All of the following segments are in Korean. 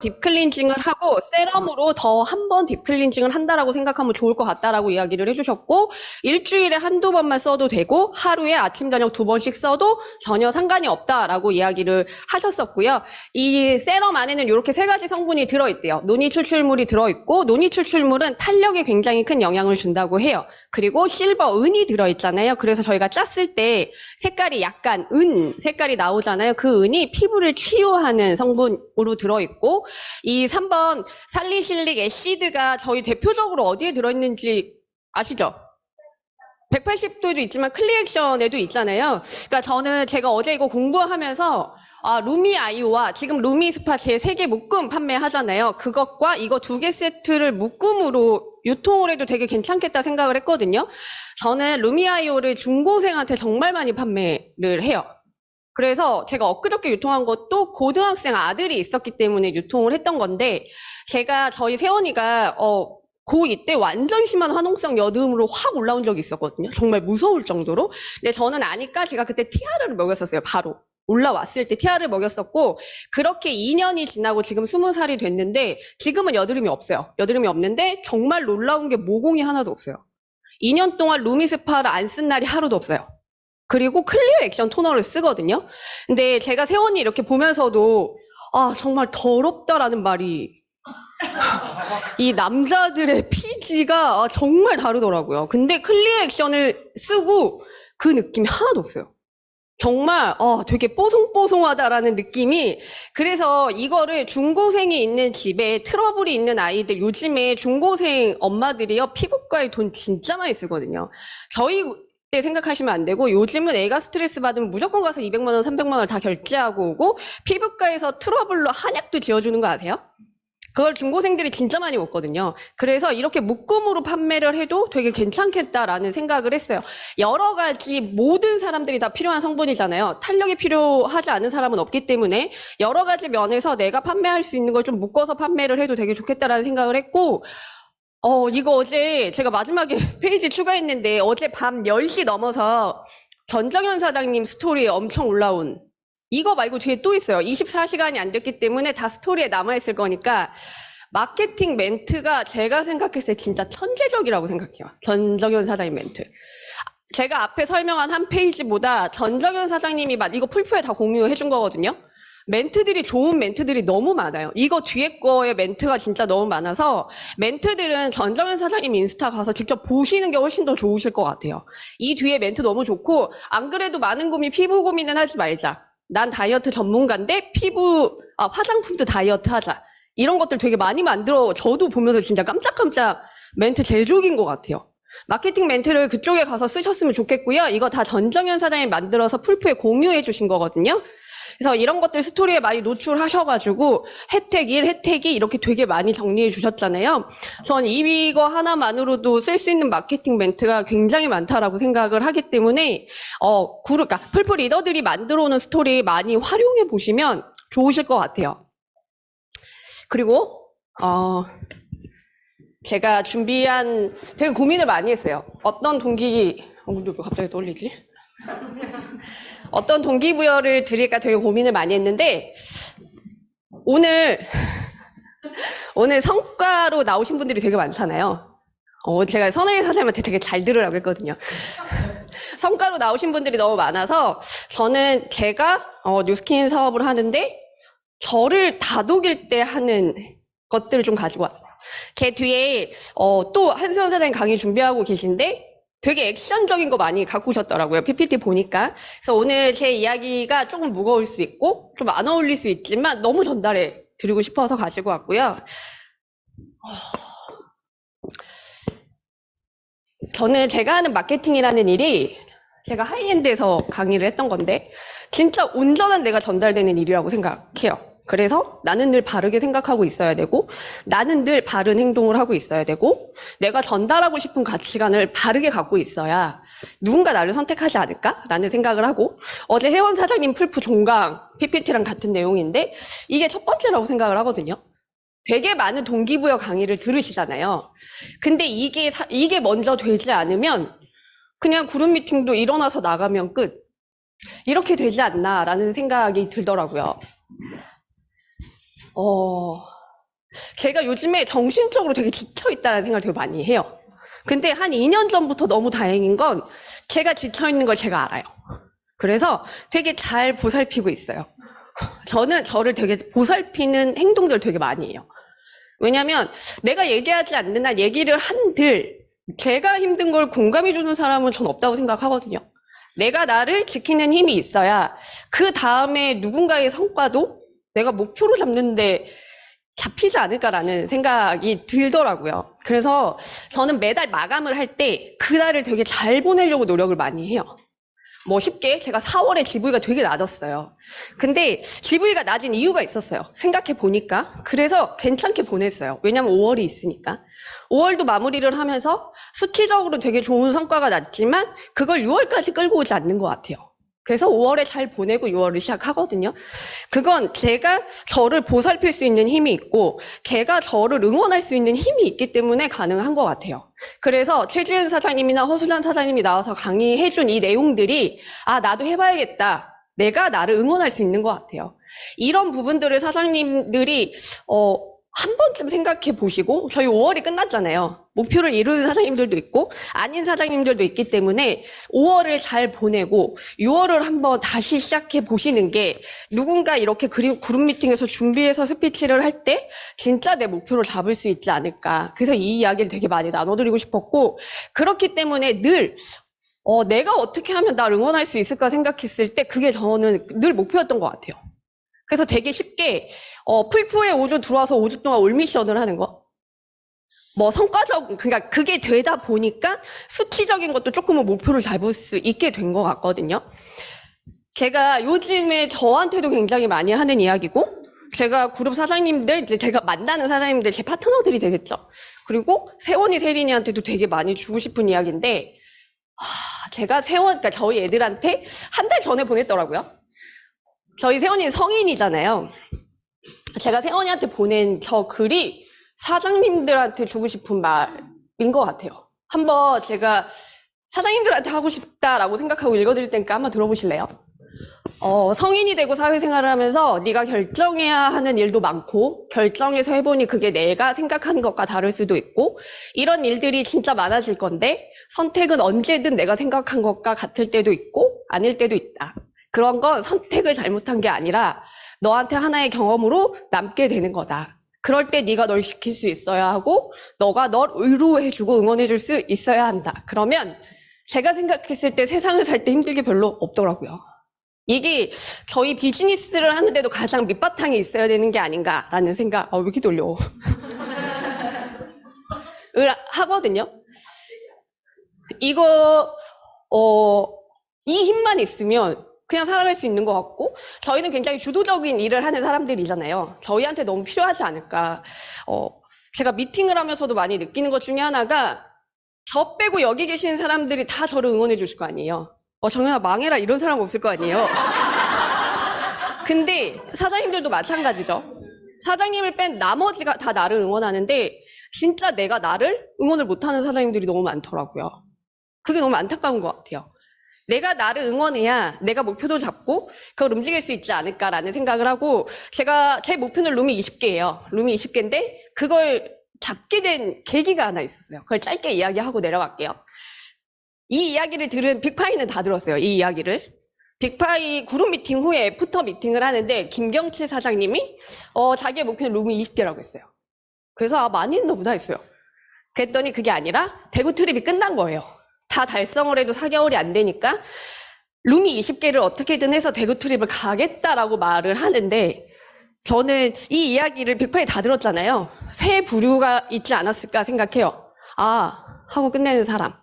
딥클렌징을 하고 세럼으로 더 한 번 딥클렌징을 한다라고 생각하면 좋을 것 같다라고 이야기를 해주셨고, 일주일에 한두 번만 써도 되고 하루에 아침 저녁 2번씩 써도 전혀 상관이 없다라고 이야기를 하셨었고요. 이 세럼 안에는 이렇게 3가지 성분이 들어있대요. 논이 추출물이 들어있고, 논이 추출물은 탄력에 굉장히 큰 영향을 준다고 해요. 그리고 실버, 은이 들어있잖아요. 그래서 저희가 짰을 때 색깔이 약간 은 색깔이 나오잖아요. 그 은이 피부를 치유하는 성분으로 들어있고, 이 3번 살리실릭 애시드가 저희 대표적으로 어디에 들어있는지 아시죠? 180도에도 있지만 클리액션에도 있잖아요. 그러니까 저는 제가 어제 이거 공부하면서 루미 아이오와 지금 루미 스파 제 3개 묶음 판매하잖아요. 그것과 이거 2개 세트를 묶음으로 유통을 해도 되게 괜찮겠다 생각을 했거든요. 저는 루미 아이오를 중고생한테 정말 많이 판매를 해요. 그래서 제가 엊그저께 유통한 것도 고등학생 아들이 있었기 때문에 유통을 했던 건데, 제가 저희 세원이가 고2 때 완전 심한 화농성 여드름으로 확 올라온 적이 있었거든요. 정말 무서울 정도로. 근데 저는 아니까 제가 그때 티아르를 먹였었어요. 바로 올라왔을 때 티아르를 먹였었고, 그렇게 2년이 지나고 지금 20살이 됐는데 지금은 여드름이 없어요. 여드름이 없는데 정말 놀라운 게 모공이 하나도 없어요. 2년 동안 루미스파를 안 쓴 날이 하루도 없어요. 그리고 클리어 액션 토너를 쓰거든요. 근데 제가 세원이 이렇게 보면서도 정말 더럽다라는 말이 이 남자들의 피지가 정말 다르더라고요. 근데 클리어 액션을 쓰고 그 느낌이 하나도 없어요. 정말 되게 뽀송뽀송하다라는 느낌이. 그래서 이거를 중고생이 있는 집에 트러블이 있는 아이들, 요즘에 중고생 엄마들이요 피부과에 돈 진짜 많이 쓰거든요. 저희 때 생각하시면 안 되고, 요즘은 애가 스트레스 받으면 무조건 가서 200만 원, 300만 원 다 결제하고 오고, 피부과에서 트러블로 한약도 지어주는 거 아세요? 그걸 중고생들이 진짜 많이 먹거든요. 그래서 이렇게 묶음으로 판매를 해도 되게 괜찮겠다라는 생각을 했어요. 여러 가지 모든 사람들이 다 필요한 성분이잖아요. 탄력이 필요하지 않은 사람은 없기 때문에 여러 가지 면에서 내가 판매할 수 있는 걸 좀 묶어서 판매를 해도 되게 좋겠다라는 생각을 했고, 이거 어제 제가 마지막에 페이지 추가했는데 어제 밤 10시 넘어서 전정현 사장님 스토리에 엄청 올라온, 이거 말고 뒤에 또 있어요. 24시간이 안 됐기 때문에 다 스토리에 남아있을 거니까, 마케팅 멘트가 제가 생각했을 때 진짜 천재적이라고 생각해요. 전정현 사장님 멘트. 제가 앞에 설명한 한 페이지보다 전정현 사장님이 이거 풀프에 다 공유해 준 거거든요. 멘트들이, 좋은 멘트들이 너무 많아요. 이거 뒤에 거의 멘트가 진짜 너무 많아서 멘트들은 전정현 사장님 인스타 가서 직접 보시는 게 훨씬 더 좋으실 것 같아요. 이 뒤에 멘트 너무 좋고, 안 그래도 많은 고민, 피부 고민은 하지 말자. 난 다이어트 전문가인데 화장품도 다이어트 하자. 이런 것들 되게 많이 만들어. 저도 보면서 진짜 깜짝깜짝 멘트 제조기인 것 같아요. 마케팅 멘트를 그쪽에 가서 쓰셨으면 좋겠고요. 이거 다 전정현 사장님이 만들어서 풀프에 공유해 주신 거거든요. 그래서 이런 것들 스토리에 많이 노출하셔가지고 혜택 1, 혜택 2 이렇게 되게 많이 정리해 주셨잖아요. 전 이거 하나만으로도 쓸 수 있는 마케팅 멘트가 굉장히 많다라고 생각을 하기 때문에 그러니까 풀프 리더들이 만들어 오는 스토리 많이 활용해 보시면 좋으실 것 같아요. 그리고 제가 준비한, 되게 고민을 많이 했어요. 어떤 왜 갑자기 떠올리지? 어떤 동기부여를 드릴까 되게 고민을 많이 했는데, 오늘 성과로 나오신 분들이 되게 많잖아요. 제가 선혜리 사장님한테 되게 잘 들으라고 했거든요. 성과로 나오신 분들이 너무 많아서 저는 제가 뉴스킨 사업을 하는데 저를 다독일 때 하는 것들을 좀 가지고 왔어요. 제 뒤에 또 한수연 사장님 강의 준비하고 계신데 되게 액션적인 거 많이 갖고 오셨더라고요. PPT 보니까. 그래서 오늘 제 이야기가 조금 무거울 수 있고 좀 안 어울릴 수 있지만 너무 전달해 드리고 싶어서 가지고 왔고요. 저는 제가 하는 마케팅이라는 일이, 제가 하이엔드에서 강의를 했던 건데 진짜 온전한 내가 전달되는 일이라고 생각해요. 그래서 나는 늘 바르게 생각하고 있어야 되고, 나는 늘 바른 행동을 하고 있어야 되고, 내가 전달하고 싶은 가치관을 바르게 갖고 있어야 누군가 나를 선택하지 않을까라는 생각을 하고, 어제 혜원 사장님 풀프 종강 PPT랑 같은 내용인데 이게 첫 번째라고 생각을 하거든요. 되게 많은 동기부여 강의를 들으시잖아요. 근데 이게 먼저 되지 않으면 그냥 그룹 미팅도 일어나서 나가면 끝. 이렇게 되지 않나라는 생각이 들더라고요. 제가 요즘에 정신적으로 되게 지쳐있다는 생각을 되게 많이 해요. 근데 한 2년 전부터 너무 다행인 건 제가 지쳐있는 걸 제가 알아요. 그래서 되게 잘 보살피고 있어요. 저는 저를 되게 보살피는 행동들을 되게 많이 해요. 왜냐면 내가 얘기하지 않는 한 얘기를 한들 제가 힘든 걸 공감해주는 사람은 전 없다고 생각하거든요. 내가 나를 지키는 힘이 있어야 그 다음에 누군가의 성과도 내가 목표로 잡는데 잡히지 않을까라는 생각이 들더라고요. 그래서 저는 매달 마감을 할 때 그날을 되게 잘 보내려고 노력을 많이 해요. 뭐 쉽게 제가 4월에 GV가 되게 낮았어요. 근데 GV가 낮은 이유가 있었어요. 생각해 보니까. 그래서 괜찮게 보냈어요. 왜냐면 5월이 있으니까. 5월도 마무리를 하면서 수치적으로 되게 좋은 성과가 났지만 그걸 6월까지 끌고 오지 않는 것 같아요. 그래서 5월에 잘 보내고 6월을 시작하거든요. 그건 제가 저를 보살필 수 있는 힘이 있고 제가 저를 응원할 수 있는 힘이 있기 때문에 가능한 것 같아요. 그래서 최지은 사장님이나 허수란 사장님이 나와서 강의해준 이 내용들이 나도 해봐야겠다. 내가 나를 응원할 수 있는 것 같아요. 이런 부분들을 사장님들이 한 번쯤 생각해 보시고 저희 5월이 끝났잖아요. 목표를 이루는 사장님들도 있고 아닌 사장님들도 있기 때문에 5월을 잘 보내고 6월을 한번 다시 시작해 보시는 게 누군가 이렇게 그룹 미팅에서 준비해서 스피치를 할 때 진짜 내 목표를 잡을 수 있지 않을까. 그래서 이 이야기를 되게 많이 나눠드리고 싶었고 그렇기 때문에 늘 내가 어떻게 하면 날 응원할 수 있을까 생각했을 때 그게 저는 늘 목표였던 것 같아요. 그래서 되게 쉽게 풀프에 5주 들어와서 5주 동안 올 미션을 하는 거. 뭐 그러니까 그게 되다 보니까 수치적인 것도 조금은 목표를 잡을 수 있게 된 것 같거든요. 제가 요즘에 저한테도 굉장히 많이 하는 이야기고 제가 그룹 사장님들, 이제 제가 만나는 사장님들, 제 파트너들이 되겠죠. 그리고 세원이 세린이한테도 되게 많이 주고 싶은 이야기인데 제가 그러니까 저희 애들한테 한 달 전에 보냈더라고요. 저희 세원이는 성인이잖아요. 제가 세원이한테 보낸 저 글이 사장님들한테 주고 싶은 말인 것 같아요. 한번 제가 사장님들한테 하고 싶다라고 생각하고 읽어드릴 테니까 한번 들어보실래요? 성인이 되고 사회생활을 하면서 네가 결정해야 하는 일도 많고 결정해서 해보니 그게 내가 생각하는 것과 다를 수도 있고 이런 일들이 진짜 많아질 건데 선택은 언제든 내가 생각한 것과 같을 때도 있고 아닐 때도 있다. 그런 건 선택을 잘못한 게 아니라 너한테 하나의 경험으로 남게 되는 거다. 그럴 때 네가 널 지킬 수 있어야 하고 너가 널 위로해주고 응원해줄 수 있어야 한다. 그러면 제가 생각했을 때 세상을 살 때 힘들 게 별로 없더라고요. 이게 저희 비즈니스를 하는데도 가장 밑바탕이 있어야 되는 게 아닌가라는 생각, 왜 이렇게 돌려? 을 하거든요. 이거, 이 힘만 있으면 그냥 살아갈 수 있는 것 같고, 저희는 굉장히 주도적인 일을 하는 사람들이잖아요. 저희한테 너무 필요하지 않을까. 제가 미팅을 하면서도 많이 느끼는 것 중에 하나가, 저 빼고 여기 계신 사람들이 다 저를 응원해 주실 거 아니에요. 정연아 망해라 이런 사람 없을 거 아니에요. 근데 사장님들도 마찬가지죠. 사장님을 뺀 나머지가 다 나를 응원하는데 진짜 내가 나를 응원을 못하는 사장님들이 너무 많더라고요. 그게 너무 안타까운 것 같아요. 내가 나를 응원해야 내가 목표도 잡고 그걸 움직일 수 있지 않을까라는 생각을 하고 제 목표는 룸이 20개예요. 룸이 20개인데 그걸 잡게 된 계기가 하나 있었어요. 그걸 짧게 이야기하고 내려갈게요. 이 이야기를 들은 빅파이는 다 들었어요. 이 이야기를. 빅파이 그룹 미팅 후에 애프터 미팅을 하는데 김경채 사장님이 자기의 목표는 룸이 20개라고 했어요. 그래서 많이 했나 보다 했어요. 그랬더니 그게 아니라 대구 트립이 끝난 거예요. 다 달성을 해도 4개월이 안 되니까 룸이 20개를 어떻게든 해서 대구 트립을 가겠다라고 말을 하는데 저는 이 이야기를 빅파이 다 들었잖아요. 새 부류가 있지 않았을까 생각해요. 하고 끝내는 사람.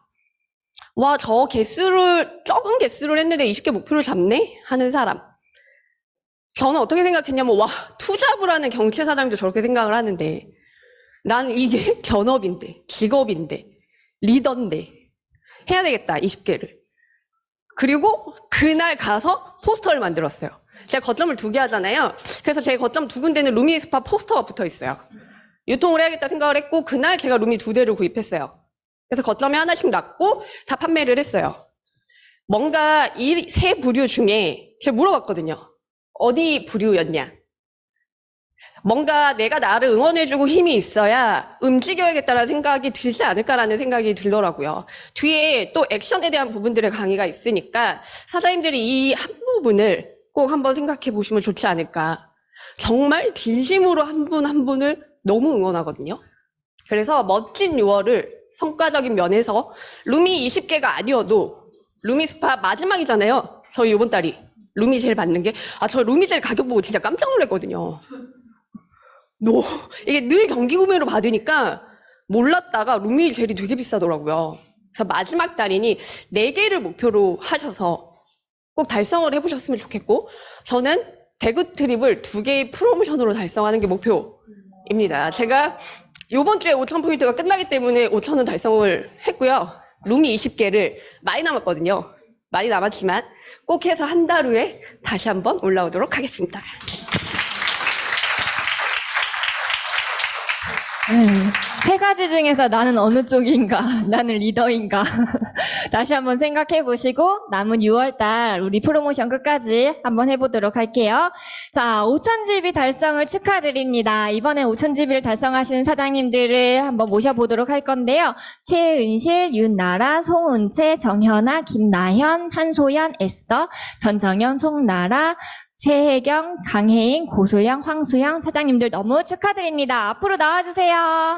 저 적은 개수를 했는데 20개 목표를 잡네? 하는 사람. 저는 어떻게 생각했냐면, 투잡을 하는 경찰 사장님도 저렇게 생각을 하는데, 나는 이게 전업인데, 직업인데, 리더인데, 해야 되겠다, 20개를. 그리고 그날 가서 포스터를 만들었어요. 제가 거점을 2개 하잖아요. 그래서 제 거점 2군데는 루미 스파 포스터가 붙어 있어요. 유통을 해야겠다 생각을 했고, 그날 제가 루미 2대를 구입했어요. 그래서 거점에 하나씩 놨고 다 판매를 했어요. 뭔가 이 세 부류 중에 제가 물어봤거든요. 어디 부류였냐? 뭔가 내가 나를 응원해주고 힘이 있어야 움직여야겠다는 생각이 들지 않을까라는 생각이 들더라고요. 뒤에 또 액션에 대한 부분들의 강의가 있으니까 사장님들이 이 한 부분을 꼭 한번 생각해 보시면 좋지 않을까. 정말 진심으로 한 분 한 분을 너무 응원하거든요. 그래서 멋진 6월을 성과적인 면에서 루미 20개가 아니어도 루미 스파 마지막이잖아요. 저희 이번 달이. 루미 젤 받는 게. 저 루미 젤 가격 보고 진짜 깜짝 놀랐거든요. 이게 늘 정기 구매로 받으니까 몰랐다가 루미 젤이 되게 비싸더라고요. 그래서 마지막 달이니 4개를 목표로 하셔서 꼭 달성을 해보셨으면 좋겠고, 저는 대구 트립을 2개의 프로모션으로 달성하는 게 목표입니다. 제가 이번 주에 5,000포인트가 끝나기 때문에 5,000은 달성을 했고요. 루미 20개를 많이 남았거든요. 많이 남았지만 꼭 해서 한 달 후에 다시 한번 올라오도록 하겠습니다. 세 가지 중에서 나는 어느 쪽인가, 나는 리더인가. 다시 한번 생각해 보시고 남은 6월달 우리 프로모션 끝까지 한번 해보도록 할게요. 자, 5,000GB 달성을 축하드립니다. 이번에 5,000GB를 달성하시는 사장님들을 한번 모셔보도록 할 건데요. 최은실, 윤나라, 송은채, 정현아, 김나현, 한소연, 에스더, 전정현, 송나라, 최혜경, 강혜인, 고소영, 황수영 사장님들 너무 축하드립니다. 앞으로 나와주세요.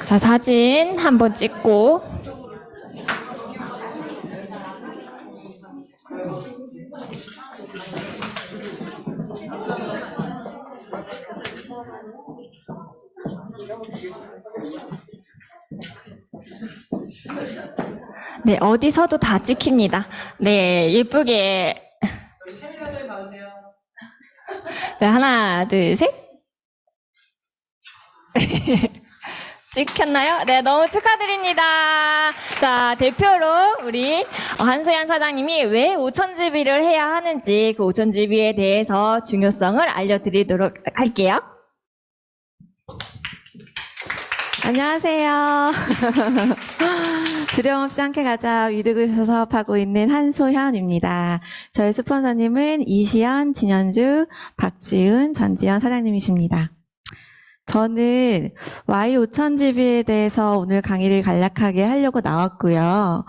자, 사진 한번 찍고 네, 어디서도 다 찍힙니다. 네, 예쁘게. 자, 하나, 둘, 셋. 찍혔나요? 네, 너무 축하드립니다. 자, 대표로 우리 한소연 사장님이 왜 5,000GB를 해야 하는지 그 5,000GB에 대해서 중요성을 알려드리도록 할게요. 안녕하세요. 두려움 없이 함께 가자 위드그에서 사업하고 있는 한소현입니다. 저희 스폰서님은 이시연, 진현주, 박지훈, 전지현 사장님이십니다. 저는 Y5000GB에 대해서 오늘 강의를 간략하게 하려고 나왔고요.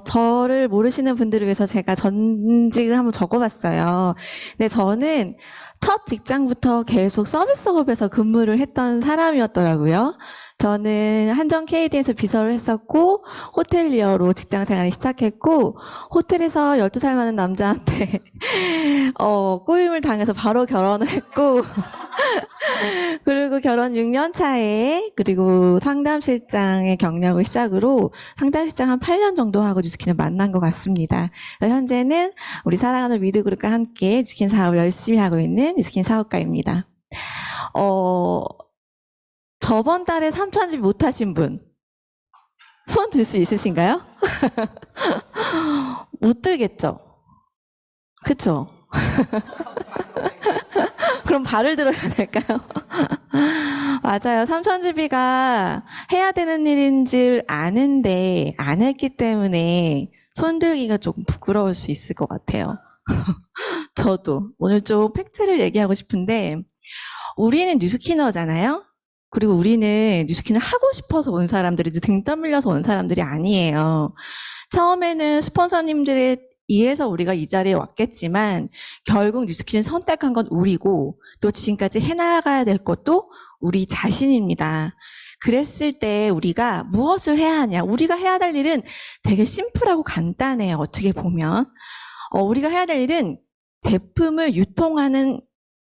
저를 모르시는 분들을 위해서 제가 전직을 한번 적어봤어요. 근데 저는 첫 직장부터 계속 서비스업에서 근무를 했던 사람이었더라고요. 저는 한정 KD에서 비서를 했었고 호텔리어로 직장 생활을 시작했고 호텔에서 12살 많은 남자한테 꼬임을 당해서 바로 결혼을 했고 그리고 결혼 6년 차에 그리고 상담실장의 경력을 시작으로 상담실장 한 8년 정도 하고 뉴스킨을 만난 것 같습니다. 현재는 우리 사랑하는 위드그룹과 함께 뉴스킨 사업을 열심히 하고 있는 뉴스킨 사업가입니다. 저번 달에 3,000집 못하신 분 손 들 수 있으신가요? 못 들겠죠? 그쵸? 그럼 발을 들어야 될까요? 맞아요. 3,000GB가 해야 되는 일인 줄 아는데 안 했기 때문에 손들기가 조금 부끄러울 수 있을 것 같아요. 저도 오늘 좀 팩트를 얘기하고 싶은데 우리는 뉴스키너잖아요. 그리고 우리는 뉴스킨을 하고 싶어서 온 사람들이 등 떠밀려서 온 사람들이 아니에요. 처음에는 스폰서님들의 이해서 우리가 이 자리에 왔겠지만 결국 뉴스킨을 선택한 건 우리고 또 지금까지 해나가야 될 것도 우리 자신입니다. 그랬을 때 우리가 무엇을 해야 하냐? 우리가 해야 될 일은 되게 심플하고 간단해요. 어떻게 보면. 우리가 해야 될 일은 제품을 유통하는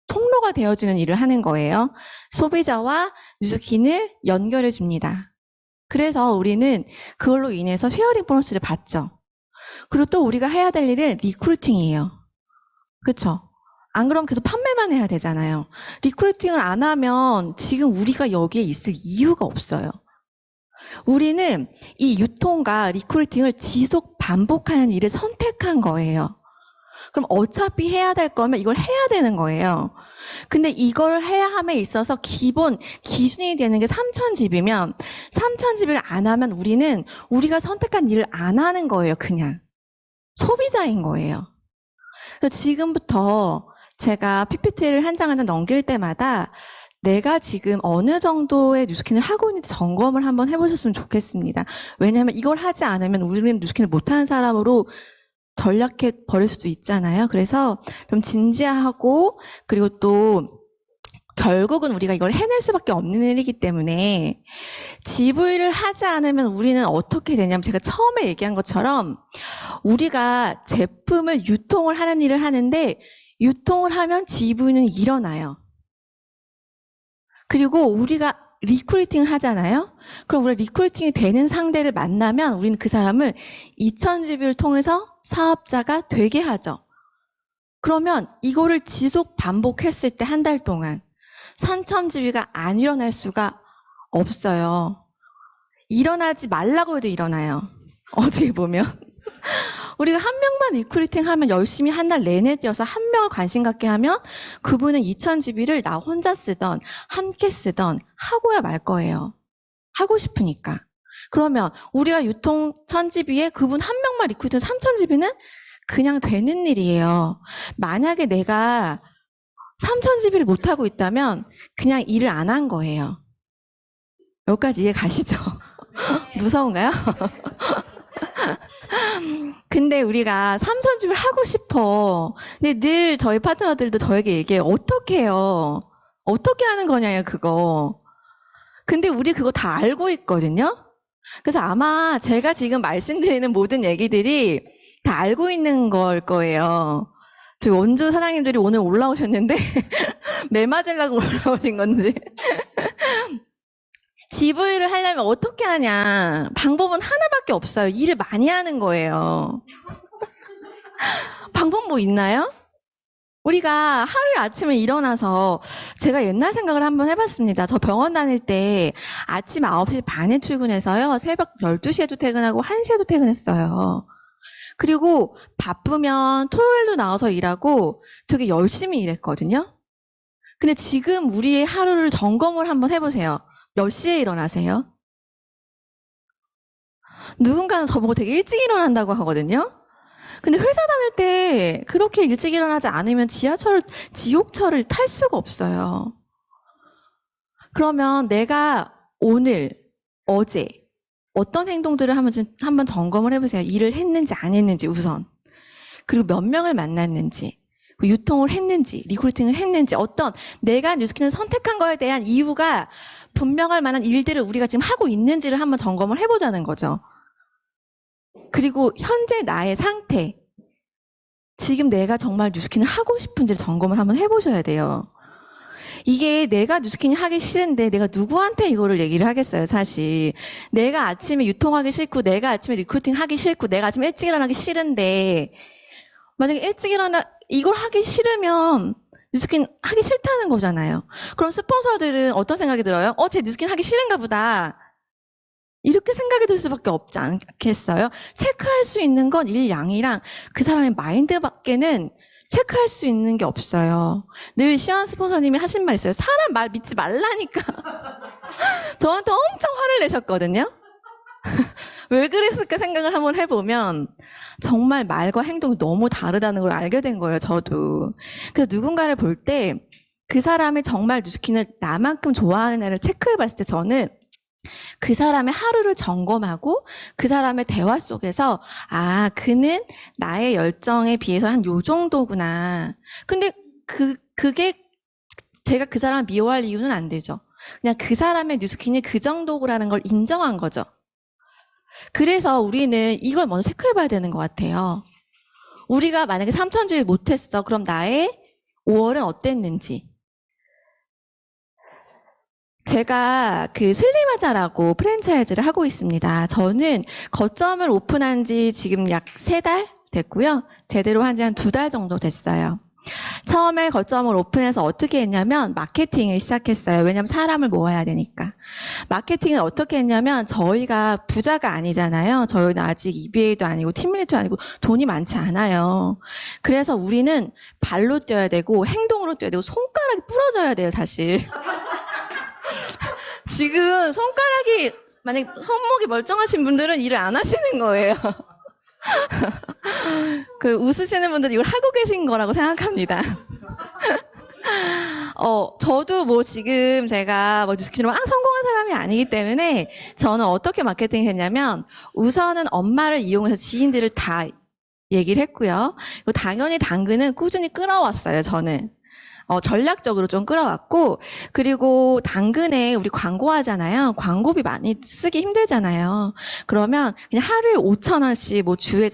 통로가 되어주는 일을 하는 거예요. 소비자와 뉴스킨을 연결해 줍니다. 그래서 우리는 그걸로 인해서 쉐어링 보너스를 받죠. 그리고 또 우리가 해야 될 일은 리크루팅이에요. 그렇죠? 안 그러면 계속 판매만 해야 되잖아요. 리크루팅을 안 하면 지금 우리가 여기에 있을 이유가 없어요. 우리는 이 유통과 리크루팅을 지속 반복하는 일을 선택한 거예요. 그럼 어차피 해야 될 거면 이걸 해야 되는 거예요. 근데 이걸 해야 함에 있어서 기본 기준이 되는 게 3,000집이면 3,000집을 안 하면 우리가 선택한 일을 안 하는 거예요. 그냥 소비자인 거예요. 그래서 지금부터 제가 PPT를 한 장 한 장 넘길 때마다 내가 지금 어느 정도의 뉴스킨을 하고 있는지 점검을 한번 해보셨으면 좋겠습니다. 왜냐하면 이걸 하지 않으면 우리는 뉴스킨을 못하는 사람으로 전락해 버릴 수도 있잖아요. 그래서 좀 진지하고, 그리고 또 결국은 우리가 이걸 해낼 수밖에 없는 일이기 때문에 GV를 하지 않으면 우리는 어떻게 되냐면, 제가 처음에 얘기한 것처럼 우리가 제품을 유통을 하는 일을 하는데 유통을 하면 GV는 일어나요. 그리고 우리가 리크루팅을 하잖아요. 그럼 우리가 리크루팅이 되는 상대를 만나면 우리는 그 사람을 2000GB를 통해서 사업자가 되게 하죠. 그러면 이거를 지속 반복했을 때 한 달 동안 3000GB가 안 일어날 수가 없어요. 일어나지 말라고 해도 일어나요. 어떻게 보면. 우리가 한 명만 리크루팅 하면 열심히 한 달 내내 뛰어서 한 명을 관심 갖게 하면 그분은 2000GB를 나 혼자 쓰던 함께 쓰던 하고야 말 거예요. 하고 싶으니까. 그러면 우리가 유통 1000GB에 그분 한 명만 리크루팅 3000GB는 그냥 되는 일이에요. 만약에 내가 3000GB를 못하고 있다면 그냥 일을 안 한 거예요. 여기까지 이해 가시죠? 무서운가요? 근데 우리가 3000집을 하고 싶어. 근데 늘 저희 파트너들도 저에게 얘기해요. 어떻게 해요? 어떻게 하는 거냐요, 그거. 근데 우리 그거 다 알고 있거든요? 그래서 아마 제가 지금 말씀드리는 모든 얘기들이 다 알고 있는 걸 거예요. 저희 원주 사장님들이 오늘 올라오셨는데 매 맞으려고 올라오신 건지. GV를 하려면 어떻게 하냐. 방법은 하나밖에 없어요. 일을 많이 하는 거예요. 방법 뭐 있나요? 우리가 하루에 아침에 일어나서, 제가 옛날 생각을 한번 해봤습니다. 저 병원 다닐 때 아침 9시 반에 출근해서요. 새벽 12시에도 퇴근하고 1시에도 퇴근했어요. 그리고 바쁘면 토요일도 나와서 일하고 되게 열심히 일했거든요. 근데 지금 우리의 하루를 점검을 한번 해보세요. 몇 시에 일어나세요? 누군가는 저보고 되게 일찍 일어난다고 하거든요. 근데 회사 다닐 때 그렇게 일찍 일어나지 않으면 지옥철을 탈 수가 없어요. 그러면 내가 오늘, 어제 어떤 행동들을 한번 점검을 해보세요. 일을 했는지 안 했는지 우선. 그리고 몇 명을 만났는지, 유통을 했는지, 리크루팅을 했는지, 어떤 내가 뉴스킨을 선택한 거에 대한 이유가 분명할 만한 일들을 우리가 지금 하고 있는지를 한번 점검을 해보자는 거죠. 그리고 현재 나의 상태, 지금 내가 정말 뉴스킨을 하고 싶은지를 점검을 한번 해보셔야 돼요. 이게 내가 뉴스킨이 하기 싫은데 내가 누구한테 이거를 얘기를 하겠어요, 사실. 내가 아침에 유통하기 싫고, 내가 아침에 리크루팅 하기 싫고, 내가 아침에 일찍 일어나기 싫은데, 만약에 일찍 이걸 하기 싫으면 뉴스킨 하기 싫다는 거잖아요. 그럼 스폰서들은 어떤 생각이 들어요? 제 뉴스킨 하기 싫은가 보다. 이렇게 생각이 들 수밖에 없지 않겠어요? 체크할 수 있는 건 일양이랑 그 사람의 마인드밖에는 체크할 수 있는 게 없어요. 늘 시원 스폰서님이 하신 말 있어요. 사람 말 믿지 말라니까. 저한테 엄청 화를 내셨거든요. 왜 그랬을까 생각을 한번 해보면 정말 말과 행동이 너무 다르다는 걸 알게 된 거예요, 저도. 그래서 누군가를 볼 때 그 사람이 정말 뉴스킨을 나만큼 좋아하는 애를 체크해봤을 때 저는 그 사람의 하루를 점검하고 그 사람의 대화 속에서 그는 나의 열정에 비해서 한 요 정도구나. 근데 그게 제가 그 사람을 미워할 이유는 안 되죠. 그냥 그 사람의 뉴스킨이 그 정도라는 걸 인정한 거죠. 그래서 우리는 이걸 먼저 체크해봐야 되는 것 같아요. 우리가 만약에 3000질 못했어. 그럼 나의 5월은 어땠는지. 제가 그 슬림하자라고 프랜차이즈를 하고 있습니다. 저는 거점을 오픈한 지 지금 약 3달 됐고요. 제대로 한 지 한 2달 정도 됐어요. 처음에 거점을 오픈해서 어떻게 했냐면 마케팅을 시작했어요. 왜냐하면 사람을 모아야 되니까. 마케팅을 어떻게 했냐면 저희가 부자가 아니잖아요. 저희는 아직 EBA도 아니고 팀리더도 아니고 돈이 많지 않아요. 그래서 우리는 발로 뛰어야 되고 행동으로 뛰어야 되고 손가락이 부러져야 돼요, 사실. 지금 손가락이 만약 손목이 멀쩡하신 분들은 일을 안 하시는 거예요. 그 웃으시는 분들은 이걸 하고 계신 거라고 생각합니다. 저도 뭐 지금 제가 뭐 뉴스키로 막 성공한 사람이 아니기 때문에 저는 어떻게 마케팅 했냐면 우선은 엄마를 이용해서 지인들을 다 얘기를 했고요. 그리고 당연히 당근은 꾸준히 끌어왔어요, 저는. 전략적으로 좀 끌어왔고, 그리고 당근에 우리 광고하잖아요. 광고비 많이 쓰기 힘들잖아요. 그러면 그냥 하루에 5,000원씩 뭐 주에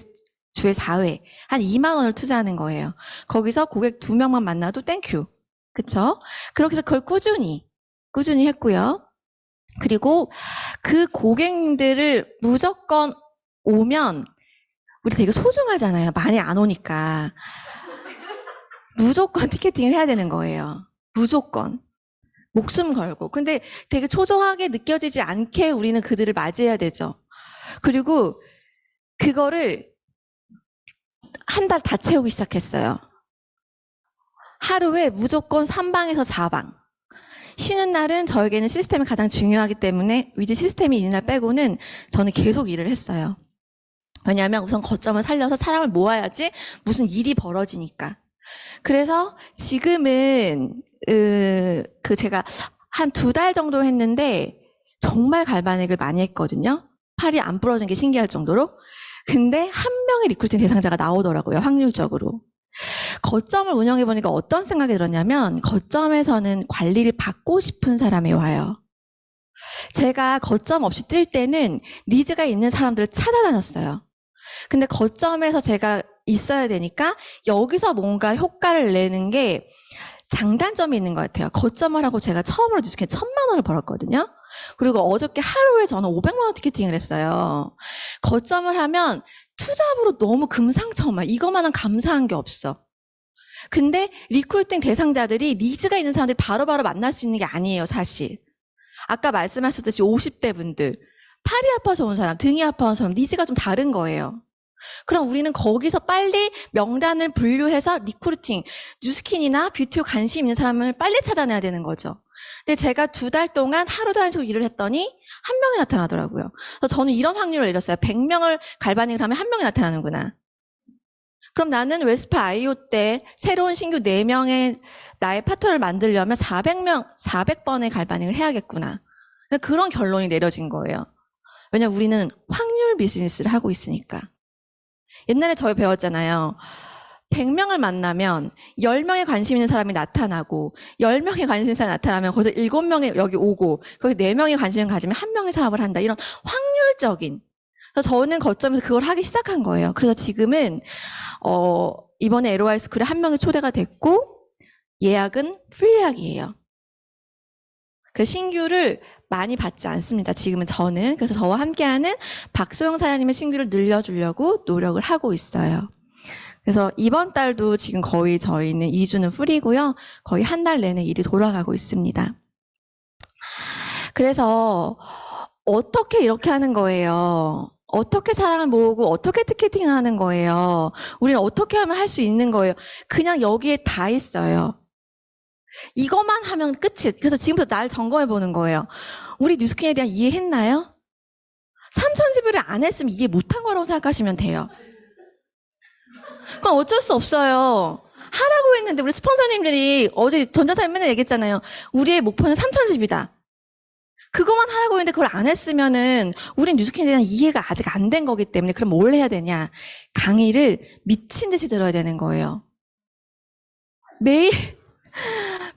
4회, 한 2만 원을 투자하는 거예요. 거기서 고객 2명만 만나도 땡큐. 그쵸? 그렇게 해서 그걸 꾸준히 했고요. 그리고 그 고객님들을 무조건 오면 우리 되게 소중하잖아요. 많이 안 오니까. 무조건 티켓팅을 해야 되는 거예요. 무조건. 목숨 걸고. 근데 되게 초조하게 느껴지지 않게 우리는 그들을 맞이해야 되죠. 그리고 그거를 한 달 다 채우기 시작했어요. 하루에 무조건 3방에서 4방. 쉬는 날은 저에게는 시스템이 가장 중요하기 때문에 위지 시스템이 있는 날 빼고는 저는 계속 일을 했어요. 왜냐하면 우선 거점을 살려서 사람을 모아야지 무슨 일이 벌어지니까. 그래서 지금은 제가 한 2달 정도 했는데 정말 갈바닉을 많이 했거든요. 팔이 안 부러진 게 신기할 정도로. 근데 한 명의 리크루팅 대상자가 나오더라고요. 확률적으로. 거점을 운영해보니까 어떤 생각이 들었냐면 거점에서는 관리를 받고 싶은 사람이 와요. 제가 거점 없이 뛸 때는 니즈가 있는 사람들을 찾아다녔어요. 근데 거점에서 제가 있어야 되니까 여기서 뭔가 효과를 내는 게 장단점이 있는 것 같아요. 거점을 하고 제가 처음으로 뉴스캐 1,000만 원을 벌었거든요. 그리고 어저께 하루에 저는 500만 원 티켓팅을 했어요. 거점을 하면 투잡으로 너무 금상첨화. 이거만한 감사한 게 없어. 근데 리크루팅 대상자들이 니즈가 있는 사람들이 바로바로 만날 수 있는 게 아니에요, 사실. 아까 말씀하셨듯이 50대 분들, 팔이 아파서 온 사람, 등이 아파서 온 사람, 니즈가 좀 다른 거예요. 그럼 우리는 거기서 빨리 명단을 분류해서 리크루팅, 뉴스킨이나 뷰티에 관심 있는 사람을 빨리 찾아내야 되는 거죠. 근데 제가 2달 동안 하루도 안 쉬고 일을 했더니 한 명이 나타나더라고요. 그래서 저는 이런 확률을 내렸어요. 100명을 갈바닉을 하면 한 명이 나타나는구나. 그럼 나는 웨스파 IO 때 새로운 신규 4명의 나의 파트너를 만들려면 400번의 갈바닉을 해야겠구나. 그런 결론이 내려진 거예요. 왜냐면 우리는 확률 비즈니스를 하고 있으니까. 옛날에 저희 배웠잖아요. 100명을 만나면 10명에 관심 있는 사람이 나타나고 10명에 관심 있는 사람이 나타나면 거기서 7명이 여기 오고 거기 4명이 관심을 가지면 1명이 사업을 한다. 이런 확률적인. 그래서 저는 거점에서 그걸 하기 시작한 거예요. 그래서 지금은 이번에 LOI 스쿨에 1명이 초대가 됐고 예약은 프리 예약이에요. 그 신규를 많이 받지 않습니다. 지금은 저는. 그래서 저와 함께하는 박소영 사장님의 신규를 늘려주려고 노력을 하고 있어요. 그래서 이번 달도 지금 거의 저희는 2주는 프리고요. 거의 한 달 내내 일이 돌아가고 있습니다. 그래서 어떻게 이렇게 하는 거예요? 어떻게 사람을 모으고 어떻게 티켓팅을 하는 거예요? 우리는 어떻게 하면 할 수 있는 거예요? 그냥 여기에 다 있어요. 이것만 하면 끝이. 그래서 지금부터 날 점검해 보는 거예요. 우리 뉴스킨에 대한 이해했나요? 3,000지뷰를 안 했으면 이해 못한 거라고 생각하시면 돼요. 그건 어쩔 수 없어요. 하라고 했는데 우리 스폰서님들이 어제 전자사님 맨날 얘기했잖아요. 우리의 목표는 3,000지뷰다. 그것만 하라고 했는데 그걸 안 했으면은 우린 뉴스킨에 대한 이해가 아직 안 된 거기 때문에 그럼 뭘 해야 되냐? 강의를 미친 듯이 들어야 되는 거예요.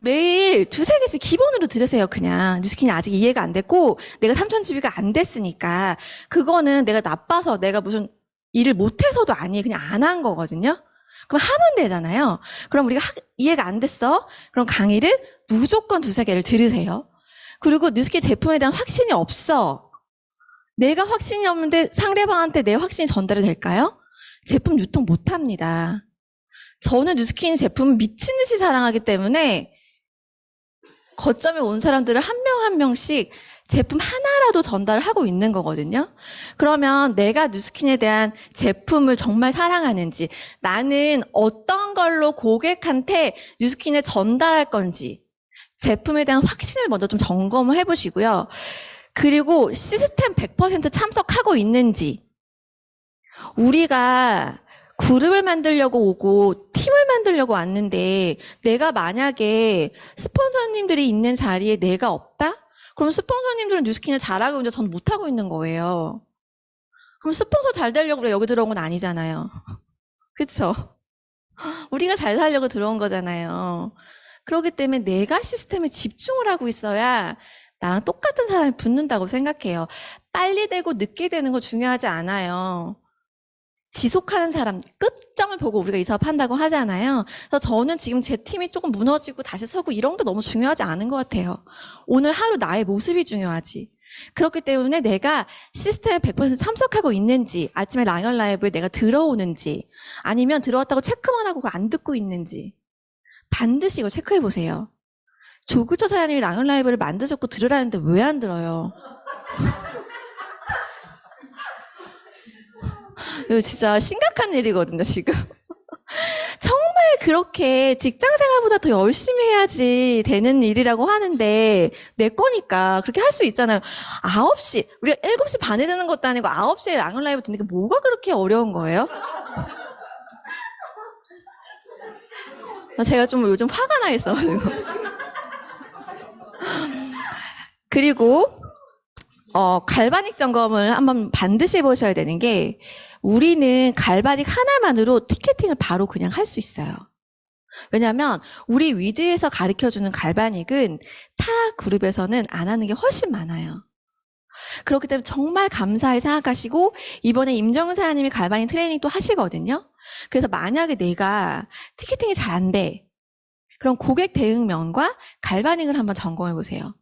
매일 2-3개씩 기본으로 들으세요, 그냥. 뉴스킨이 아직 이해가 안 됐고, 내가 3,000지비가 안 됐으니까, 그거는 내가 나빠서 내가 무슨 일을 못해서도 아니에요. 그냥 안 한 거거든요. 그럼 하면 되잖아요. 그럼 우리가 이해가 안 됐어? 그럼 강의를 무조건 2-3개를 들으세요. 그리고 뉴스킨 제품에 대한 확신이 없어. 내가 확신이 없는데 상대방한테 내 확신이 전달이 될까요? 제품 유통 못 합니다. 저는 뉴스킨 제품을 미친 듯이 사랑하기 때문에 거점에 온 사람들을 한 명 한 명씩 제품 하나라도 전달을 하고 있는 거거든요. 그러면 내가 뉴스킨에 대한 제품을 정말 사랑하는지, 나는 어떤 걸로 고객한테 뉴스킨을 전달할 건지, 제품에 대한 확신을 먼저 좀 점검을 해보시고요. 그리고 시스템 100% 참석하고 있는지, 우리가 그룹을 만들려고 오고 팀을 만들려고 왔는데 내가 만약에 스폰서님들이 있는 자리에 내가 없다? 그럼 스폰서님들은 뉴스킨을 잘하고 있는데 저는 못하고 있는 거예요. 그럼 스폰서 잘 되려고 우리가 여기 들어온 건 아니잖아요. 그쵸? 우리가 잘 살려고 들어온 거잖아요. 그렇기 때문에 내가 시스템에 집중을 하고 있어야 나랑 똑같은 사람이 붙는다고 생각해요. 빨리 되고 늦게 되는 거 중요하지 않아요. 지속하는 사람, 끝점을 보고 우리가 이 사업 한다고 하잖아요. 그래서 저는 지금 제 팀이 조금 무너지고 다시 서고 이런 게 너무 중요하지 않은 것 같아요. 오늘 하루 나의 모습이 중요하지. 그렇기 때문에 내가 시스템에 100% 참석하고 있는지, 아침에 랑열 라이브에 내가 들어오는지, 아니면 들어왔다고 체크만 하고 안 듣고 있는지 반드시 이거 체크해 보세요. 조규철 사장님이 랑열 라이브를 만드셨고 들으라는데 왜 안 들어요? 이거 진짜 심각한 일이거든요, 지금. 정말 그렇게 직장 생활보다 더 열심히 해야지 되는 일이라고 하는데, 내 거니까 그렇게 할 수 있잖아요. 9시, 우리가 7시 반에 듣는 것도 아니고 9시에 랑을 라이브 듣는 게 뭐가 그렇게 어려운 거예요? 제가 좀 요즘 화가 나 있어가지고. 그리고, 갈바닉 점검을 한번 반드시 해보셔야 되는 게, 우리는 갈바닉 하나만으로 티켓팅을 바로 그냥 할 수 있어요. 왜냐하면 우리 위드에서 가르쳐주는 갈바닉은 타 그룹에서는 안 하는 게 훨씬 많아요. 그렇기 때문에 정말 감사히 생각하시고, 이번에 임정은 사장님이 갈바닉 트레이닝 또 하시거든요. 그래서 만약에 내가 티켓팅이 잘 안 돼, 그럼 고객 대응면과 갈바닉을 한번 점검해 보세요.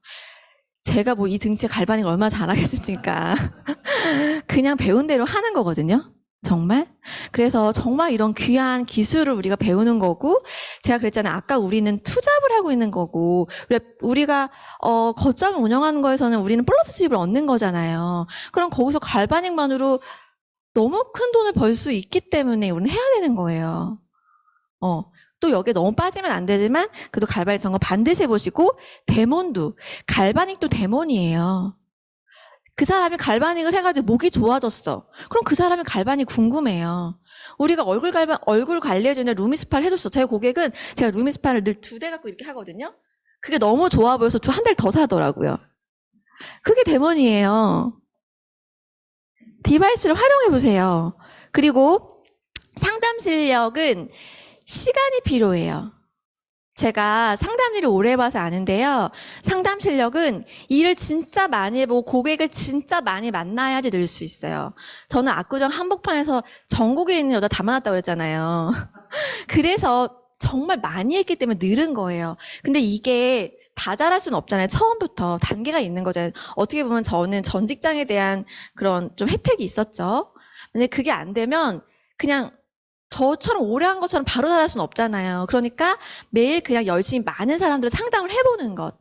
제가 뭐 이 등치에 갈바닉을 얼마나 잘하겠습니까? 그냥 배운 대로 하는 거거든요. 정말. 그래서 정말 이런 귀한 기술을 우리가 배우는 거고, 제가 그랬잖아요. 아까 우리는 투잡을 하고 있는 거고, 우리가 거점을 운영하는 거에서는 우리는 플러스 수입을 얻는 거잖아요. 그럼 거기서 갈바닉만으로 너무 큰 돈을 벌 수 있기 때문에 우리는 해야 되는 거예요. 또 여기에 너무 빠지면 안 되지만 그래도 갈바닉 점검 반드시 해보시고, 데몬도, 갈바닉도 데몬이에요. 그 사람이 갈바닉을 해가지고 목이 좋아졌어. 그럼 그 사람이 갈바닉 궁금해요. 우리가 얼굴 관리해주는 루미스파를 해줬어. 제 고객은 제가 루미스파를 늘 2대 갖고 이렇게 하거든요. 그게 너무 좋아 보여서 한 대를 더 사더라고요. 그게 데몬이에요. 디바이스를 활용해보세요. 그리고 상담 실력은 시간이 필요해요. 제가 상담 일을 오래 해봐서 아는데요. 상담 실력은 일을 진짜 많이 해보고 고객을 진짜 많이 만나야지 늘 수 있어요. 저는 압구정 한복판에서 전국에 있는 여자 다 만났다고 그랬잖아요. 그래서 정말 많이 했기 때문에 늘은 거예요. 근데 이게 다 잘할 수는 없잖아요. 처음부터 단계가 있는 거잖아요. 어떻게 보면 저는 전 직장에 대한 그런 좀 혜택이 있었죠. 근데 그게 안 되면 그냥 저처럼 오래 한 것처럼 바로 잘할 수는 없잖아요. 그러니까 매일 그냥 열심히 많은 사람들을 상담을 해보는 것.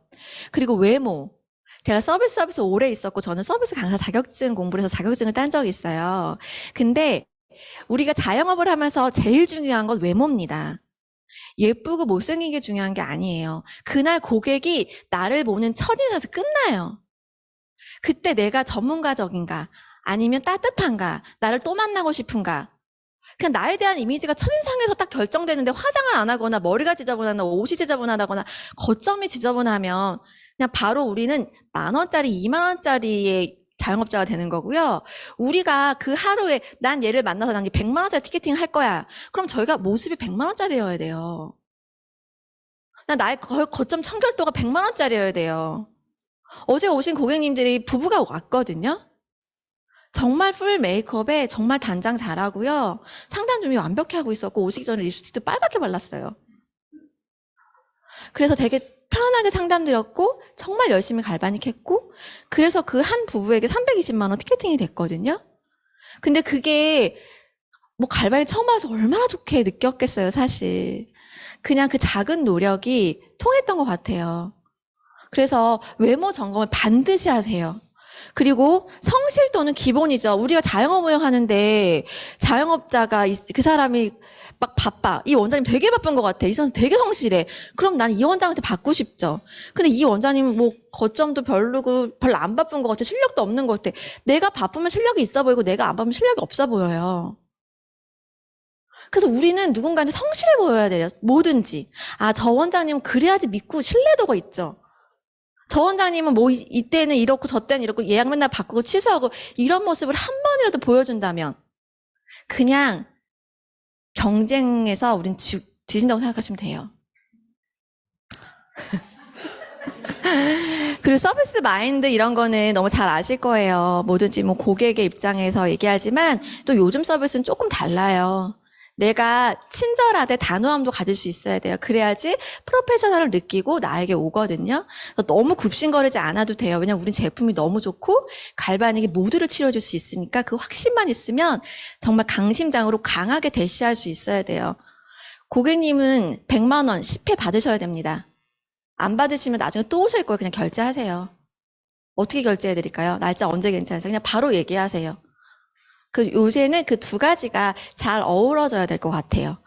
그리고 외모. 제가 서비스 오래 있었고, 저는 서비스 강사 자격증 공부를 해서 자격증을 딴 적이 있어요. 근데 우리가 자영업을 하면서 제일 중요한 건 외모입니다. 예쁘고 못생긴 게 중요한 게 아니에요. 그날 고객이 나를 보는 첫인상에서 끝나요. 그때 내가 전문가적인가, 아니면 따뜻한가, 나를 또 만나고 싶은가. 그냥 나에 대한 이미지가 첫인상에서 딱 결정되는데, 화장을 안 하거나 머리가 지저분하거나 옷이 지저분하다거나 거점이 지저분하면 그냥 바로 우리는 10,000원짜리 20,000원짜리의 자영업자가 되는 거고요. 우리가 그 하루에 난 얘를 만나서 난 100만원짜리 티켓팅을 할 거야. 그럼 저희가 모습이 100만원짜리여야 돼요. 나의 거점 청결도가 100만원짜리여야 돼요. 어제 오신 고객님들이 부부가 왔거든요. 정말 풀 메이크업에 정말 단장 잘하고요. 상담 준비 완벽히 하고 있었고, 오시기 전에 립스틱도 빨갛게 발랐어요. 그래서 되게 편안하게 상담드렸고, 정말 열심히 갈바닉 했고, 그래서 그 한 부부에게 320만 원 티켓팅이 됐거든요. 근데 그게 뭐 갈바닉 처음 와서 얼마나 좋게 느꼈겠어요, 사실. 그냥 그 작은 노력이 통했던 것 같아요. 그래서 외모 점검을 반드시 하세요. 그리고 성실도는 기본이죠. 우리가 자영업 운영하는데 자영업자가 그 사람이 막 바빠. 이 원장님 되게 바쁜 것 같아. 이 선수 되게 성실해. 그럼 난 이 원장한테 받고 싶죠. 근데 이 원장님 뭐 거점도 별로고 별로 안 바쁜 것 같아. 실력도 없는 것 같아. 내가 바쁘면 실력이 있어 보이고 내가 안 바쁘면 실력이 없어 보여요. 그래서 우리는 누군가한테 성실해 보여야 돼요. 뭐든지. 아, 저 원장님은 그래야지 믿고 신뢰도가 있죠. 저 원장님은 뭐 이때는 이렇고 저 때는 이렇고 예약 맨날 바꾸고 취소하고 이런 모습을 한 번이라도 보여준다면 그냥 경쟁에서 우린 뒤진다고 생각하시면 돼요. 그리고 서비스 마인드 이런 거는 너무 잘 아실 거예요. 뭐든지 뭐 고객의 입장에서 얘기하지만 또 요즘 서비스는 조금 달라요. 내가 친절하되 단호함도 가질 수 있어야 돼요. 그래야지 프로페셔널을 느끼고 나에게 오거든요. 너무 굽신거리지 않아도 돼요. 왜냐면 우린 제품이 너무 좋고 갈바닉이 모두를 치료해줄 수 있으니까 그 확신만 있으면 정말 강심장으로 강하게 대시할 수 있어야 돼요. 고객님은 100만 원 10회 받으셔야 됩니다. 안 받으시면 나중에 또 오실 거예요. 그냥 결제하세요. 어떻게 결제해드릴까요? 날짜 언제 괜찮으세요? 그냥 바로 얘기하세요. 요새는 그 두 가지가 잘 어우러져야 될 것 같아요.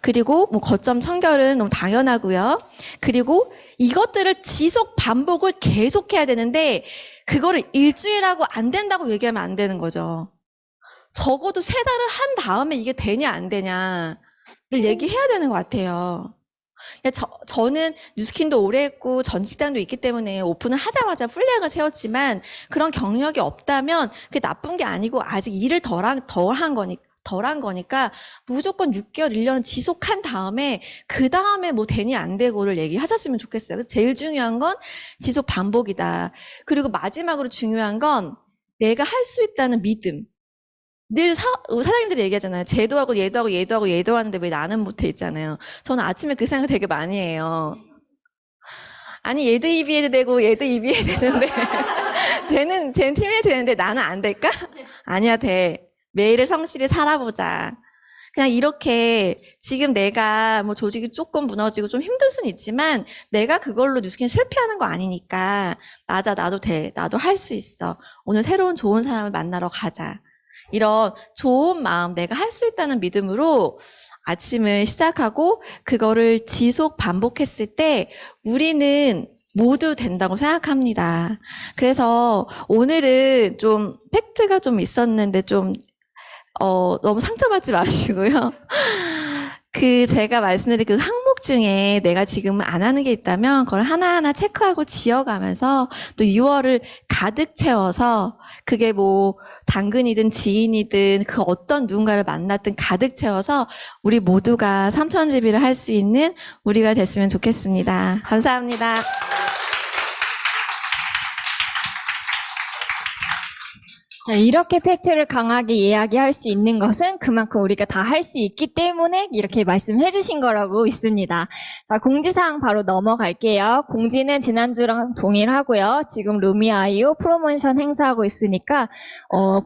그리고 뭐 거점 청결은 너무 당연하고요. 그리고 이것들을 지속 반복을 계속해야 되는데 그거를 일주일하고 안 된다고 얘기하면 안 되는 거죠. 적어도 3달을 한 다음에 이게 되냐 안 되냐를 얘기해야 되는 것 같아요. 저는 뉴스킨도 오래 했고 전 식당도 있기 때문에 오픈을 하자마자 풀예약을 채웠지만 그런 경력이 없다면 그게 나쁜 게 아니고 아직 일을 덜한 거니까 무조건 6개월, 1년은 지속한 다음에 그 다음에 뭐 되니 안 되고를 얘기하셨으면 좋겠어요. 그래서 제일 중요한 건 지속 반복이다. 그리고 마지막으로 중요한 건 내가 할 수 있다는 믿음. 늘 사장님들이 얘기하잖아요. 쟤도 하고 얘도 하고 얘도 하고 얘도 하는데 왜 나는 못해 있잖아요. 저는 아침에 그 생각 되게 많이 해요. 아니 얘도 EBA 되고 얘도 EBA 되는데 쟤는 팀이 되는데 나는 안 될까? 아니야 돼. 매일을 성실히 살아보자. 그냥 이렇게 지금 내가 뭐 조직이 조금 무너지고 좀 힘들 수는 있지만 내가 그걸로 뉴스킨 실패하는 거 아니니까 맞아 나도 돼. 나도 할 수 있어. 오늘 새로운 좋은 사람을 만나러 가자. 이런 좋은 마음, 내가 할 수 있다는 믿음으로 아침을 시작하고 그거를 지속 반복했을 때 우리는 모두 된다고 생각합니다. 그래서 오늘은 좀 팩트가 좀 있었는데 좀 너무 상처받지 마시고요. 제가 말씀드린 그 항목 중에 내가 지금 안 하는 게 있다면 그걸 하나하나 체크하고 지어가면서 또 6월을 가득 채워서 그게 뭐 당근이든 지인이든 그 어떤 누군가를 만났든 가득 채워서 우리 모두가 3000GB를 할 수 있는 우리가 됐으면 좋겠습니다. 감사합니다. 자, 이렇게 팩트를 강하게 이야기할 수 있는 것은 그만큼 우리가 다 할 수 있기 때문에 이렇게 말씀해 주신 거라고 있습니다. 자, 공지사항 바로 넘어갈게요. 공지는 지난주랑 동일하고요. 지금 루미아이오 프로모션 행사하고 있으니까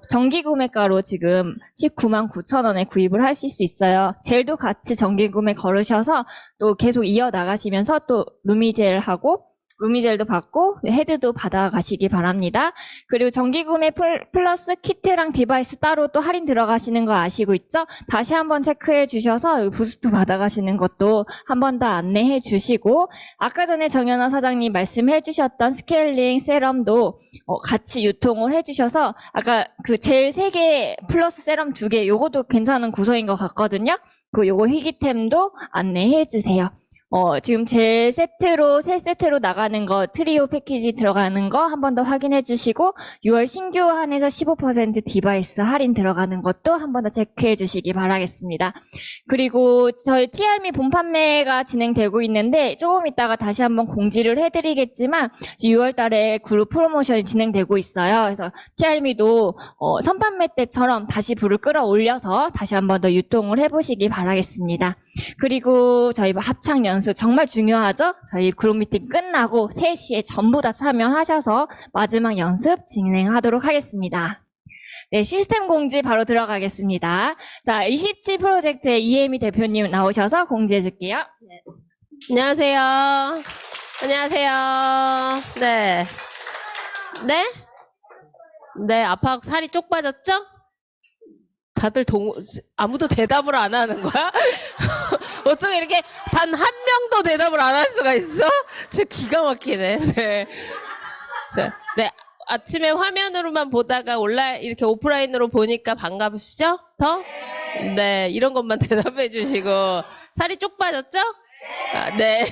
정기 구매가로 지금 199,900원에 구입을 하실 수 있어요. 젤도 같이 정기 구매 걸으셔서 또 계속 이어나가시면서 또 루미젤하고 루미젤도 받고 헤드도 받아가시기 바랍니다. 그리고 정기구매 플러스 키트랑 디바이스 따로 또 할인 들어가시는 거 아시고 있죠? 다시 한번 체크해 주셔서 부스트 받아가시는 것도 한 번 더 안내해 주시고 아까 전에 정연아 사장님 말씀해 주셨던 스케일링 세럼도 같이 유통을 해 주셔서 아까 그 젤 3개 플러스 세럼 2개 요것도 괜찮은 구성인 것 같거든요. 요거 희귀템도 안내해 주세요. 지금 제 세트로, 세 세트로 나가는 거, 트리오 패키지 들어가는 거 한 번 더 확인해 주시고, 6월 신규 한해서 15% 디바이스 할인 들어가는 것도 한 번 더 체크해 주시기 바라겠습니다. 그리고 저희 TR미 본판매가 진행되고 있는데, 조금 이따가 다시 한번 공지를 해드리겠지만, 6월 달에 그룹 프로모션이 진행되고 있어요. 그래서 TR미도 선판매 때처럼 다시 불을 끌어올려서 다시 한 번 더 유통을 해보시기 바라겠습니다. 그리고 저희 합창 연습 정말 중요하죠? 저희 그룹 미팅 끝나고 3시에 전부 다 참여하셔서 마지막 연습 진행하도록 하겠습니다. 네, 시스템 공지 바로 들어가겠습니다. 자, 27 프로젝트의 이혜미 대표님 나오셔서 공지해 줄게요. 안녕하세요. 안녕하세요. 네. 네? 네, 아파하고 살이 쪽 빠졌죠? 다들 아무도 대답을 안 하는 거야? 어떻게 이렇게 단 한 명도 대답을 안 할 수가 있어? 진짜 기가 막히네. 네. 자, 네. 아침에 화면으로만 보다가 이렇게 오프라인으로 보니까 반갑으시죠? 더? 네, 이런 것만 대답해 주시고. 살이 쪽 빠졌죠? 아, 네.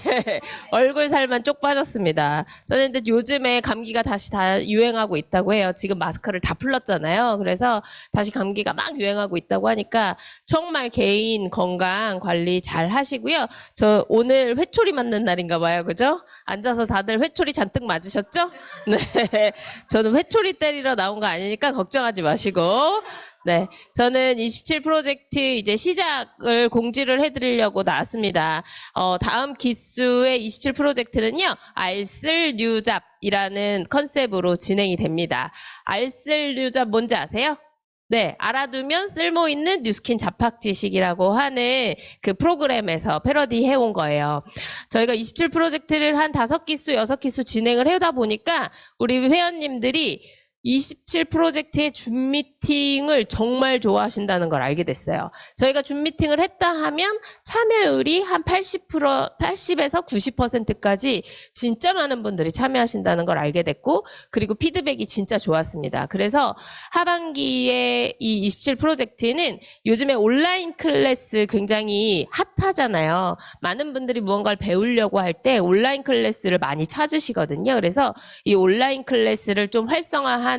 얼굴 살만 쪽 빠졌습니다. 근데 요즘에 감기가 다시 다 유행하고 있다고 해요. 지금 마스크를 다 풀렀잖아요. 그래서 다시 감기가 막 유행하고 있다고 하니까 정말 개인 건강 관리 잘 하시고요. 저 오늘 회초리 맞는 날인가 봐요. 그죠? 앉아서 다들 회초리 잔뜩 맞으셨죠? 네. 저는 회초리 때리러 나온 거 아니니까 걱정하지 마시고. 네. 저는 27 프로젝트 이제 시작을 공지를 해드리려고 나왔습니다. 다음 기수의 27 프로젝트는요, 알쓸뉴잡이라는 컨셉으로 진행이 됩니다. 알쓸뉴잡 뭔지 아세요? 네, 알아두면 쓸모 있는 뉴스킨 잡학 지식이라고 하는 그 프로그램에서 패러디 해온 거예요. 저희가 27 프로젝트를 한 5기수, 6기수 진행을 해오다 보니까 우리 회원님들이 27 프로젝트의 줌 미팅을 정말 좋아하신다는 걸 알게 됐어요. 저희가 줌 미팅을 했다 하면 참여율이 한 80에서 90%까지 진짜 많은 분들이 참여하신다는 걸 알게 됐고, 그리고 피드백이 진짜 좋았습니다. 그래서 하반기에 이 27 프로젝트는 요즘에 온라인 클래스 굉장히 핫하잖아요. 많은 분들이 무언가를 배우려고 할 때 온라인 클래스를 많이 찾으시거든요. 그래서 이 온라인 클래스를 좀 활성화하는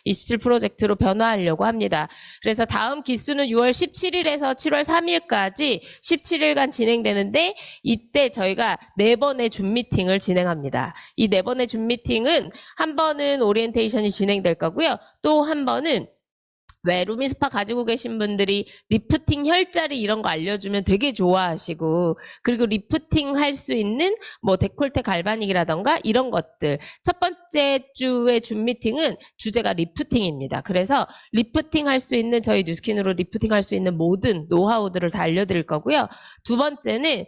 27 프로젝트로 변화하려고 합니다. 그래서 다음 기수는 6월 17일에서 7월 3일까지 17일간 진행되는데, 이때 저희가 4번의 줌 미팅을 진행합니다. 이 4번의 줌 미팅은 한 번은 오리엔테이션이 진행될 거고요. 또 한 번은 왜 루미스파 가지고 계신 분들이 리프팅 혈자리 이런 거 알려주면 되게 좋아하시고, 그리고 리프팅 할 수 있는 뭐 데콜테 갈바닉이라던가 이런 것들. 첫 번째 주의 줌 미팅은 주제가 리프팅입니다. 그래서 리프팅 할 수 있는, 저희 뉴스킨으로 리프팅 할 수 있는 모든 노하우들을 다 알려드릴 거고요. 두 번째는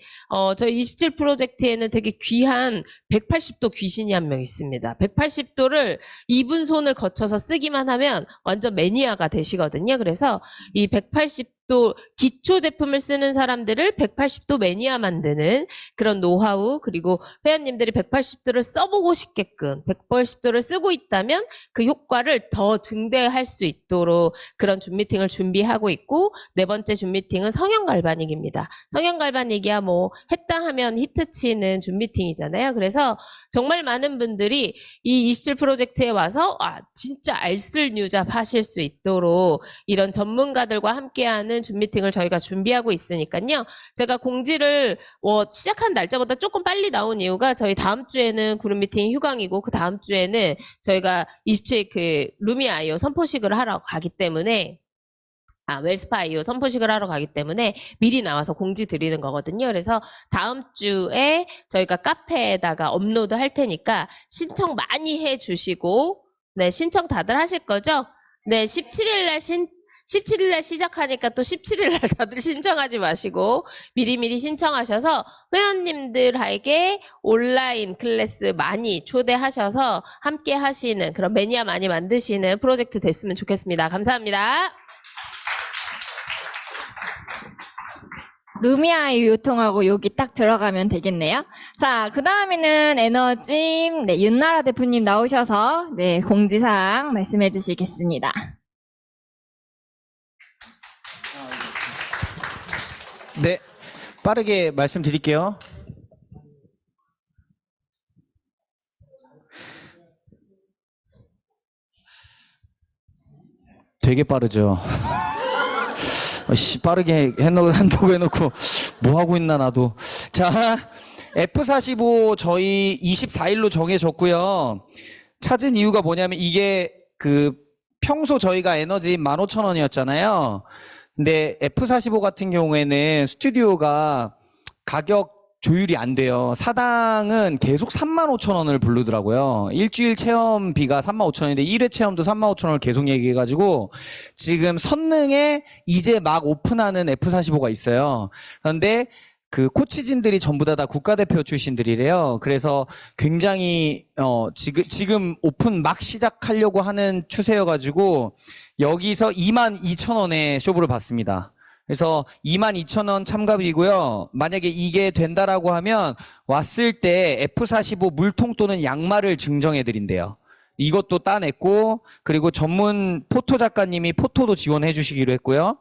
저희 27 프로젝트에는 되게 귀한 180도 귀신이 한 명 있습니다. 180도를 이분 손을 거쳐서 쓰기만 하면 완전 매니아가 되시거든요. 그래서 이 180도 기초 제품을 쓰는 사람들을 180도 매니아 만드는 그런 노하우, 그리고 회원님들이 180도를 써보고 싶게끔 180도를 쓰고 있다면 그 효과를 더 증대할 수 있도록 그런 줌 미팅을 준비하고 있고, 4번째 줌 미팅은 성형 갈바닉입니다. 성형 갈바닉이야 뭐 했다 하면 히트치는 줌 미팅이잖아요. 그래서 정말 많은 분들이 이 27 프로젝트에 와서 진짜 알쓸뉴잡 하실 수 있도록 이런 전문가들과 함께하는 줌 미팅을 저희가 준비하고 있으니까요. 제가 공지를 시작한 날짜보다 조금 빨리 나온 이유가 저희 다음 주에는 그룹 미팅이 휴강이고 그 다음 주에는 저희가 27 그 루미아이오 선포식을 하러 가기 때문에, 웰스파이오 선포식을 하러 가기 때문에 미리 나와서 공지 드리는 거거든요. 그래서 다음 주에 저희가 카페에다가 업로드 할 테니까 신청 많이 해주시고, 네, 신청 다들 하실 거죠? 네, 17일날 시작하니까 또 17일날 다들 신청하지 마시고 미리미리 신청하셔서 회원님들에게 온라인 클래스 많이 초대하셔서 함께 하시는 그런 매니아 많이 만드시는 프로젝트 됐으면 좋겠습니다. 감사합니다. 루미아이 유통하고 여기 딱 들어가면 되겠네요. 자, 그 다음에는 에너짐, 네, 윤나라 대표님 나오셔서, 네, 공지사항 말씀해 주시겠습니다. 네, 빠르게 말씀드릴게요. 되게 빠르죠. 빠르게 한다고 해놓고 뭐 하고 있나 나도. 자, F45 저희 24일로 정해졌고요. 찾은 이유가 뭐냐면 이게 평소 저희가 에너지 15,000원이었잖아요. 근데 F45 같은 경우에는 스튜디오가 가격 조율이 안 돼요. 사당은 계속 35,000원을 부르더라고요. 일주일 체험비가 35,000원인데 1회 체험도 35,000원을 계속 얘기해가지고 지금 선능에 이제 막 오픈하는 F45가 있어요. 그런데 그 코치진들이 전부 다 국가대표 출신들이래요. 그래서 굉장히 지금 오픈 막 시작하려고 하는 추세여가지고 여기서 22,000원에 쇼부를 받습니다. 그래서 22,000원 참가비고요. 만약에 이게 된다라고 하면 왔을 때 F45 물통 또는 양말을 증정해드린대요. 이것도 따냈고 그리고 전문 포토 작가님이 포토도 지원해 주시기로 했고요.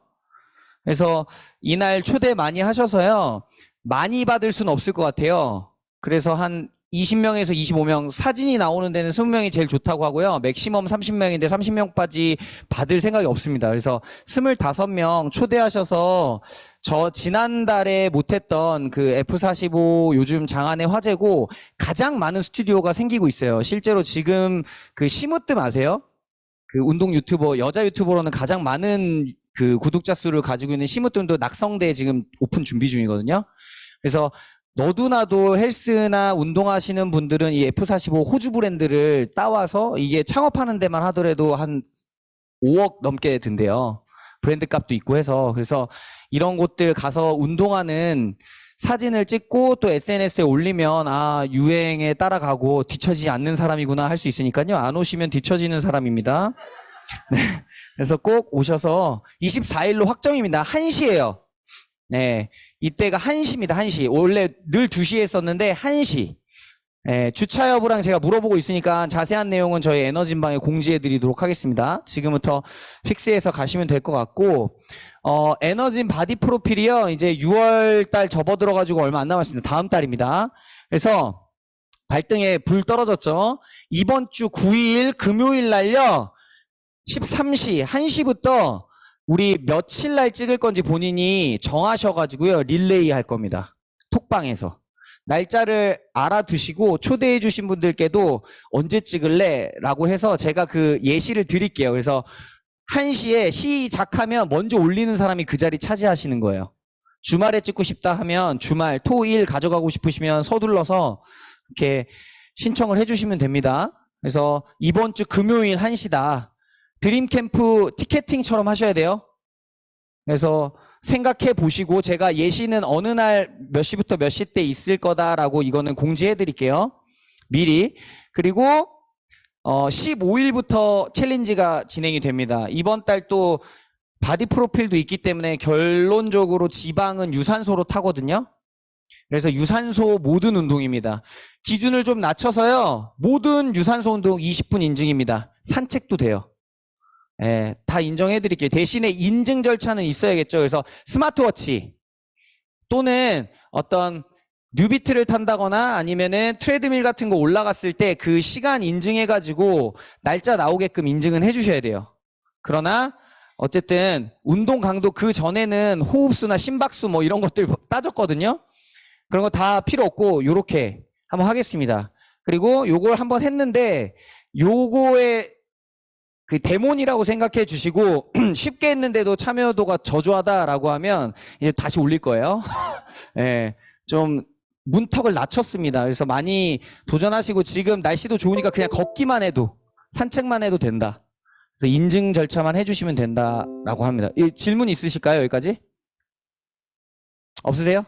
그래서 이날 초대 많이 하셔서요. 많이 받을 수는 없을 것 같아요. 그래서 한 20명에서 25명, 사진이 나오는 데는 20명이 제일 좋다고 하고요. 맥시멈 30명인데 30명까지 받을 생각이 없습니다. 그래서 25명 초대하셔서 저 지난달에 못했던 그 F45 요즘 장안의 화제고 가장 많은 스튜디오가 생기고 있어요. 실제로 지금 그 시무뜸 아세요? 그 운동 유튜버, 여자 유튜버로는 가장 많은 그 구독자 수를 가지고 있는 시무뜸도 낙성대에 지금 오픈 준비 중이거든요. 그래서 너도나도 헬스나 운동하시는 분들은 이 F45 호주 브랜드를 따와서 이게 창업하는 데만 하더라도 한 5억 넘게 든대요. 브랜드 값도 있고 해서. 그래서 이런 곳들 가서 운동하는 사진을 찍고 또 SNS에 올리면 아 유행에 따라가고 뒤처지지 않는 사람이구나 할 수 있으니까요. 안 오시면 뒤처지는 사람입니다. 네. 그래서 꼭 오셔서 24일로 확정입니다. 1시예요. 네. 이때가 1시입니다. 1시. 원래 늘 2시에 했었는데 1시. 네. 주차 여부랑 제가 물어보고 있으니까 자세한 내용은 저희 에너진방에 공지해 드리도록 하겠습니다. 지금부터 픽스해서 가시면 될 것 같고 에너진 바디 프로필이요. 이제 6월 달 접어들어 가지고 얼마 안 남았습니다. 다음 달입니다. 그래서 발등에 불 떨어졌죠. 이번 주 9일 금요일 날요. 13시 1시부터 우리 며칠 날 찍을 건지 본인이 정하셔가지고요. 릴레이 할 겁니다. 톡방에서. 날짜를 알아두시고 초대해 주신 분들께도 언제 찍을래? 라고 해서 제가 그 예시를 드릴게요. 그래서 1시에 시작하면 먼저 올리는 사람이 그 자리 차지하시는 거예요. 주말에 찍고 싶다 하면 주말, 토, 일 가져가고 싶으시면 서둘러서 이렇게 신청을 해주시면 됩니다. 그래서 이번 주 금요일 1시다. 드림캠프 티켓팅처럼 하셔야 돼요. 그래서 생각해 보시고 제가 예시는 어느 날 몇 시부터 몇 시 때 있을 거다라고 이거는 공지해 드릴게요. 미리. 그리고 15일부터 챌린지가 진행이 됩니다. 이번 달 또 바디 프로필도 있기 때문에 결론적으로 지방은 유산소로 타거든요. 그래서 유산소 모든 운동입니다. 기준을 좀 낮춰서요. 모든 유산소 운동 20분 인증입니다. 산책도 돼요. 예, 다 인정해 드릴게요. 대신에 인증 절차는 있어야겠죠. 그래서 스마트워치 또는 어떤 뉴비트를 탄다거나 아니면은 트레드밀 같은 거 올라갔을 때 그 시간 인증해 가지고 날짜 나오게끔 인증은 해 주셔야 돼요. 그러나 어쨌든 운동 강도 그 전에는 호흡수나 심박수 뭐 이런 것들 따졌거든요. 그런 거 다 필요 없고 요렇게 한번 하겠습니다. 그리고 요걸 한번 했는데 요거에 그 데몬이라고 생각해 주시고 쉽게 했는데도 참여도가 저조하다라고 하면 이제 다시 올릴 거예요. 예, 좀 문턱을 낮췄습니다. 그래서 많이 도전하시고 지금 날씨도 좋으니까 그냥 걷기만 해도 산책만 해도 된다. 그래서 인증 절차만 해주시면 된다라고 합니다. 질문 있으실까요? 여기까지? 없으세요?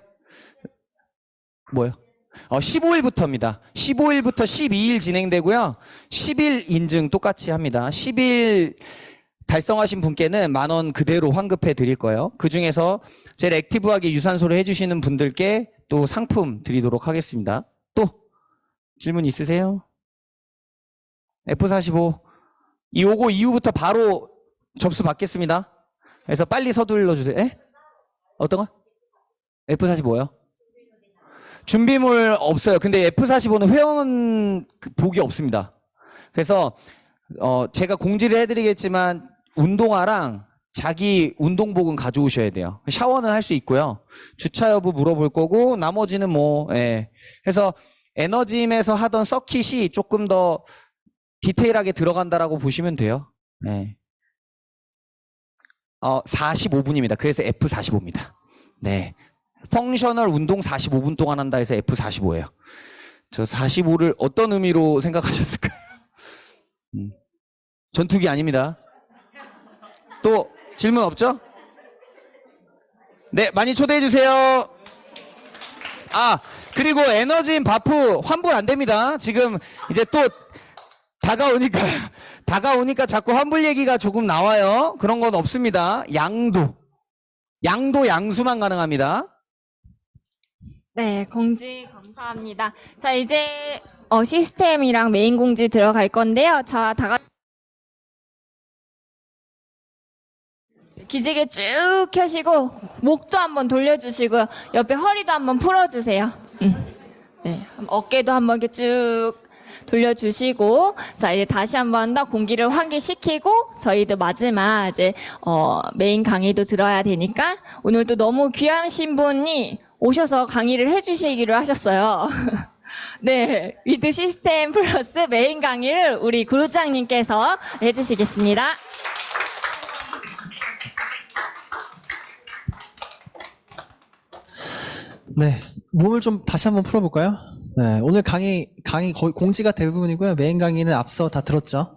뭐요? 15일부터입니다. 15일부터 12일 진행되고요. 10일 인증 똑같이 합니다. 10일 달성하신 분께는 10,000원 그대로 환급해 드릴 거예요. 그 중에서 제일 액티브하게 유산소를 해주시는 분들께 또 상품 드리도록 하겠습니다. 또 질문 있으세요? F45 요거 이후부터 바로 접수 받겠습니다. 그래서 빨리 서둘러 주세요. 에? 어떤 거? F45요? 준비물 없어요. 근데 F45는 회원 복이 없습니다. 그래서 제가 공지를 해드리겠지만 운동화랑 자기 운동복은 가져오셔야 돼요. 샤워는 할 수 있고요. 주차 여부 물어볼 거고 나머지는 뭐 그래서 에너짐에서 하던 서킷이 조금 더 디테일하게 들어간다라고 보시면 돼요. 45분입니다. 그래서 F45입니다. 네. 펑셔널 운동 45분 동안 한다 해서 F45예요. 저 45를 어떤 의미로 생각하셨을까요? 전투기 아닙니다. 또 질문 없죠? 네, 많이 초대해 주세요. 아, 그리고 에너지인 바프 환불 안 됩니다. 지금 이제 또 다가오니까 자꾸 환불 얘기가 조금 나와요. 그런 건 없습니다. 양수만 가능합니다. 네, 공지 감사합니다. 자, 이제 시스템이랑 메인 공지 들어갈 건데요. 자, 다 같이 기지개 쭉 켜시고 목도 한번 돌려주시고요. 옆에 허리도 한번 풀어주세요. 네, 어깨도 한번 이렇게 쭉 돌려주시고, 자, 이제 다시 한번 더 공기를 환기시키고, 저희도 마지막 이제, 메인 강의도 들어야 되니까, 오늘 또 너무 귀하신 분이 오셔서 강의를 해주시기로 하셨어요. 네, 위드 시스템 플러스 메인 강의를 우리 구루장님께서 해주시겠습니다. 네, 몸을 좀 다시 한번 풀어볼까요? 네, 오늘 강의 거의 공지가 대부분이고요. 메인 강의는 앞서 다 들었죠.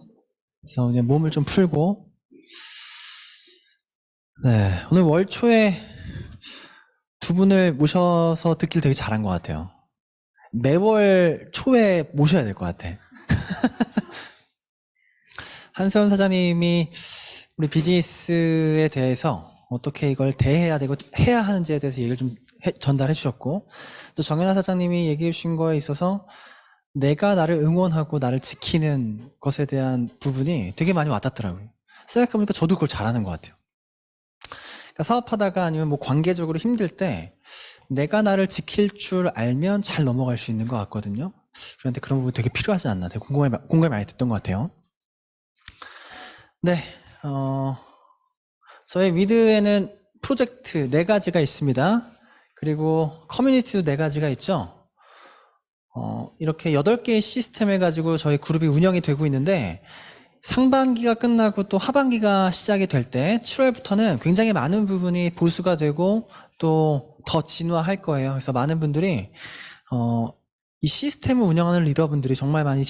그래서 이제 몸을 좀 풀고, 네, 오늘 월 초에 두 분을 모셔서 듣길 되게 잘한 것 같아요. 매월 초에 모셔야 될 것 같아. 한서연 사장님이 우리 비즈니스에 대해서 어떻게 이걸 대해야 되고 해야 하는지에 대해서 얘기를 좀 전달해 주셨고, 또 정연아 사장님이 얘기해 주신 거에 있어서 내가 나를 응원하고 나를 지키는 것에 대한 부분이 되게 많이 와닿더라고요. 생각해보니까 저도 그걸 잘하는 것 같아요. 그러니까 사업하다가 아니면 뭐 관계적으로 힘들 때 내가 나를 지킬 줄 알면 잘 넘어갈 수 있는 것 같거든요. 우리한테 그런 부분 되게 필요하지 않나, 되게 공감이 많이 됐던 것 같아요. 네, 저희 위드에는 프로젝트 4가지가 있습니다. 그리고 커뮤니티도 4가지가 있죠. 이렇게 8개의 시스템을 가지고 저희 그룹이 운영이 되고 있는데, 상반기가 끝나고 또 하반기가 시작이 될 때 7월부터는 굉장히 많은 부분이 보수가 되고 또 더 진화할 거예요. 그래서 많은 분들이 이 시스템을 운영하는 리더분들이 정말 많이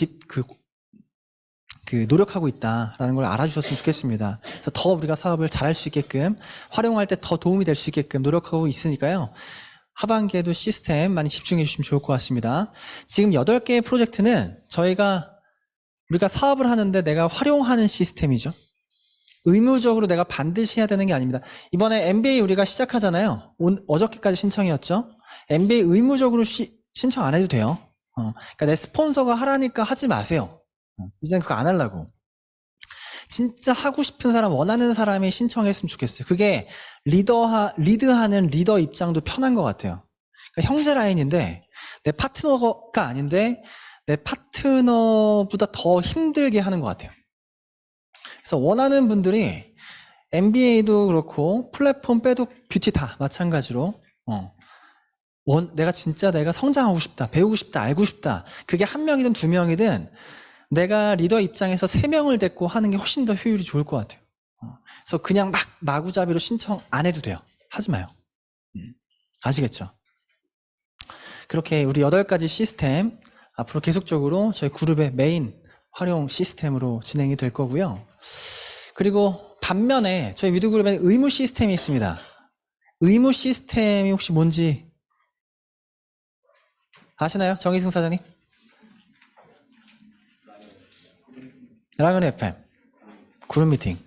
노력하고 있다라는 걸 알아주셨으면 좋겠습니다. 그래서 더 우리가 사업을 잘할 수 있게끔, 활용할 때 더 도움이 될 수 있게끔 노력하고 있으니까요. 하반기에도 시스템 많이 집중해 주시면 좋을 것 같습니다. 지금 8개의 프로젝트는 우리가 사업을 하는데 내가 활용하는 시스템이죠. 의무적으로 내가 반드시 해야 되는 게 아닙니다. 이번에 MBA 우리가 시작하잖아요. 어저께까지 신청이었죠. MBA 의무적으로 신청 안 해도 돼요. 그러니까 내 스폰서가 하라니까 하지 마세요. 이제는 그거 안 하려고. 진짜 하고 싶은 사람, 원하는 사람이 신청했으면 좋겠어요. 그게 리드하는 리더 입장도 편한 것 같아요. 그러니까 형제 라인인데 내 파트너가 아닌데 내 파트너보다 더 힘들게 하는 것 같아요. 그래서 원하는 분들이 MBA도 그렇고 플랫폼 빼도 뷰티 다 마찬가지로 내가 성장하고 싶다, 배우고 싶다, 알고 싶다. 그게 1명이든 2명이든 내가 리더 입장에서 3명을 데리고 하는 게 훨씬 더 효율이 좋을 것 같아요. 그래서 그냥 마구잡이로 신청 안 해도 돼요. 하지 마요. 아시겠죠? 그렇게 우리 8가지 시스템 앞으로 계속적으로 저희 그룹의 메인 활용 시스템으로 진행이 될 거고요. 그리고 반면에 저희 위드그룹에는 의무 시스템이 있습니다. 의무 시스템이 혹시 뭔지 아시나요? 정희승 사장님? 라그네 FM, 그룹 미팅,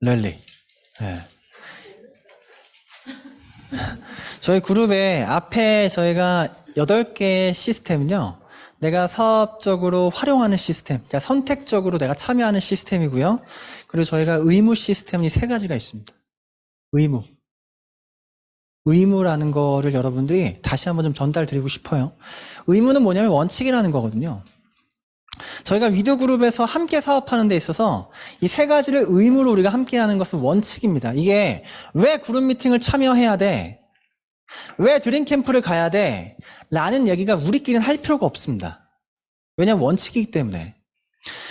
랠리. 네. 저희 그룹의 앞에 저희가 8개의 시스템은요, 내가 사업적으로 활용하는 시스템, 그러니까 선택적으로 내가 참여하는 시스템이고요. 그리고 저희가 의무 시스템이 3가지가 있습니다. 의무라는 거를 여러분들이 다시 한번 좀 전달 드리고 싶어요. 의무는 뭐냐면 원칙이라는 거거든요. 저희가 위드그룹에서 함께 사업하는 데 있어서 이 3가지를 의무로 우리가 함께 하는 것은 원칙입니다. 이게 왜 그룹 미팅을 참여해야 돼? 왜 드림캠프를 가야 돼? 라는 얘기가 우리끼리는 할 필요가 없습니다. 왜냐면 원칙이기 때문에.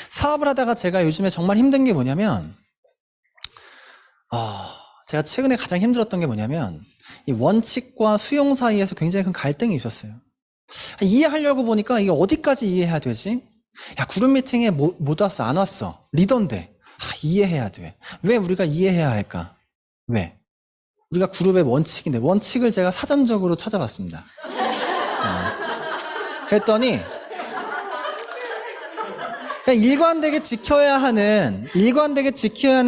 사업을 하다가 제가 요즘에 정말 힘든 게 뭐냐면 제가 최근에 가장 힘들었던 게 뭐냐면 이 원칙과 수용 사이에서 굉장히 큰 갈등이 있었어요. 이해하려고 보니까 이게 어디까지 이해해야 되지? 야, 그룹 미팅에 못 왔어, 안 왔어. 리더인데 이해해야 돼. 왜 우리가 이해해야 할까? 왜? 우리가 그룹의 원칙인데 원칙을 제가 사전적으로 찾아봤습니다. 그랬더니 그냥 일관되게 지켜야 하는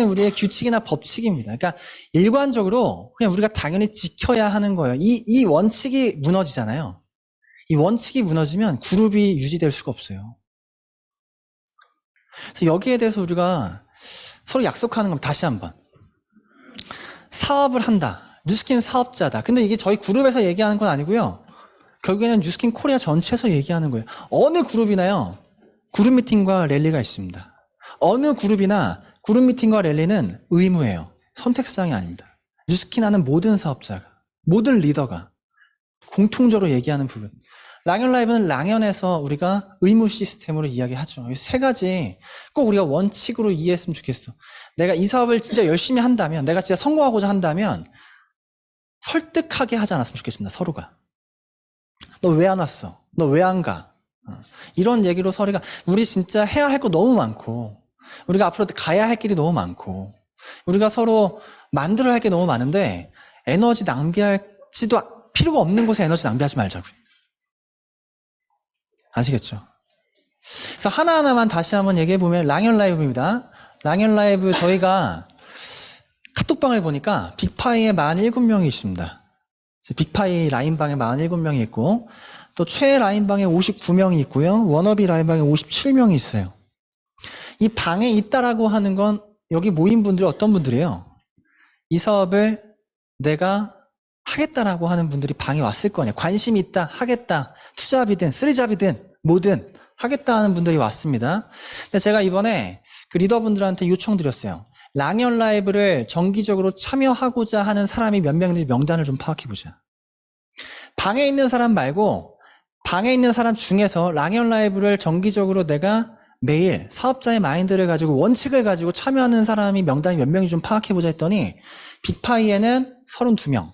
우리의 규칙이나 법칙입니다. 그러니까 일관적으로 그냥 우리가 당연히 지켜야 하는 거예요. 이 원칙이 무너지잖아요. 이 원칙이 무너지면 그룹이 유지될 수가 없어요. 그래서 여기에 대해서 우리가 서로 약속하는 건 다시 한번. 사업을 한다. 뉴스킨 사업자다. 근데 이게 저희 그룹에서 얘기하는 건 아니고요. 결국에는 뉴스킨 코리아 전체에서 얘기하는 거예요. 어느 그룹이나요. 그룹 미팅과 랠리가 있습니다. 어느 그룹이나 그룹 미팅과 랠리는 의무예요. 선택사항이 아닙니다. 뉴스킨 하는 모든 사업자가, 모든 리더가 공통적으로 얘기하는 부분. 랑연 라이브는 랑연에서 우리가 의무 시스템으로 이야기하죠. 이 세 가지 꼭 우리가 원칙으로 이해했으면 좋겠어. 내가 이 사업을 진짜 열심히 한다면, 내가 진짜 성공하고자 한다면 설득하게 하지 않았으면 좋겠습니다. 서로가. 너 왜 안 왔어? 너 왜 안 가? 이런 얘기로 서로가 우리 진짜 해야 할 거 너무 많고 우리가 앞으로 가야 할 길이 너무 많고 우리가 서로 만들어야 할 게 너무 많은데 에너지 낭비할지도 필요가 없는 곳에 에너지 낭비하지 말자고요. 아시겠죠? 그래서 하나하나만 다시 한번 얘기해보면 랑연 라이브입니다. 랑연 라이브 저희가 카톡방을 보니까 빅파이에 47명이 있습니다. 빅파이 라인방에 47명이 있고 또 최 라인방에 59명이 있고요. 워너비 라인방에 57명이 있어요. 이 방에 있다라고 하는 건 여기 모인 분들이 어떤 분들이에요? 이 사업을 내가 하겠다라고 하는 분들이 방에 왔을 거냐. 관심이 있다, 하겠다, 투잡이든 쓰리잡이든 뭐든 하겠다 하는 분들이 왔습니다. 근데 제가 이번에 그 리더분들한테 요청드렸어요. 랑연 라이브를 정기적으로 참여하고자 하는 사람이 몇 명인지 명단을 좀 파악해보자. 방에 있는 사람 말고 방에 있는 사람 중에서 랑연 라이브를 정기적으로 내가 매일 사업자의 마인드를 가지고 원칙을 가지고 참여하는 사람이 명단이 몇 명인지 좀 파악해보자 했더니 빅파이에는 32명.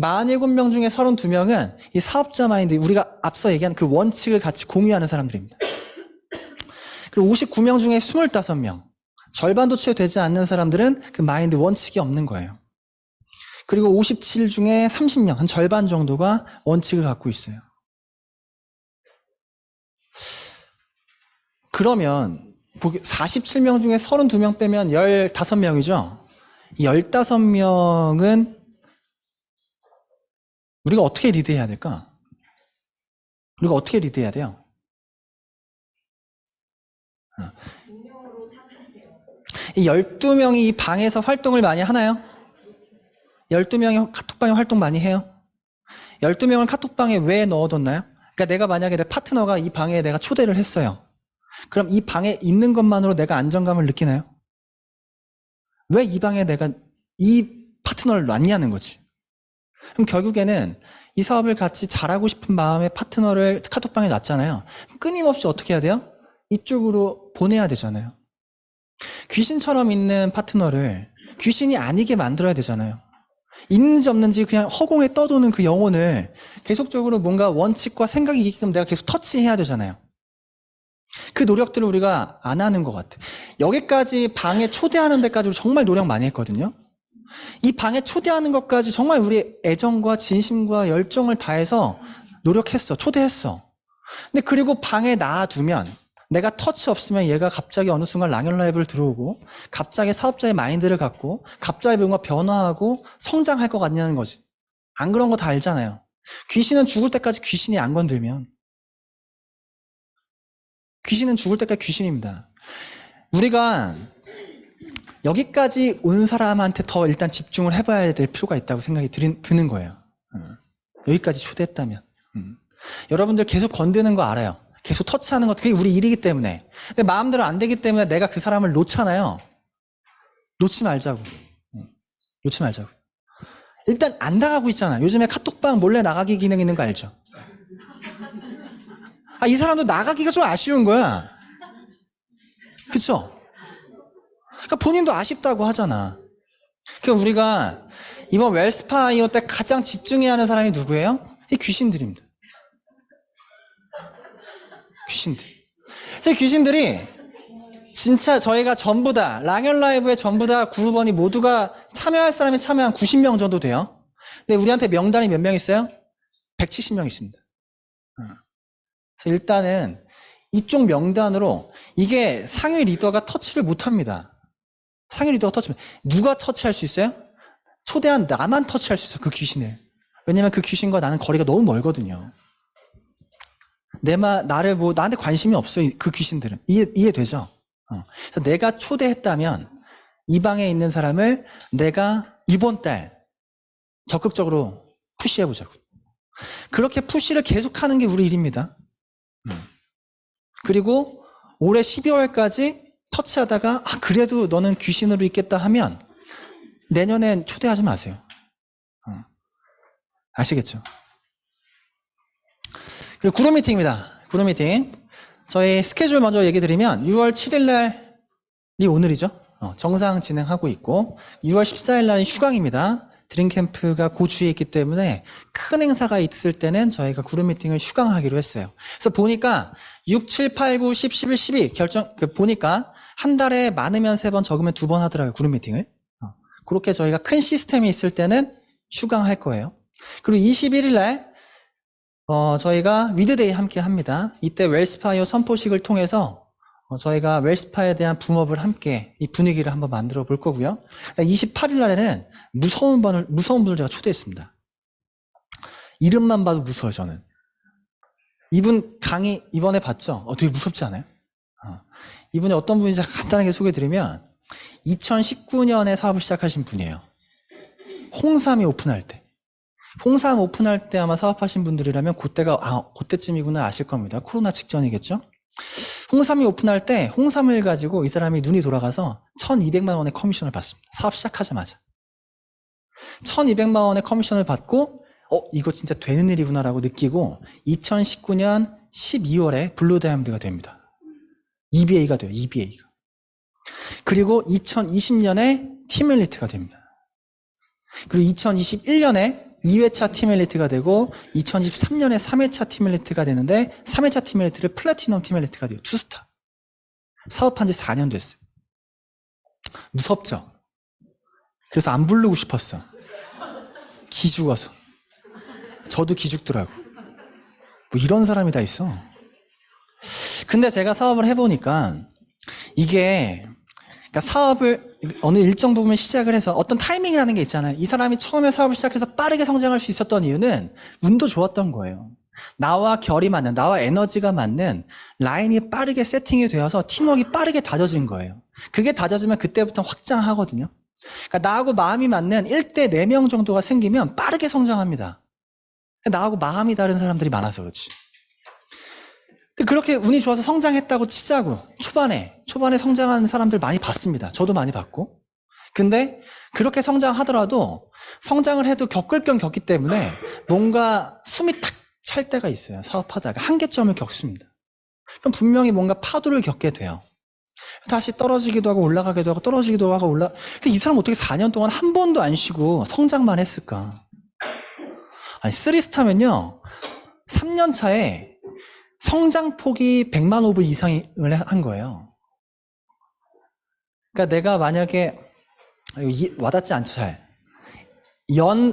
47명 중에 32명은 이 사업자 마인드, 우리가 앞서 얘기한 그 원칙을 같이 공유하는 사람들입니다. 그리고 59명 중에 25명. 절반도 채 되지 않는 사람들은 그 마인드 원칙이 없는 거예요. 그리고 57 중에 30명, 한 절반 정도가 원칙을 갖고 있어요. 그러면 47명 중에 32명 빼면 15명이죠. 이 15명은 우리가 어떻게 리드해야 될까? 우리가 어떻게 리드해야 돼요? 이 12명이 이 방에서 활동을 많이 하나요? 12명이 카톡방에 활동 많이 해요? 12명을 카톡방에 왜 넣어뒀나요? 그러니까 내가 만약에 내 파트너가 이 방에 내가 초대를 했어요. 그럼 이 방에 있는 것만으로 내가 안정감을 느끼나요? 왜 이 방에 내가 이 파트너를 놨냐는 거지. 그럼 결국에는 이 사업을 같이 잘하고 싶은 마음에 파트너를 카톡방에 놨잖아요. 끊임없이 어떻게 해야 돼요? 이쪽으로 보내야 되잖아요. 귀신처럼 있는 파트너를 귀신이 아니게 만들어야 되잖아요. 있는지 없는지 그냥 허공에 떠도는 그 영혼을 계속적으로 뭔가 원칙과 생각이 있게끔 내가 계속 터치해야 되잖아요. 그 노력들을 우리가 안 하는 것 같아. 여기까지 방에 초대하는 데까지 정말 노력 많이 했거든요. 이 방에 초대하는 것까지 정말 우리 애정과 진심과 열정을 다해서 노력했어. 초대했어. 근데 그리고 방에 놔두면 내가 터치 없으면 얘가 갑자기 어느 순간 랑연 라이브를 들어오고 갑자기 사업자의 마인드를 갖고 갑자기 뭔가 변화하고 성장할 것 같냐는 거지. 안 그런 거 다 알잖아요. 귀신은 죽을 때까지 귀신이 안 건들면 귀신은 죽을 때까지 귀신입니다. 우리가 여기까지 온 사람한테 더 일단 집중을 해봐야 될 필요가 있다고 생각이 드는 거예요. 여기까지 초대했다면. 여러분들 계속 건드는 거 알아요. 계속 터치하는 것, 그게 우리 일이기 때문에. 근데 마음대로 안 되기 때문에 내가 그 사람을 놓잖아요. 놓지 말자고. 놓지 말자고. 일단 안 나가고 있잖아. 요즘에 카톡방 몰래 나가기 기능 있는 거 알죠? 이 사람도 나가기가 좀 아쉬운 거야. 그쵸? 그러니까 본인도 아쉽다고 하잖아. 그러니까 우리가 이번 웰스파이어 때 가장 집중해야 하는 사람이 누구예요? 이 귀신들입니다. 귀신들. 이 귀신들이 진짜 저희가 전부 다 랑연 라이브에 전부 다 그룹원이 모두가 참여할 사람이 참여한 90명 정도 돼요. 근데 우리한테 명단이 몇 명 있어요? 170명 있습니다. 그래서 일단은 이쪽 명단으로 이게 상위 리더가 터치를 못합니다. 상위 리더가 터치면 누가 터치할 수 있어요? 초대한 나만 터치할 수 있어, 그 귀신을. 왜냐면 그 귀신과 나는 거리가 너무 멀거든요. 나한테 관심이 없어요, 그 귀신들은. 이해되죠? 그래서 내가 초대했다면 이 방에 있는 사람을 내가 이번 달 적극적으로 푸시해보자고. 그렇게 푸시를 계속하는 게 우리 일입니다. 그리고 올해 12월까지 터치하다가 그래도 너는 귀신으로 있겠다 하면 내년엔 초대하지 마세요. 아시겠죠? 그리고 그룹 미팅입니다. 그룹 미팅. 저희 스케줄 먼저 얘기 드리면 6월 7일 날이 오늘이죠. 정상 진행하고 있고 6월 14일 날이 휴강입니다. 드림캠프가 고주에 있기 때문에 큰 행사가 있을 때는 저희가 그룹 미팅을 휴강하기로 했어요. 그래서 보니까 6, 7, 8, 9, 10, 11, 12 보니까 한 달에 많으면 3번, 적으면 2번 하더라고요. 그룹 미팅을. 그렇게 저희가 큰 시스템이 있을 때는 휴강할 거예요. 그리고 21일 날 저희가 위드데이 함께 합니다. 이때 웰스파이어 선포식을 통해서 저희가 웰스파에 대한 붐업을 함께 이 분위기를 한번 만들어 볼 거고요. 28일 날에는 무서운 분을 제가 초대했습니다. 이름만 봐도 무서워요, 저는. 이분 강의 이번에 봤죠? 되게 무섭지 않아요? 이분이 어떤 분인지 간단하게 소개해드리면 2019년에 사업을 시작하신 분이에요. 홍삼이 오픈할 때. 홍삼 오픈할 때 아마 사업하신 분들이라면 그때쯤이구나 아실 겁니다. 코로나 직전이겠죠? 홍삼이 오픈할 때 홍삼을 가지고 이 사람이 눈이 돌아가서 1200만 원의 커미션을 받습니다. 사업 시작하자마자. 1200만 원의 커미션을 받고 이거 진짜 되는 일이구나라고 느끼고 2019년 12월에 블루 다이아몬드가 됩니다. EBA가 돼요. EBA가. 그리고 2020년에 팀 엘리트가 됩니다. 그리고 2021년에 2회차 팀 엘리트가 되고 2023년에 3회차 팀 엘리트가 되는데 3회차 팀 엘리트를 플래티넘 팀 엘리트가 돼요. 투스타. 사업한 지 4년 됐어요. 무섭죠? 그래서 안 부르고 싶었어. 기죽어서. 저도 기죽더라고. 뭐 이런 사람이 다 있어. 근데 제가 사업을 해보니까 이게 그러니까 사업을 어느 일정 부분 시작을 해서 어떤 타이밍이라는 게 있잖아요. 이 사람이 처음에 사업을 시작해서 빠르게 성장할 수 있었던 이유는 운도 좋았던 거예요. 나와 결이 맞는, 나와 에너지가 맞는 라인이 빠르게 세팅이 되어서 팀워크가 빠르게 다져진 거예요. 그게 다져지면 그때부터 확장하거든요. 그러니까 나하고 마음이 맞는 1대 4명 정도가 생기면 빠르게 성장합니다. 나하고 마음이 다른 사람들이 많아서 그렇지. 그렇게 운이 좋아서 성장했다고 치자고 초반에 성장하는 사람들 많이 봤습니다. 저도 많이 봤고. 근데 그렇게 성장하더라도 성장을 해도 겪을 겸 겪기 때문에 뭔가 숨이 탁 찰 때가 있어요. 사업하다가 한계점을 겪습니다. 그럼 분명히 뭔가 파도를 겪게 돼요. 다시 떨어지기도 하고 올라가기도 하고 떨어지기도 하고 근데 이 사람 어떻게 4년 동안 한 번도 안 쉬고 성장만 했을까? 아니 3스타면요 3년 차에 성장폭이 100만 오브 이상을 한 거예요. 그러니까 내가 만약에 와닿지 않죠 잘. 연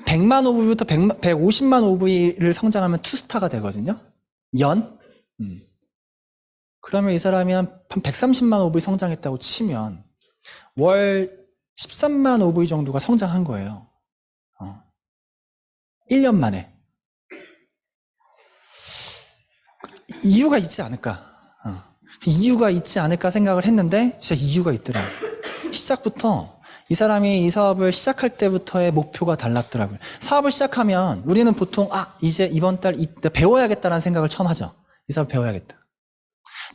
100만 오브부터 150만 오브를 성장하면 투스타가 되거든요. 연. 그러면 이 사람이 한 130만 오브 성장했다고 치면 월 13만 오브 정도가 성장한 거예요. 1년 만에. 이유가 있지 않을까? 이유가 있지 않을까 생각을 했는데 진짜 이유가 있더라고요. 시작부터 이 사람이 이 사업을 시작할 때부터의 목표가 달랐더라고요. 사업을 시작하면 우리는 보통 이제 이번 달 배워야겠다라는 생각을 처음 하죠. 이 사업 배워야겠다.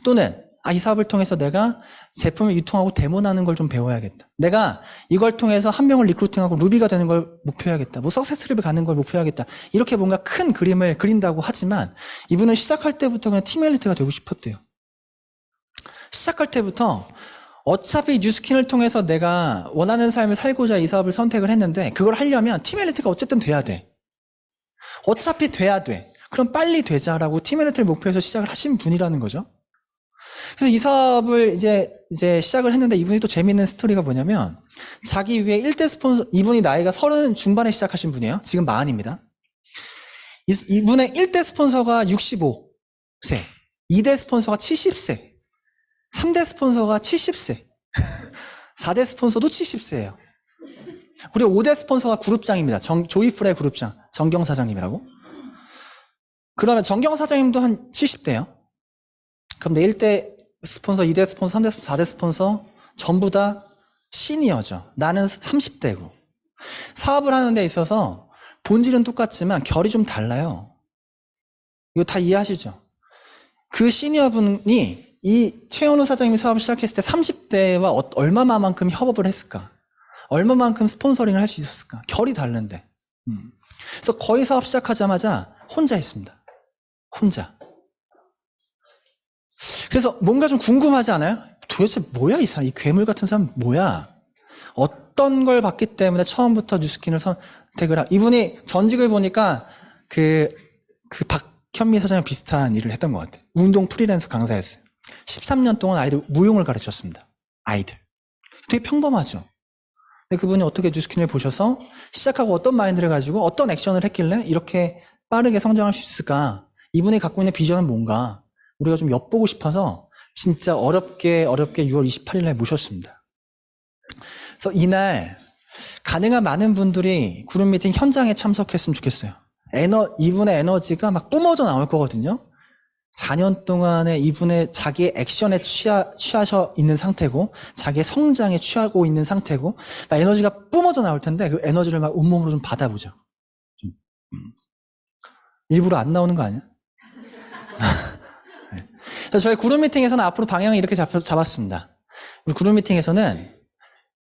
또는 이 사업을 통해서 내가 제품을 유통하고 데모하는 걸 좀 배워야겠다. 내가 이걸 통해서 한 명을 리크루팅하고 루비가 되는 걸 목표해야겠다. 뭐 석세스랩을 가는 걸 목표해야겠다. 이렇게 뭔가 큰 그림을 그린다고 하지만 이분은 시작할 때부터 그냥 팀 엘리트가 되고 싶었대요. 시작할 때부터 어차피 뉴스킨을 통해서 내가 원하는 삶을 살고자 이 사업을 선택을 했는데 그걸 하려면 팀 엘리트가 어쨌든 돼야 돼. 어차피 돼야 돼. 그럼 빨리 되자라고 팀 엘리트를 목표해서 시작을 하신 분이라는 거죠. 그래서 이 사업을 이제 시작을 했는데 이분이 또 재밌는 스토리가 뭐냐면 자기 위에 1대 스폰서, 이분이 나이가 30 중반에 시작하신 분이에요. 지금 40입니다. 이분의 1대 스폰서가 65세, 2대 스폰서가 70세, 3대 스폰서가 70세, 4대 스폰서도 70세예요. 그리고 5대 스폰서가 그룹장입니다. 조이풀의 그룹장, 정경 사장님이라고. 그러면 정경 사장님도 한 70대예요. 그럼 내 1대 스폰서, 2대 스폰서, 3대 스폰서, 4대 스폰서 전부 다 시니어죠. 나는 30대고. 사업을 하는 데 있어서 본질은 똑같지만 결이 좀 달라요. 이거 다 이해하시죠? 그 시니어분이 이 최현우 사장님이 사업을 시작했을 때 30대와 얼마만큼 협업을 했을까? 얼마만큼 스폰서링을 할 수 있었을까? 결이 다른데. 그래서 거의 사업 시작하자마자 혼자 했습니다. 혼자. 그래서 뭔가 좀 궁금하지 않아요? 도대체 뭐야 이 사람, 이 괴물 같은 사람 뭐야? 어떤 걸 봤기 때문에 처음부터 뉴스킨을 선택을 이분이 전직을 보니까 그 박현미 사장이랑 비슷한 일을 했던 것 같아요. 운동 프리랜서 강사였어요. 13년 동안 아이들 무용을 가르쳤습니다. 아이들. 되게 평범하죠. 근데 그분이 어떻게 뉴스킨을 보셔서 시작하고 어떤 마인드를 가지고 어떤 액션을 했길래 이렇게 빠르게 성장할 수 있을까? 이분이 갖고 있는 비전은 뭔가? 우리가 좀 엿보고 싶어서 진짜 어렵게 6월 28일 날 모셨습니다. 그래서 이날 가능한 많은 분들이 그룹 미팅 현장에 참석했으면 좋겠어요. 이분의 에너지가 막 뿜어져 나올 거거든요. 4년 동안에 이분의 자기의 액션에 취하셔 있는 상태고 자기의 성장에 취하고 있는 상태고 막 에너지가 뿜어져 나올 텐데 그 에너지를 막 온몸으로 좀 받아보죠. 일부러 안 나오는 거 아니야? 네. 그래서 저희 그룹 미팅에서는 앞으로 방향을 이렇게 잡았습니다. 우리 그룹 미팅에서는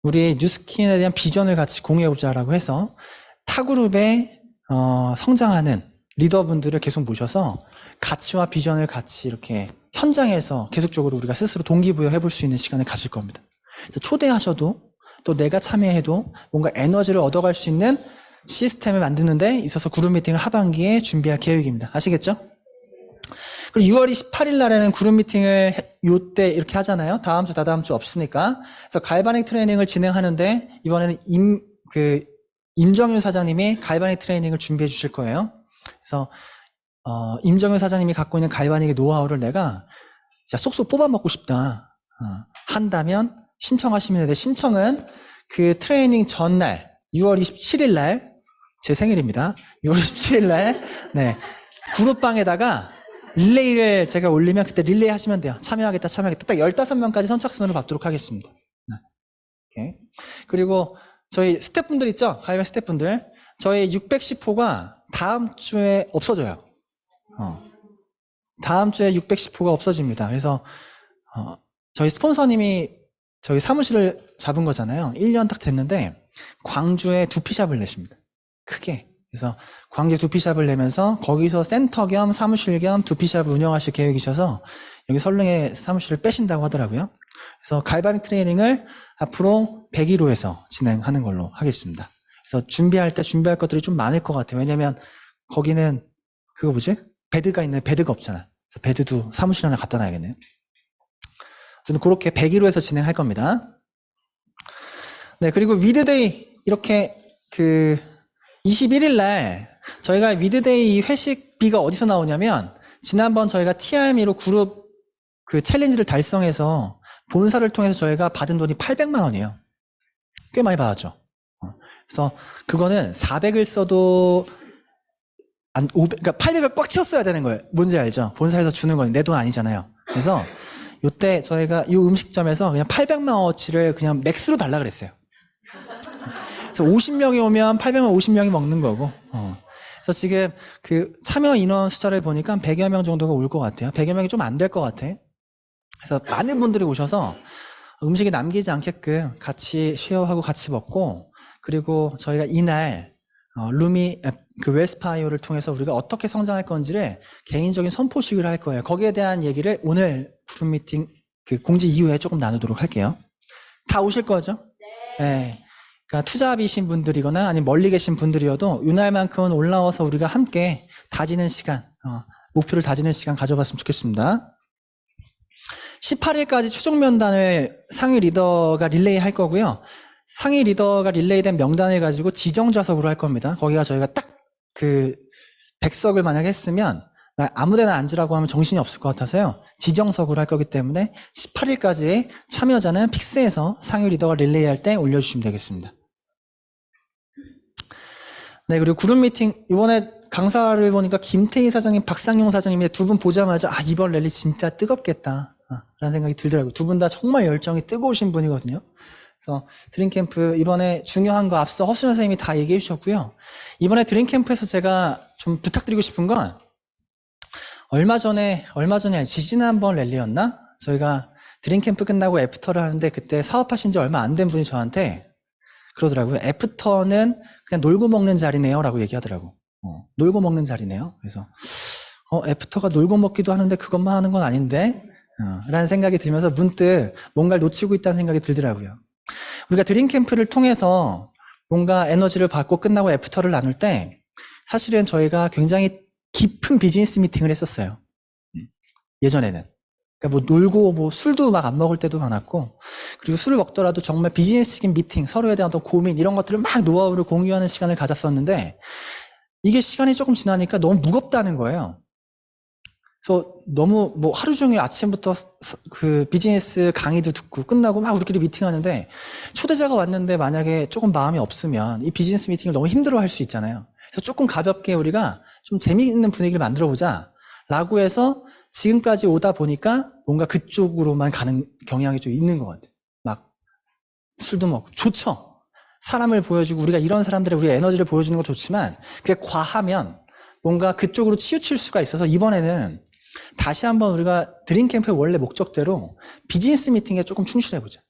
우리 뉴스킨에 대한 비전을 같이 공유해보자라고 해서 타 그룹에 성장하는 리더분들을 계속 모셔서 가치와 비전을 같이 이렇게 현장에서 계속적으로 우리가 스스로 동기부여 해볼 수 있는 시간을 가질 겁니다. 그래서 초대하셔도 또 내가 참여해도 뭔가 에너지를 얻어갈 수 있는 시스템을 만드는 데 있어서 그룹 미팅을 하반기에 준비할 계획입니다. 아시겠죠? 그리고 6월 28일 날에는 그룹 미팅을 요때 이렇게 하잖아요. 다음 주, 다다음 주 없으니까. 그래서 갈바닉 트레이닝을 진행하는데 이번에는 임정윤 사장님이 갈바닉 트레이닝을 준비해 주실 거예요. 그래서 임정윤 사장님이 갖고 있는 갈바닉의 노하우를 내가 진짜 쏙쏙 뽑아먹고 싶다 한다면 신청하시면 되는데 신청은 그 트레이닝 전날 6월 27일 날 제 생일입니다. 6월 27일 날 네, 그룹방에다가 릴레이를 제가 올리면 그때 릴레이 하시면 돼요. 참여하겠다. 딱 15명까지 선착순으로 받도록 하겠습니다. 네. 그리고 저희 스태프분들 있죠? 가이바 스태프분들. 저희 610호가 다음 주에 없어져요. 다음 주에 610호가 없어집니다. 그래서 저희 스폰서님이 저희 사무실을 잡은 거잖아요. 1년 딱 됐는데 광주에 두피샵을 내십니다. 크게. 그래서 광주에 두피샵을 내면서 거기서 센터 겸 사무실 겸 두피샵을 운영하실 계획이셔서 여기 설릉에 사무실을 빼신다고 하더라고요. 그래서 갈바닉 트레이닝을 앞으로 101호에서 진행하는 걸로 하겠습니다. 그래서 준비할 것들이 좀 많을 것 같아요. 왜냐면 거기는 그거 뭐지? 베드가 있는데 베드가 없잖아. 그래서 베드도 사무실 하나 갖다 놔야겠네요. 저는 그렇게 101호에서 진행할 겁니다. 네, 그리고 위드데이 이렇게 21일 날 저희가 위드데이 회식비가 어디서 나오냐면 지난번 저희가 TRME로 그룹 챌린지를 달성해서 본사를 통해서 저희가 받은 돈이 800만 원이에요. 꽤 많이 받았죠. 그래서 그거는 400을 써도 그러니까 800을 꽉 채웠어야 되는 거예요. 뭔지 알죠? 본사에서 주는 건 내 돈 아니잖아요. 그래서 이때 저희가 이 음식점에서 그냥 800만 원어치를 그냥 맥스로 달라 그랬어요. 그래서 50명이 오면 800만 50명이 먹는 거고. 그래서 지금 참여 인원 숫자를 보니까 100여 명 정도가 올 것 같아요. 100여 명이 좀 안 될 것 같아. 그래서 많은 분들이 오셔서 음식이 남기지 않게끔 같이 쉐어하고 같이 먹고, 그리고 저희가 이날 웰스파이어를 통해서 우리가 어떻게 성장할 건지를 개인적인 선포식을 할 거예요. 거기에 대한 얘기를 오늘 그룹 미팅 공지 이후에 조금 나누도록 할게요. 다 오실 거죠? 네. 그러니까 투잡이신 분들이거나 아니면 멀리 계신 분들이어도 이날만큼은 올라와서 우리가 함께 다지는 시간, 목표를 다지는 시간 가져봤으면 좋겠습니다. 18일까지 최종 면단을 상위 리더가 릴레이 할 거고요. 상위 리더가 릴레이된 명단을 가지고 지정 좌석으로 할 겁니다. 거기가 저희가 딱 그 100석을 만약에 했으면 아무데나 앉으라고 하면 정신이 없을 것 같아서요. 지정석으로 할 거기 때문에 18일까지의 참여자는 픽스해서 상위 리더가 릴레이 할 때 올려주시면 되겠습니다. 네, 그리고 그룹 미팅, 이번에 강사를 보니까 김태희 사장님, 박상용 사장님이 두 분 보자마자 이번 랠리 진짜 뜨겁겠다 라는 생각이 들더라고요. 두 분 다 정말 열정이 뜨거우신 분이거든요. 그래서 드림캠프 이번에 중요한 거 앞서 허순 선생님이 다 얘기해 주셨고요. 이번에 드림캠프에서 제가 좀 부탁드리고 싶은 건 얼마 전에 지지난번 랠리였나? 저희가 드림캠프 끝나고 애프터를 하는데 그때 사업하신 지 얼마 안 된 분이 저한테 그러더라고요. 애프터는 그냥 놀고 먹는 자리네요 라고 얘기하더라고. 놀고 먹는 자리네요. 그래서 애프터가 놀고 먹기도 하는데 그것만 하는 건 아닌데 라는 생각이 들면서 문득 뭔가를 놓치고 있다는 생각이 들더라고요. 우리가 드림캠프를 통해서 뭔가 에너지를 받고 끝나고 애프터를 나눌 때 사실은 저희가 굉장히 깊은 비즈니스 미팅을 했었어요. 예전에는. 그러니까 뭐 놀고 뭐 술도 막 안 먹을 때도 많았고, 그리고 술을 먹더라도 정말 비즈니스적인 미팅, 서로에 대한 어떤 고민 이런 것들을 막 노하우를 공유하는 시간을 가졌었는데 이게 시간이 조금 지나니까 너무 무겁다는 거예요. 그래서 너무 뭐 하루 종일 아침부터 그 비즈니스 강의도 듣고 끝나고 막 우리끼리 미팅하는데 초대자가 왔는데 만약에 조금 마음이 없으면 이 비즈니스 미팅을 너무 힘들어 할 수 있잖아요. 그래서 조금 가볍게 우리가 좀 재미있는 분위기를 만들어 보자 라고 해서 지금까지 오다 보니까 뭔가 그쪽으로만 가는 경향이 좀 있는 것 같아요. 막 술도 먹고 좋죠. 사람을 보여주고 우리가 이런 사람들의 우리의 에너지를 보여주는 거 좋지만 그게 과하면 뭔가 그쪽으로 치우칠 수가 있어서 이번에는 다시 한번 우리가 드림캠프의 원래 목적대로 비즈니스 미팅에 조금 충실해보자.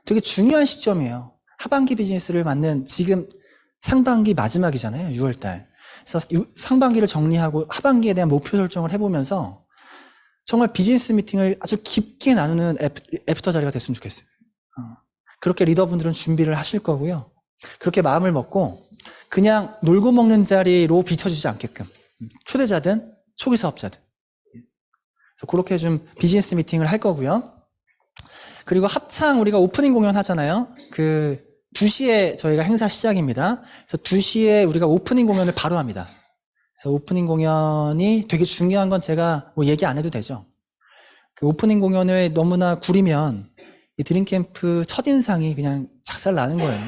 되게 중요한 시점이에요. 하반기 비즈니스를 맞는 지금 상반기 마지막이잖아요. 6월달. 그래서 상반기를 정리하고 하반기에 대한 목표 설정을 해보면서 정말 비즈니스 미팅을 아주 깊게 나누는 애프터 자리가 됐으면 좋겠어요. 그렇게 리더분들은 준비를 하실 거고요. 그렇게 마음을 먹고 그냥 놀고 먹는 자리로 비춰지지 않게끔 초대자든 초기 사업자든 그래서 그렇게 좀 비즈니스 미팅을 할 거고요. 그리고 합창 우리가 오프닝 공연 하잖아요. 그 2시에 저희가 행사 시작입니다. 그래서 2시에 우리가 오프닝 공연을 바로 합니다. 그래서 오프닝 공연이 되게 중요한 건 제가 뭐 얘기 안 해도 되죠. 그 오프닝 공연을 너무나 구리면 이 드림캠프 첫인상이 그냥 작살 나는 거예요.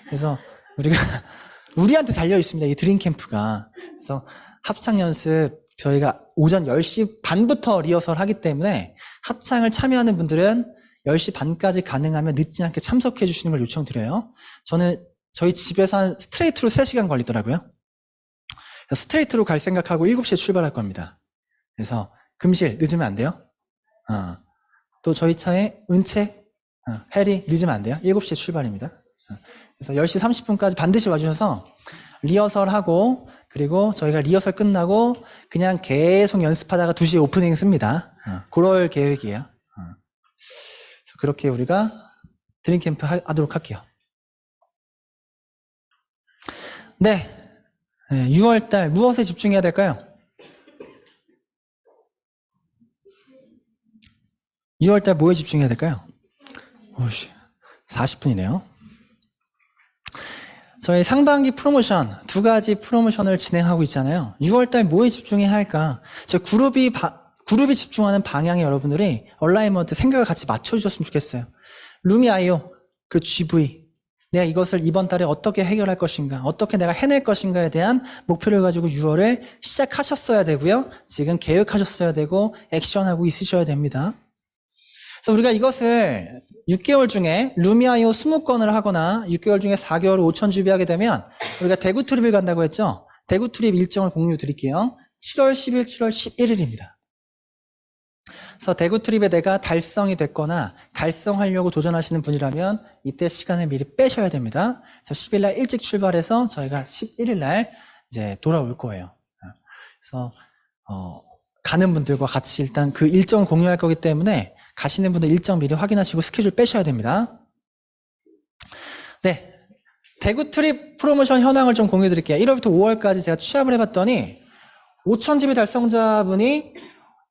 그래서 우리가 우리한테 달려 있습니다. 이 드림캠프가. 그래서 합창 연습 저희가 오전 10시 반부터 리허설 하기 때문에 합창을 참여하는 분들은 10시 반까지 가능하면 늦지 않게 참석해 주시는 걸 요청드려요. 저는 저희 집에서 한 스트레이트로 3시간 걸리더라고요. 스트레이트로 갈 생각하고 7시에 출발할 겁니다. 그래서 금실 늦으면 안 돼요. 또 저희 차에 은채, 해리 늦으면 안 돼요. 7시에 출발입니다. 그래서 10시 30분까지 반드시 와주셔서 리허설하고 그리고 저희가 리허설 끝나고 그냥 계속 연습하다가 2시에 오프닝 씁니다. 그럴 계획이에요. 그래서 그렇게 우리가 드림캠프 하도록 할게요. 네. 6월달 무엇에 집중해야 될까요? 6월달 뭐에 집중해야 될까요? 오씨, 40분이네요. 저희 상반기 프로모션 2가지 프로모션을 진행하고 있잖아요. 6월달 뭐에 집중해야 할까? 저 그룹이 집중하는 방향에 여러분들이 얼라이먼트 생각을 같이 맞춰주셨으면 좋겠어요. 루미아이오 그리고 GV 내가 이것을 이번 달에 어떻게 해결할 것인가, 어떻게 내가 해낼 것인가에 대한 목표를 가지고 6월에 시작하셨어야 되고요. 지금 계획하셨어야 되고 액션하고 있으셔야 됩니다. 그래서 우리가 이것을 6개월 중에 루미아이오 20건을 하거나 6개월 중에 4개월 5천 주비하게 되면 우리가 대구 트립을 간다고 했죠. 대구 트립 일정을 공유 드릴게요. 7월 10일, 7월 11일입니다. 그래서 대구 트립에 내가 달성이 됐거나 달성하려고 도전하시는 분이라면 이때 시간을 미리 빼셔야 됩니다. 그래서 10일 날 일찍 출발해서 저희가 11일 날 이제 돌아올 거예요. 그래서 가는 분들과 같이 일단 그 일정을 공유할 거기 때문에 가시는 분들 일정 미리 확인하시고 스케줄 빼셔야 됩니다. 네. 대구 트립 프로모션 현황을 좀 공유해 드릴게요. 1월부터 5월까지 제가 취합을 해봤더니 5,000집이 달성자분이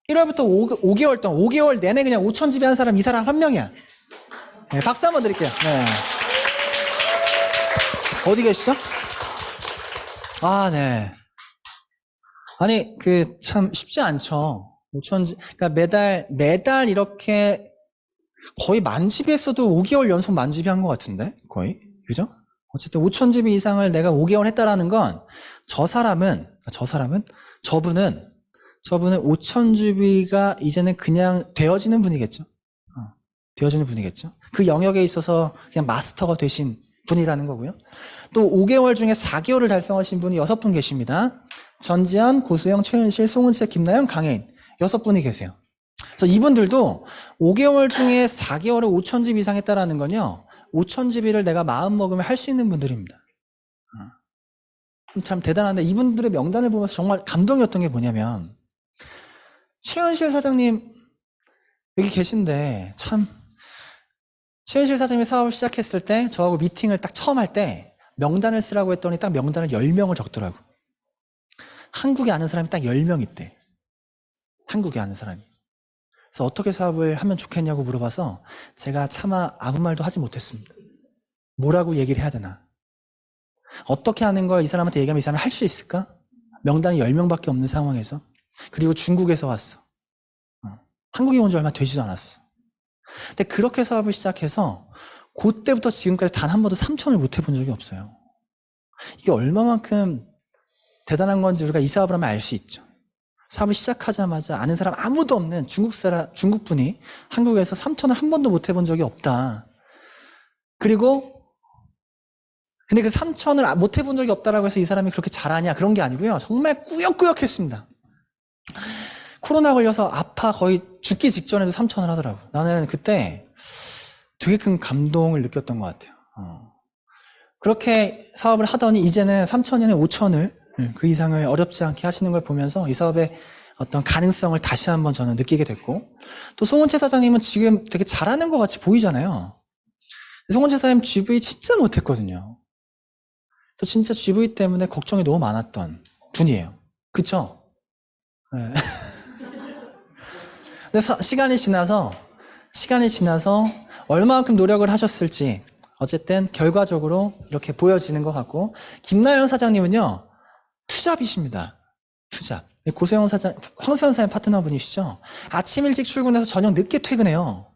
1월부터 5개월 동안 5개월 내내 그냥 5,000집이 한 사람 이 사람 한 명이야. 네, 박수 한번 드릴게요. 네. 어디 계시죠? 아, 네. 아니, 참 쉽지 않죠. 5,000집, 그러니까 매달 이렇게 거의 만집이 했어도 5개월 연속 만집이 한 것 같은데? 거의? 그죠? 어쨌든 5,000집이 이상을 내가 5개월 했다라는 건 저분은 5,000집이가 이제는 그냥 되어지는 분이겠죠. 되어지는 분이겠죠. 그 영역에 있어서 그냥 마스터가 되신 분이라는 거고요. 또 5개월 중에 4개월을 달성하신 분이 6분 계십니다. 전지현, 고수영, 최은실, 송은채, 김나영, 강혜인 6분이 계세요. 그래서 이분들도 5개월 중에 4개월에 5,000집 이상 했다라는 건요. 5,000집이를 내가 마음먹으면 할 수 있는 분들입니다. 참 대단한데 이분들의 명단을 보면서 정말 감동이었던 게 뭐냐면 최은실 사장님 여기 계신데 참 최은실 사장님이 사업을 시작했을 때 저하고 미팅을 딱 처음 할 때 명단을 쓰라고 했더니 딱 명단을 10명을 적더라고. 한국에 아는 사람이 딱 10명 있대. 한국에 아는 사람이. 그래서 어떻게 사업을 하면 좋겠냐고 물어봐서 제가 차마 아무 말도 하지 못했습니다. 뭐라고 얘기를 해야 되나? 어떻게 하는 걸 이 사람한테 얘기하면 이 사람이 할 수 있을까? 명단이 10명밖에 없는 상황에서. 그리고 중국에서 왔어. 한국에 온 지 얼마 되지도 않았어. 근데 그렇게 사업을 시작해서 그때부터 지금까지 단 한 번도 3,000을 못 해본 적이 없어요. 이게 얼마만큼 대단한 건지 우리가 이 사업을 하면 알 수 있죠. 사업을 시작하자마자 아는 사람 아무도 없는 중국분이 한국에서 3,000을 한 번도 못 해본 적이 없다. 그리고 근데 그 3,000을 못 해본 적이 없다라고 해서 이 사람이 그렇게 잘하냐 그런 게 아니고요. 정말 꾸역꾸역했습니다. 코로나 걸려서 아파 거의 죽기 직전에도 3,000을 하더라고. 나는 그때 되게 큰 감동을 느꼈던 것 같아요. 그렇게 사업을 하더니 이제는 3,000이나 5,000을 그 이상을 어렵지 않게 하시는 걸 보면서 이 사업의 어떤 가능성을 다시 한번 저는 느끼게 됐고 또 송은채 사장님은 지금 되게 잘하는 것 같이 보이잖아요. 송은채 사장님 GV 진짜 못했거든요. 또 진짜 GV 때문에 걱정이 너무 많았던 분이에요. 그쵸? 네. 근데 시간이 지나서 얼마만큼 노력을 하셨을지 어쨌든 결과적으로 이렇게 보여지는 것 같고 김나영 사장님은요 투잡이십니다. 투잡. 고세영 사장, 황수현 사장님 파트너분이시죠? 아침 일찍 출근해서 저녁 늦게 퇴근해요.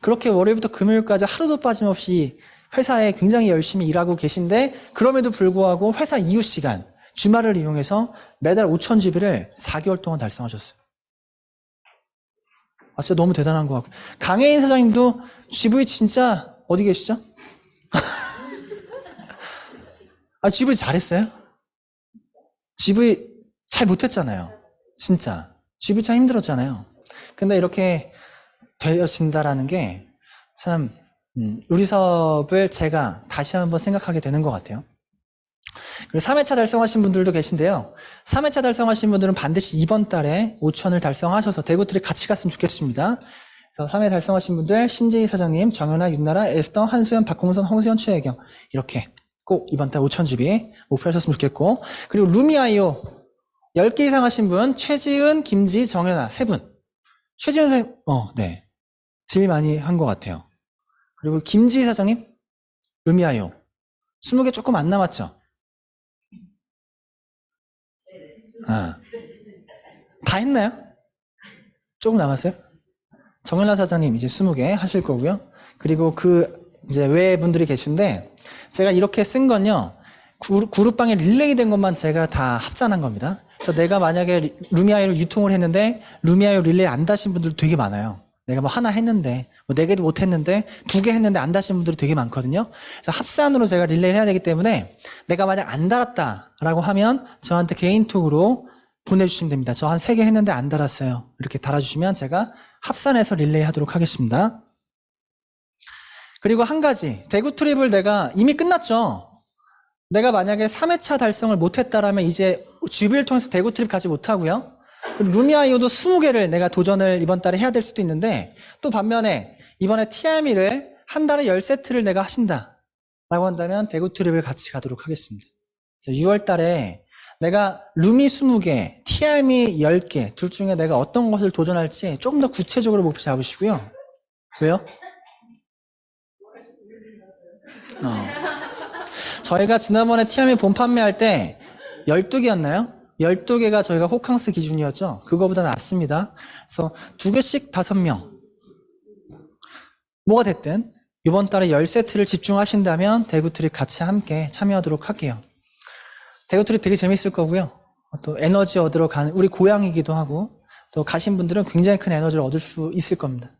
그렇게 월요일부터 금요일까지 하루도 빠짐없이 회사에 굉장히 열심히 일하고 계신데 그럼에도 불구하고 회사 이후 시간, 주말을 이용해서 매달 5,000GB를 4개월 동안 달성하셨어요. 진짜 너무 대단한 것 같고 강혜인 사장님도 GV 진짜 어디 계시죠? GV 잘했어요? GV 잘 못했잖아요. 진짜 GV 참 힘들었잖아요. 근데 이렇게 되어진다라는 게 참 우리 사업을 제가 다시 한번 생각하게 되는 것 같아요. 그리고 3회차 달성하신 분들도 계신데요. 3회차 달성하신 분들은 반드시 이번 달에 5,000을 달성하셔서 대구트립 같이 갔으면 좋겠습니다. 그래서 3회 달성하신 분들 심재희 사장님, 정연아, 윤나라, 에스더, 한수연, 박홍선, 홍수연, 최혜경 이렇게 꼭 이번 달 5,000GB 목표하셨으면 좋겠고 그리고 루미아이오 10개 이상 하신 분 최지은, 김지, 정연아 3분. 최지은 사장님 네. 제일 많이 한 것 같아요. 그리고 김지 사장님 루미아이오 20개 조금 안 남았죠? 다 했나요? 조금 남았어요? 정연아 사장님 이제 20개 하실 거고요. 그리고 이제 외 분들이 계신데 제가 이렇게 쓴 건요. 그룹방에 릴레이 된 것만 제가 다 합산한 겁니다. 그래서 내가 만약에 루미아이를 유통을 했는데 루미아이 릴레이 안 다신 분들도 되게 많아요. 내가 뭐 하나 했는데 뭐 4개도 못 했는데 2개 했는데 안 다신 분들이 되게 많거든요. 그래서 합산으로 제가 릴레이를 해야 되기 때문에 내가 만약 안 달았다라고 하면 저한테 개인톡으로 보내주시면 됩니다. 저 한 3개 했는데 안 달았어요. 이렇게 달아주시면 제가 합산해서 릴레이 하도록 하겠습니다. 그리고 한 가지 대구 트립을 내가 이미 끝났죠. 내가 만약에 3회차 달성을 못했다라면 이제 GB를 통해서 대구 트립 가지 못하고요. 루미아이오도 20개를 내가 도전을 이번 달에 해야 될 수도 있는데, 또 반면에 이번에 TRM를 한 달에 10세트를 내가 하신다 라고 한다면 대구 트립을 같이 가도록 하겠습니다. 그래서 6월 달에 내가 루미 20개, TRM이 10개 둘 중에 내가 어떤 것을 도전할지 조금 더 구체적으로 목표 잡으시고요. 왜요? 저희가 지난번에 TRM 본 판매할 때 12개였나요? 12개가 저희가 호캉스 기준이었죠. 그거보다 낫습니다. 그래서 2개씩 5명. 뭐가 됐든 이번 달에 10세트를 집중하신다면 대구 트립 같이 함께 참여하도록 할게요. 대구 트립 되게 재밌을 거고요. 또 에너지 얻으러 가는 우리 고향이기도 하고 또 가신 분들은 굉장히 큰 에너지를 얻을 수 있을 겁니다.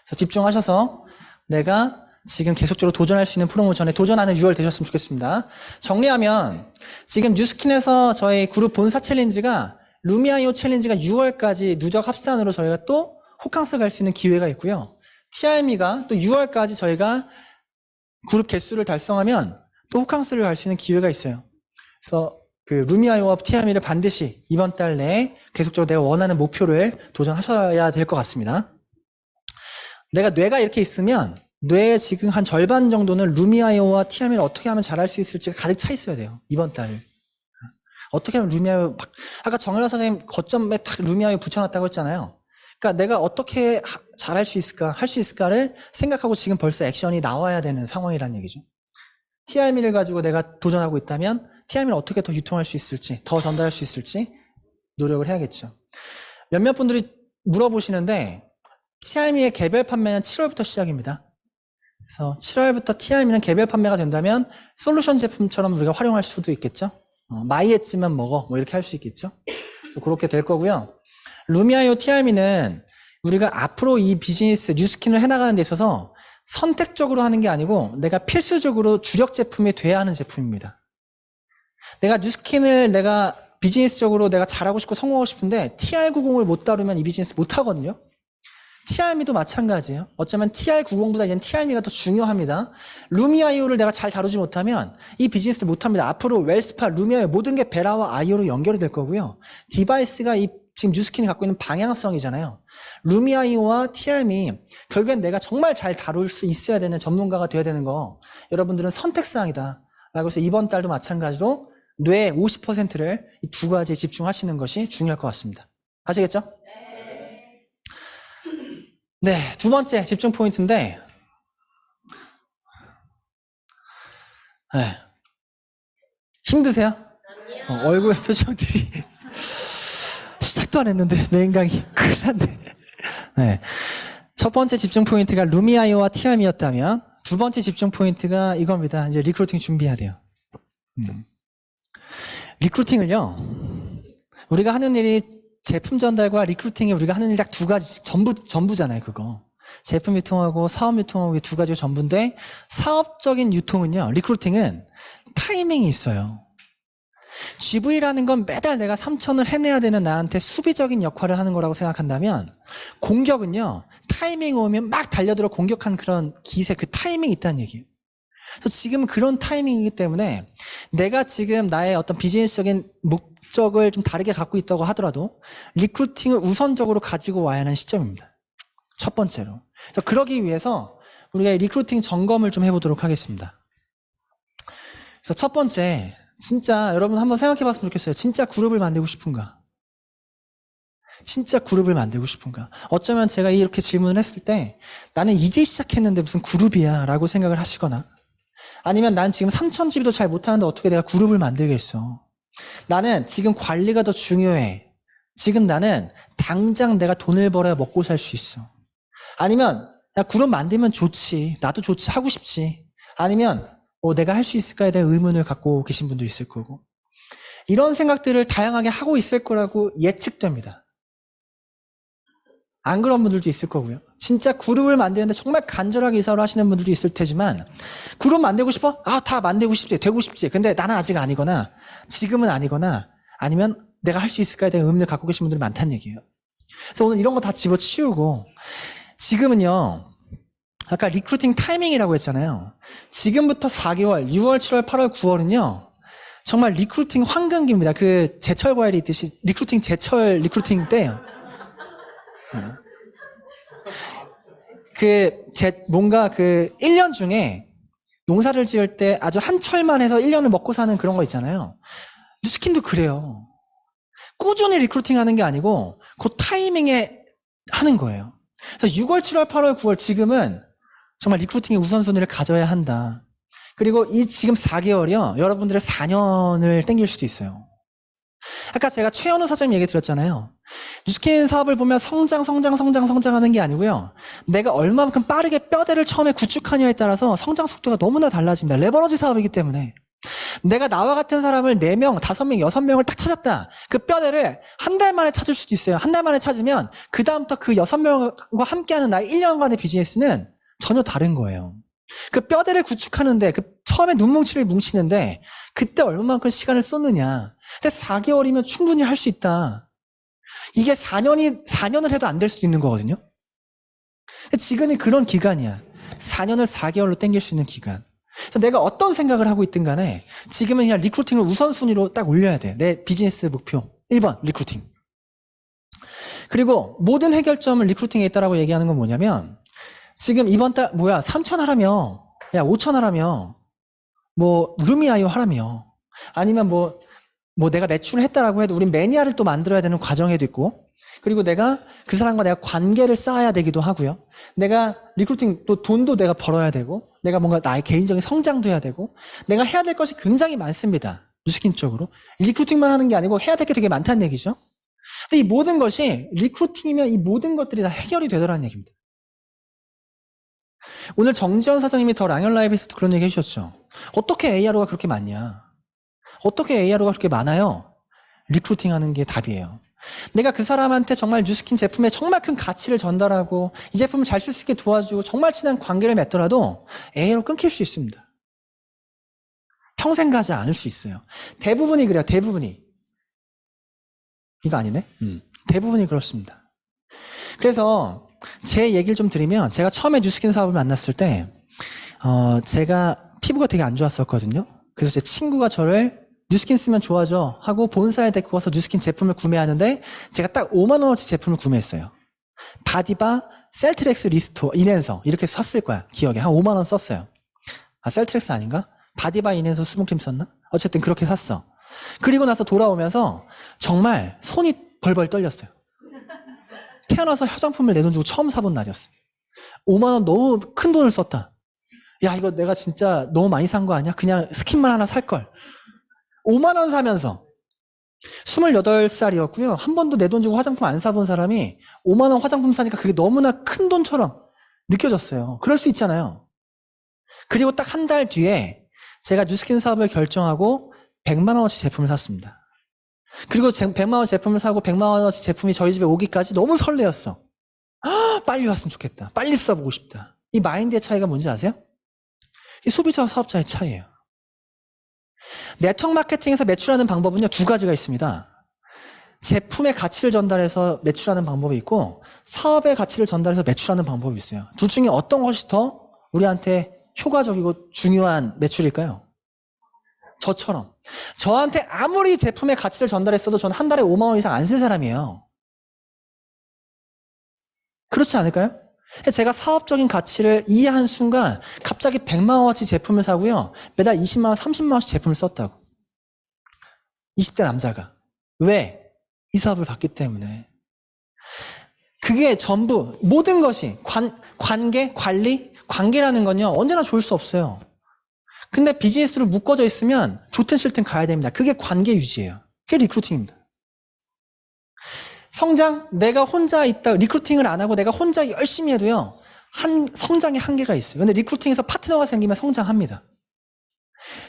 그래서 집중하셔서 내가 지금 계속적으로 도전할 수 있는 프로모션에 도전하는 6월 되셨으면 좋겠습니다. 정리하면 지금 뉴스킨에서 저희 그룹 본사 챌린지가 루미아이오 챌린지가 6월까지 누적 합산으로 저희가 또 호캉스 갈 수 있는 기회가 있고요. TRM이가 또 6월까지 저희가 그룹 개수를 달성하면 또 호캉스를 갈 수 있는 기회가 있어요. 그래서 그 루미아이오와 TRM이를 반드시 이번 달 내에 계속적으로 내가 원하는 목표를 도전하셔야 될 것 같습니다. 내가 뇌가 이렇게 있으면 뇌의 지금 한 절반 정도는 루미아이오와 TRM을 어떻게 하면 잘할 수 있을지가 가득 차 있어야 돼요. 이번 달을. 어떻게 하면 루미아이오 아까 정연아 선생님 거점에 딱 루미아이오 붙여놨다고 했잖아요. 그러니까 내가 어떻게 잘할 수 있을까, 할 수 있을까를 생각하고 지금 벌써 액션이 나와야 되는 상황이라는 얘기죠. TRM을 가지고 내가 도전하고 있다면 TRM을 어떻게 더 유통할 수 있을지, 더 전달할 수 있을지 노력을 해야겠죠. 몇몇 분들이 물어보시는데 TRM의 개별 판매는 7월부터 시작입니다. 그래서 7월부터 TRM은 개별 판매가 된다면 솔루션 제품처럼 우리가 활용할 수도 있겠죠. 마이엣지만 먹어 뭐 이렇게 할 수 있겠죠. 그래서 그렇게 될 거고요. 루미아이오 TRM은 우리가 앞으로 이 비즈니스 뉴스킨을 해나가는 데 있어서 선택적으로 하는 게 아니고 내가 필수적으로 주력 제품이 돼야 하는 제품입니다. 내가 뉴스킨을 내가 비즈니스적으로 내가 잘하고 싶고 성공하고 싶은데 TR90을 못 다루면 이 비즈니스 못 하거든요. TRM도 마찬가지예요. 어쩌면 TR90보다 이제는 TRM가 더 중요합니다. 루미아이오를 내가 잘 다루지 못하면 이 비즈니스를 못합니다. 앞으로 웰스파, 루미아이오 모든 게 베라와 아이오로 연결이 될 거고요. 디바이스가 이 지금 뉴스킨이 갖고 있는 방향성이잖아요. 루미아이오와 TRM이 결국엔 내가 정말 잘 다룰 수 있어야 되는 전문가가 되어야 되는 거 여러분들은 선택사항이다. 라고 해서 이번 달도 마찬가지로 뇌 50%를 이 두 가지에 집중하시는 것이 중요할 것 같습니다. 아시겠죠? 네, 두 번째 집중 포인트인데 힘드세요? 얼굴 표정들이 시작도 안 했는데 메인 강의 큰일 났네. 네. 첫 번째 집중 포인트가 루미아이오와 TRM이었다면 두 번째 집중 포인트가 이겁니다. 이제 리크루팅 준비해야 돼요. 리크루팅을요. 우리가 하는 일이 제품 전달과 리크루팅이 우리가 하는 일 딱 두 가지 전부잖아요. 그거. 제품 유통하고 사업 유통하고 이 두 가지가 전부인데 사업적인 유통은요. 리크루팅은 타이밍이 있어요. GV라는 건 매달 내가 3,000을 해내야 되는 나한테 수비적인 역할을 하는 거라고 생각한다면 공격은요. 타이밍 오면 막 달려들어 공격한 그런 기세, 그 타이밍이 있다는 얘기예요. 그래서 지금 그런 타이밍이기 때문에 내가 지금 나의 어떤 비즈니스적인 목적을 좀 다르게 갖고 있다고 하더라도 리크루팅을 우선적으로 가지고 와야 하는 시점입니다. 첫 번째로. 그래서 그러기 위해서 우리가 리크루팅 점검을 좀 해보도록 하겠습니다. 그래서 첫 번째, 진짜 여러분 한번 생각해 봤으면 좋겠어요. 진짜 그룹을 만들고 싶은가? 진짜 그룹을 만들고 싶은가? 어쩌면 제가 이렇게 질문을 했을 때 나는 이제 시작했는데 무슨 그룹이야 라고 생각을 하시거나 아니면 난 지금 3,000집도 잘 못하는데 어떻게 내가 그룹을 만들겠어? 나는 지금 관리가 더 중요해. 지금 나는 당장 내가 돈을 벌어야 먹고 살 수 있어. 아니면 야 그룹 만들면 좋지. 나도 좋지. 하고 싶지. 아니면 내가 할 수 있을까에 대한 의문을 갖고 계신 분도 있을 거고 이런 생각들을 다양하게 하고 있을 거라고 예측됩니다. 안 그런 분들도 있을 거고요. 진짜 그룹을 만드는데 정말 간절하게 의사로 하시는 분들도 있을 테지만 그룹 만들고 싶어? 다 만들고 싶지. 되고 싶지. 근데 나는 아직 아니거나 지금은 아니거나 아니면 내가 할 수 있을까에 대한 의문을 갖고 계신 분들이 많다는 얘기예요. 그래서 오늘 이런 거 다 집어치우고 지금은요. 아까 리크루팅 타이밍이라고 했잖아요. 지금부터 4개월, 6월, 7월, 8월, 9월은요. 정말 리크루팅 황금기입니다. 그 제철 과일이 있듯이 리크루팅 제철 리크루팅 때예요. 뭔가 1년 중에 농사를 지을 때 아주 한철만 해서 1년을 먹고 사는 그런 거 있잖아요. 뉴스킨도 그래요. 꾸준히 리크루팅 하는 게 아니고 그 타이밍에 하는 거예요. 그래서 6월, 7월, 8월, 9월 지금은 정말 리크루팅의 우선순위를 가져야 한다. 그리고 이 지금 4개월이요. 여러분들의 4년을 땡길 수도 있어요. 아까 제가 최현우 사장님 얘기 드렸잖아요. 뉴스킨 사업을 보면 성장하는 게 아니고요. 내가 얼마만큼 빠르게 뼈대를 처음에 구축하냐에 따라서 성장 속도가 너무나 달라집니다. 레버너지 사업이기 때문에. 내가 나와 같은 사람을 4명, 5명, 6명을 딱 찾았다. 그 뼈대를 한 달 만에 찾을 수도 있어요. 한 달 만에 찾으면 그 다음부터 그 6명과 함께하는 나의 1년간의 비즈니스는 전혀 다른 거예요. 그 뼈대를 구축하는데 처음에 눈뭉치를 뭉치는데 그때 얼마만큼 시간을 쏟느냐. 근데 4개월이면 충분히 할 수 있다. 이게 4년을 해도 안 될 수도 있는 거거든요. 근데 지금이 그런 기간이야. 4년을 4개월로 땡길 수 있는 기간. 그래서 내가 어떤 생각을 하고 있든 간에 지금은 그냥 리크루팅을 우선순위로 딱 올려야 돼. 내 비즈니스 목표 1번 리크루팅. 그리고 모든 해결점을 리크루팅에 있다라고 얘기하는 건 뭐냐면 지금 이번 달 3천 하라며, 야 5천 하라며, 루미아이오 하라며, 아니면 내가 매출을 했다라고 해도 우린 매니아를 또 만들어야 되는 과정에도 있고, 그리고 내가 그 사람과 내가 관계를 쌓아야 되기도 하고요. 내가 리크루팅 또 돈도 내가 벌어야 되고, 내가 뭔가 나의 개인적인 성장도 해야 되고, 내가 해야 될 것이 굉장히 많습니다. 뉴스킨 쪽으로. 리크루팅만 하는 게 아니고 해야 될 게 되게 많다는 얘기죠. 근데 이 모든 것이 리크루팅이면 이 모든 것들이 다 해결이 되더라는 얘기입니다. 오늘 정지현 사장님이 더 랑열 라이브에서도 그런 얘기 해주셨죠. 어떻게 ARO가 그렇게 많냐? 어떻게 ARO가 그렇게 많아요? 리크루팅 하는 게 답이에요. 내가 그 사람한테 정말 뉴스킨 제품에 정말 큰 가치를 전달하고 이 제품을 잘 쓸 수 있게 도와주고 정말 친한 관계를 맺더라도 ARO 끊길 수 있습니다. 평생 가지 않을 수 있어요. 대부분이 그래요. 대부분이. 이거 아니네? 대부분이 그렇습니다. 그래서 제 얘기를 좀 드리면 제가 처음에 뉴스킨 사업을 만났을 때 제가 피부가 되게 안 좋았었거든요. 그래서 제 친구가 저를 뉴스킨 쓰면 좋아져 하고 본사에 데리고 와서 뉴스킨 제품을 구매하는데 제가 딱 5만 원어치 제품을 구매했어요. 바디바, 셀트렉스 리스토, 인앤서 이렇게 샀을 거야. 기억에 한 5만 원 썼어요. 아 셀트렉스 아닌가? 바디바, 인앤서 수분크림 썼나? 어쨌든 그렇게 샀어. 그리고 나서 돌아오면서 정말 손이 벌벌 떨렸어요. 태어나서 화장품을 내 돈 주고 처음 사본 날이었어요. 5만 원 너무 큰 돈을 썼다. 야 이거 내가 진짜 너무 많이 산 거 아니야? 그냥 스킨만 하나 살걸. 5만 원 사면서 28살이었고요. 한 번도 내 돈 주고 화장품 안 사본 사람이 5만 원 화장품 사니까 그게 너무나 큰 돈처럼 느껴졌어요. 그럴 수 있잖아요. 그리고 딱 한 달 뒤에 제가 뉴스킨 사업을 결정하고 100만 원어치 제품을 샀습니다. 그리고 100만 원 제품을 사고 100만 원어치 제품이 저희 집에 오기까지 너무 설레었어. 빨리 왔으면 좋겠다. 빨리 써보고 싶다. 이 마인드의 차이가 뭔지 아세요? 이 소비자와 사업자의 차이예요. 네트워크 마케팅에서 매출하는 방법은요, 2가지가 있습니다. 제품의 가치를 전달해서 매출하는 방법이 있고 사업의 가치를 전달해서 매출하는 방법이 있어요. 둘 중에 어떤 것이 더 우리한테 효과적이고 중요한 매출일까요? 저처럼. 저한테 아무리 제품의 가치를 전달했어도 저는 한 달에 5만 원 이상 안 쓸 사람이에요. 그렇지 않을까요? 제가 사업적인 가치를 이해한 순간 갑자기 100만 원어치 제품을 사고요. 매달 20만 원, 30만 원씩 제품을 썼다고. 20대 남자가. 왜? 이 사업을 봤기 때문에. 그게 전부 모든 것이 관계, 관리, 관계라는 건요. 언제나 좋을 수 없어요. 근데 비즈니스로 묶어져 있으면 좋든 싫든 가야 됩니다. 그게 관계 유지예요. 그게 리크루팅입니다. 성장, 내가 혼자 있다, 리크루팅을 안 하고 내가 혼자 열심히 해도요, 성장의 한계가 있어요. 근데 리크루팅에서 파트너가 생기면 성장합니다.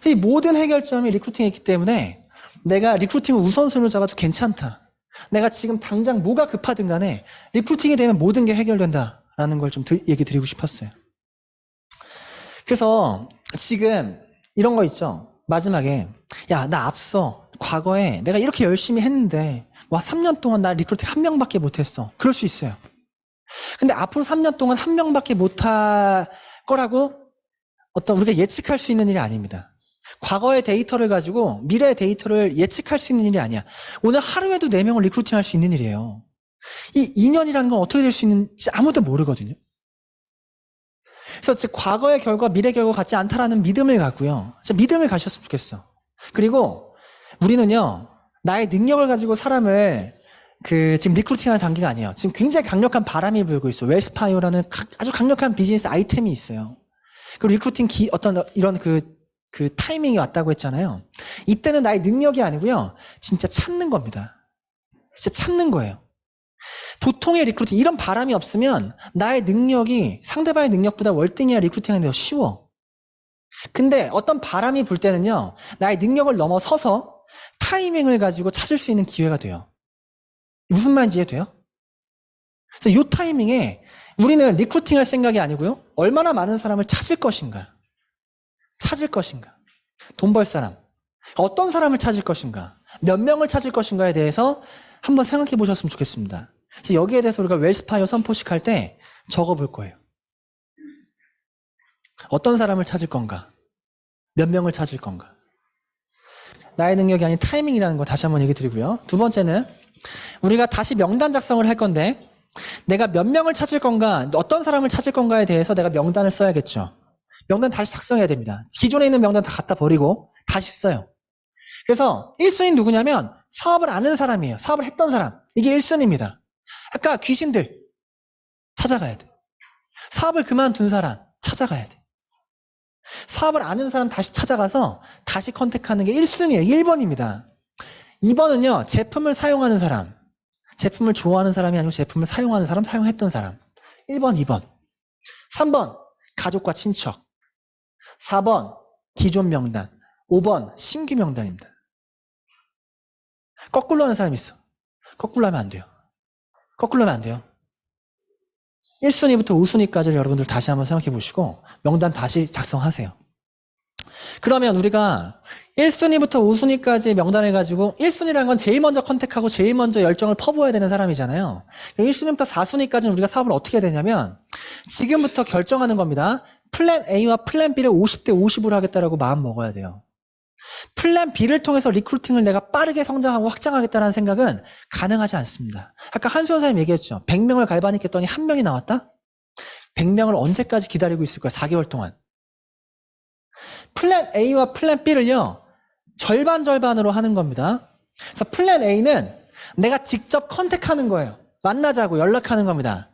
이 모든 해결점이 리크루팅에 있기 때문에 내가 리크루팅을 우선순위로 잡아도 괜찮다. 내가 지금 당장 뭐가 급하든 간에 리크루팅이 되면 모든 게 해결된다라는 걸 좀 얘기 드리고 싶었어요. 그래서 지금 이런 거 있죠. 마지막에 야, 나 앞서 과거에 내가 이렇게 열심히 했는데 와 3년 동안 나 리크루팅 한 명밖에 못했어. 그럴 수 있어요. 근데 앞으로 3년 동안 한 명밖에 못할 거라고 어떤 우리가 예측할 수 있는 일이 아닙니다. 과거의 데이터를 가지고 미래의 데이터를 예측할 수 있는 일이 아니야. 오늘 하루에도 4명을 리크루팅할 수 있는 일이에요. 이 2년이라는 건 어떻게 될 수 있는지 아무도 모르거든요. 그래서 즉 과거의 결과, 미래 결과 같지 않다라는 믿음을 갖고요. 진짜 믿음을 가셨으면 좋겠어. 그리고 우리는요, 나의 능력을 가지고 사람을 지금 리크루팅하는 단계가 아니에요. 지금 굉장히 강력한 바람이 불고 있어. 웰스파이어라는 아주 강력한 비즈니스 아이템이 있어요. 그 리크루팅 어떤 이런 그 타이밍이 왔다고 했잖아요. 이때는 나의 능력이 아니고요. 진짜 찾는 겁니다. 진짜 찾는 거예요. 보통의 리크루팅, 이런 바람이 없으면 나의 능력이 상대방의 능력보다 월등히 리크루팅 하는 데 더 쉬워. 근데 어떤 바람이 불 때는요, 나의 능력을 넘어서서 타이밍을 가지고 찾을 수 있는 기회가 돼요. 무슨 말인지 이해돼요? 그래서 이 타이밍에 우리는 리크루팅 할 생각이 아니고요, 얼마나 많은 사람을 찾을 것인가. 돈 벌 사람. 어떤 사람을 찾을 것인가. 몇 명을 찾을 것인가에 대해서 한번 생각해 보셨으면 좋겠습니다. 그래서 여기에 대해서 우리가 웰스파이어 선포식 할 때 적어 볼 거예요. 어떤 사람을 찾을 건가? 몇 명을 찾을 건가? 나의 능력이 아닌 타이밍이라는 거 다시 한번 얘기 드리고요. 두 번째는 우리가 다시 명단 작성을 할 건데 내가 몇 명을 찾을 건가, 어떤 사람을 찾을 건가에 대해서 내가 명단을 써야겠죠. 명단 다시 작성해야 됩니다. 기존에 있는 명단 다 갖다 버리고 다시 써요. 그래서 1순위 누구냐면 사업을 아는 사람이에요. 사업을 했던 사람. 이게 1순위입니다. 아까 귀신들 찾아가야 돼. 사업을 그만둔 사람 찾아가야 돼. 사업을 아는 사람 다시 찾아가서 다시 컨택하는 게 1순위예요. 1번입니다. 2번은요. 제품을 사용하는 사람. 제품을 좋아하는 사람이 아니고 제품을 사용하는 사람, 사용했던 사람. 1번, 2번. 3번, 가족과 친척. 4번, 기존 명단. 5번, 신규 명단입니다. 거꾸로 하는 사람이 있어. 거꾸로 하면 안 돼요. 1순위부터 5순위까지를 여러분들 다시 한번 생각해 보시고 명단 다시 작성하세요. 그러면 우리가 1순위부터 5순위까지 명단을 가지고 1순위라는 건 제일 먼저 컨택하고 제일 먼저 열정을 퍼부어야 되는 사람이잖아요. 1순위부터 4순위까지는 우리가 사업을 어떻게 해야 되냐면 지금부터 결정하는 겁니다. 플랜 A와 플랜 B를 50대 50으로 하겠다라고 마음 먹어야 돼요. 플랜 B를 통해서 리크루팅을 내가 빠르게 성장하고 확장하겠다는 생각은 가능하지 않습니다. 아까 한수연 선생님 얘기했죠. 100명을 갈바닉했더니 1명이 나왔다? 100명을 언제까지 기다리고 있을 거야? 4개월 동안. 플랜 A와 플랜 B를요, 절반으로 하는 겁니다. 그래서 플랜 A는 내가 직접 컨택하는 거예요. 만나자고 연락하는 겁니다.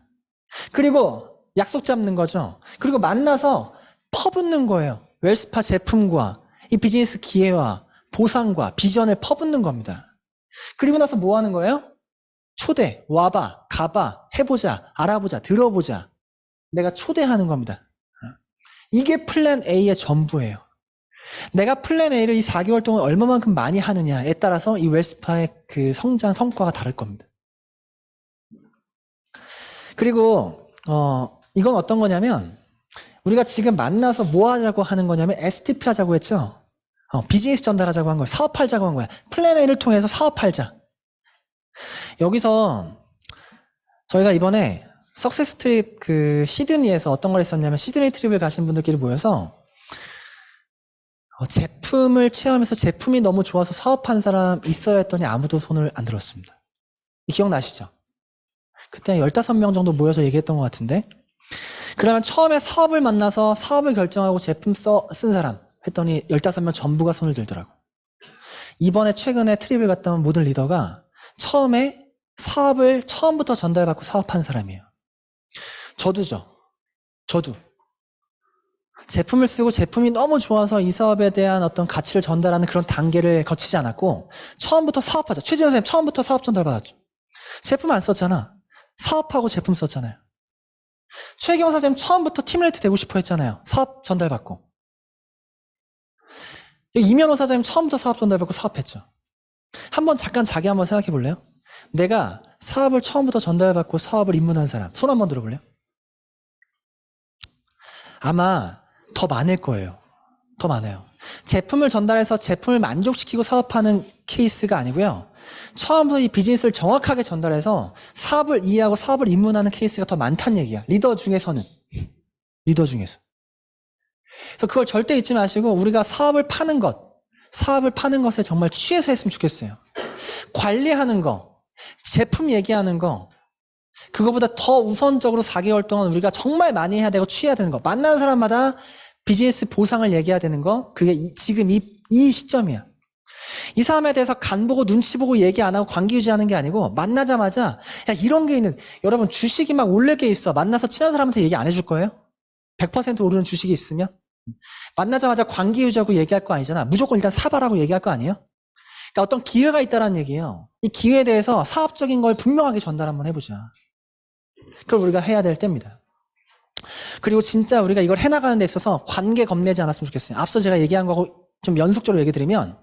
그리고 약속 잡는 거죠. 그리고 만나서 퍼붓는 거예요. 웰스파 제품과 이 비즈니스 기회와 보상과 비전을 퍼붓는 겁니다. 그리고 나서 뭐 하는 거예요? 초대, 와봐, 가봐, 해보자, 알아보자, 들어보자. 내가 초대하는 겁니다. 이게 플랜 A의 전부예요. 내가 플랜 A를 이 4개월 동안 얼마만큼 많이 하느냐에 따라서 이 웰스파의 그 성장, 성과가 다를 겁니다. 그리고 이건 어떤 거냐면 우리가 지금 만나서 뭐 하자고 하는 거냐면 STP 하자고 했죠. 비즈니스 전달하자고 한 거예요. 사업하자고 한 거야. 플랜 A를 통해서 사업하자. 여기서 저희가 이번에 석세스 트립 시드니에서 어떤 걸 했었냐면 시드니 트립을 가신 분들끼리 모여서 제품을 체험해서 제품이 너무 좋아서 사업한 사람 있어야 했더니 아무도 손을 안 들었습니다. 기억나시죠? 그때 15명 정도 모여서 얘기했던 것 같은데 그러면 처음에 사업을 만나서 사업을 결정하고 제품 쓴 사람 했더니 15명 전부가 손을 들더라고. 이번에 최근에 트립을 갔다 온 모든 리더가 처음에 사업을 처음부터 전달받고 사업한 사람이에요. 저도죠. 저도. 제품을 쓰고 제품이 너무 좋아서 이 사업에 대한 어떤 가치를 전달하는 그런 단계를 거치지 않았고 처음부터 사업하자. 최지현 선생님 처음부터 사업 전달받았죠. 제품 안 썼잖아. 사업하고 제품 썼잖아요. 최경 사장님 처음부터 팀레이트 되고 싶어 했잖아요. 사업 전달받고. 이면호 사장님 처음부터 사업 전달받고 사업했죠. 한번 잠깐 자기 한번 생각해 볼래요? 내가 사업을 처음부터 전달받고 사업을 입문한 사람 손 한번 들어볼래요? 아마 더 많을 거예요. 더 많아요. 제품을 전달해서 제품을 만족시키고 사업하는 케이스가 아니고요. 처음부터 이 비즈니스를 정확하게 전달해서 사업을 이해하고 사업을 입문하는 케이스가 더 많다는 얘기야. 리더 중에서는. 리더 중에서. 그래서 그걸 절대 잊지 마시고 우리가 사업을 파는 것에 정말 취해서 했으면 좋겠어요. 관리하는 거, 제품 얘기하는 거, 그거보다 더 우선적으로 4개월 동안 우리가 정말 많이 해야 되고 취해야 되는 거. 만나는 사람마다 비즈니스 보상을 얘기해야 되는 거. 그게 지금 이 시점이야. 이 사람에 대해서 간 보고 눈치 보고 얘기 안 하고 관계 유지하는 게 아니고 만나자마자 야 이런 게 있는 여러분 주식이 막 오를 게 있어. 만나서 친한 사람한테 얘기 안 해줄 거예요? 100% 오르는 주식이 있으면? 만나자마자 관계 유지하고 얘기할 거 아니잖아. 무조건 일단 사봐라고 얘기할 거 아니에요? 그러니까 어떤 기회가 있다라는 얘기예요. 이 기회에 대해서 사업적인 걸 분명하게 전달 한번 해보자. 그걸 우리가 해야 될 때입니다. 그리고 진짜 우리가 이걸 해나가는 데 있어서 관계 겁내지 않았으면 좋겠어요. 앞서 제가 얘기한 거하고 좀 연속적으로 얘기 드리면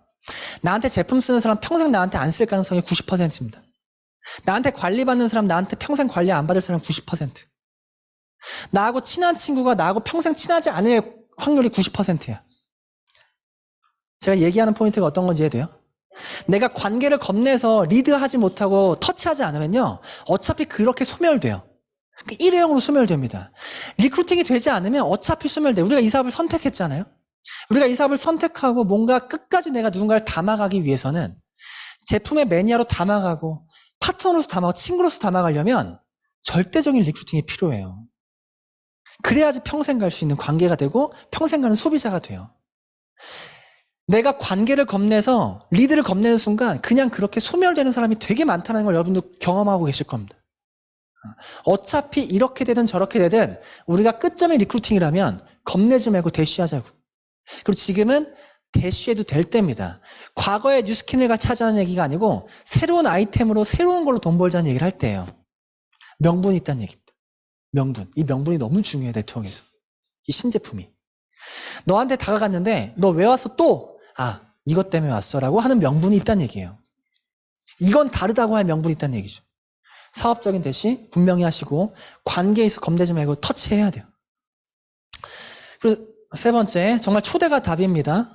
나한테 제품 쓰는 사람 평생 나한테 안 쓸 가능성이 90%입니다. 나한테 관리받는 사람 나한테 평생 관리 안 받을 사람 90%. 나하고 친한 친구가 나하고 평생 친하지 않을 확률이 90%야. 제가 얘기하는 포인트가 어떤 건지 이해돼요? 내가 관계를 겁내서 리드하지 못하고 터치하지 않으면요. 어차피 그렇게 소멸돼요. 일회용으로 소멸됩니다. 리크루팅이 되지 않으면 어차피 소멸돼요. 우리가 이 사업을 선택했잖아요. 우리가 이 사업을 선택하고 뭔가 끝까지 내가 누군가를 담아가기 위해서는 제품의 매니아로 담아가고 파트너로서 담아가고 친구로서 담아가려면 절대적인 리크루팅이 필요해요. 그래야지 평생 갈 수 있는 관계가 되고 평생 가는 소비자가 돼요. 내가 관계를 겁내서 리드를 겁내는 순간 그냥 그렇게 소멸되는 사람이 되게 많다는 걸 여러분도 경험하고 계실 겁니다. 어차피 이렇게 되든 저렇게 되든 우리가 끝점이 리크루팅이라면 겁내지 말고 대쉬하자고. 그리고 지금은 대쉬해도 될 때입니다. 과거의 뉴스킨을 같이 하자는 얘기가 아니고 새로운 아이템으로 새로운 걸로 돈 벌자는 얘기를 할 때예요. 명분이 있다는 얘기입니다. 명분. 이 명분이 너무 중요해, 네트워크에서. 이 신제품이. 너한테 다가갔는데 너 왜 왔어 또? 아, 이것 때문에 왔어 라고 하는 명분이 있다는 얘기예요. 이건 다르다고 할 명분이 있다는 얘기죠. 사업적인 대시 분명히 하시고 관계에 있어 겁내지 말고 터치해야 돼요. 그리고 세 번째, 정말 초대가 답입니다.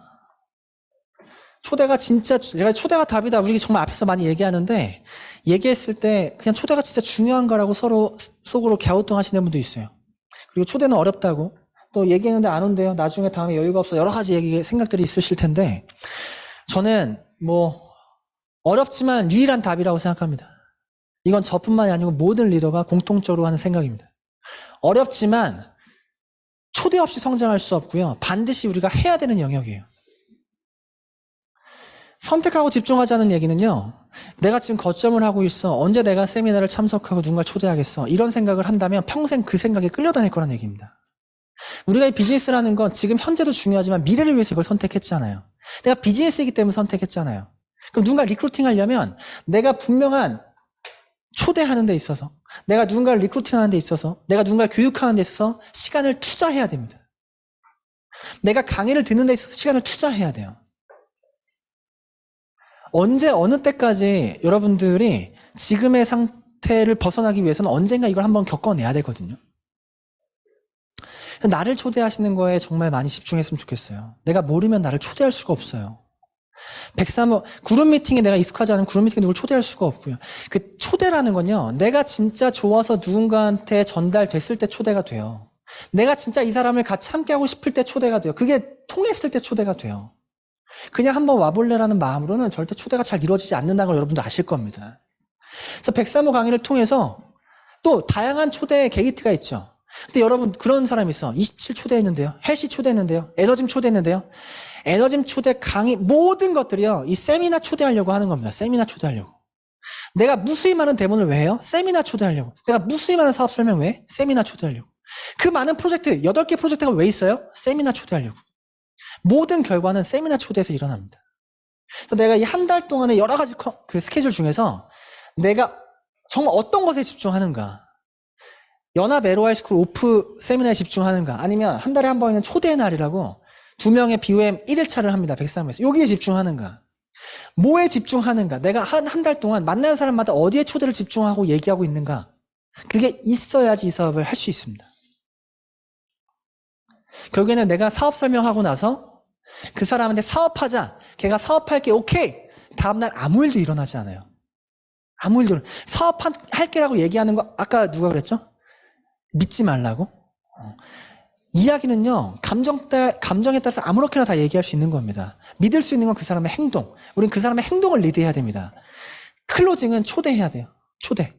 초대가 진짜, 제가 초대가 답이다. 우리 정말 앞에서 많이 얘기하는데, 얘기했을 때 그냥 초대가 진짜 중요한 거라고 서로 속으로 갸우뚱 하시는 분도 있어요. 그리고 초대는 어렵다고. 또 얘기했는데 안 온대요. 나중에 다음에 여유가 없어. 여러 가지 생각들이 있으실 텐데, 저는 어렵지만 유일한 답이라고 생각합니다. 이건 저뿐만이 아니고 모든 리더가 공통적으로 하는 생각입니다. 어렵지만 초대 없이 성장할 수 없고요. 반드시 우리가 해야 되는 영역이에요. 선택하고 집중하자는 얘기는요. 내가 지금 거점을 하고 있어. 언제 내가 세미나를 참석하고 누군가를 초대하겠어. 이런 생각을 한다면 평생 그 생각에 끌려다닐 거란 얘기입니다. 우리가 이 비즈니스라는 건 지금 현재도 중요하지만 미래를 위해서 이걸 선택했잖아요. 내가 비즈니스이기 때문에 선택했잖아요. 그럼 누군가 리크루팅 하려면 내가 분명한 초대하는 데 있어서, 내가 누군가를 리크루팅하는 데 있어서, 내가 누군가를 교육하는 데 있어서 시간을 투자해야 됩니다. 내가 강의를 듣는 데 있어서 시간을 투자해야 돼요. 언제 어느 때까지 여러분들이 지금의 상태를 벗어나기 위해서는 언젠가 이걸 한번 겪어내야 되거든요. 나를 초대하시는 거에 정말 많이 집중했으면 좋겠어요. 내가 모르면 나를 초대할 수가 없어요. 103호 그룹 미팅에 내가 익숙하지 않은 그룹 미팅에 누굴 초대할 수가 없고요. 그 초대라는 건요. 내가 진짜 좋아서 누군가한테 전달됐을 때 초대가 돼요. 내가 진짜 이 사람을 같이 함께하고 싶을 때 초대가 돼요. 그게 통했을 때 초대가 돼요. 그냥 한번 와볼래라는 마음으로는 절대 초대가 잘 이루어지지 않는다는 걸 여러분도 아실 겁니다. 그래서 103호 강의를 통해서 또 다양한 초대의 게이트가 있죠. 근데 여러분 그런 사람이 있어. 27 초대했는데요. 헬시 초대했는데요. 에너짐 초대했는데요. 에너짐 초대 강의 모든 것들이요. 이 세미나 초대하려고 하는 겁니다. 세미나 초대하려고. 내가 무수히 많은 데모를 왜 해요? 세미나 초대하려고. 내가 무수히 많은 사업 설명 왜? 세미나 초대하려고. 그 많은 프로젝트 8개 프로젝트가 왜 있어요? 세미나 초대하려고. 모든 결과는 세미나 초대에서 일어납니다. 그래서 내가 이 한 달 동안의 여러 가지 그 스케줄 중에서 내가 정말 어떤 것에 집중하는가? 연합 LOI스쿨 오프 세미나에 집중하는가? 아니면 한 달에 한 번 있는 초대의 날이라고 2명의 BOM 1일차를 합니다. 103에서. 여기에 집중하는가? 뭐에 집중하는가? 내가 한 달 동안 만나는 사람마다 어디에 초대를 집중하고 얘기하고 있는가? 그게 있어야지 이 사업을 할 수 있습니다. 결국에는 내가 사업 설명하고 나서 그 사람한테 사업하자. 걔가 사업할게 오케이. 다음날 아무 일도 일어나지 않아요. 아무 일도 사업할게라고 얘기하는 거 아까 누가 그랬죠? 믿지 말라고. 이야기는요, 감정에 따라서 아무렇게나 다 얘기할 수 있는 겁니다. 믿을 수 있는 건 그 사람의 행동. 우린 그 사람의 행동을 리드해야 됩니다. 클로징은 초대해야 돼요. 초대.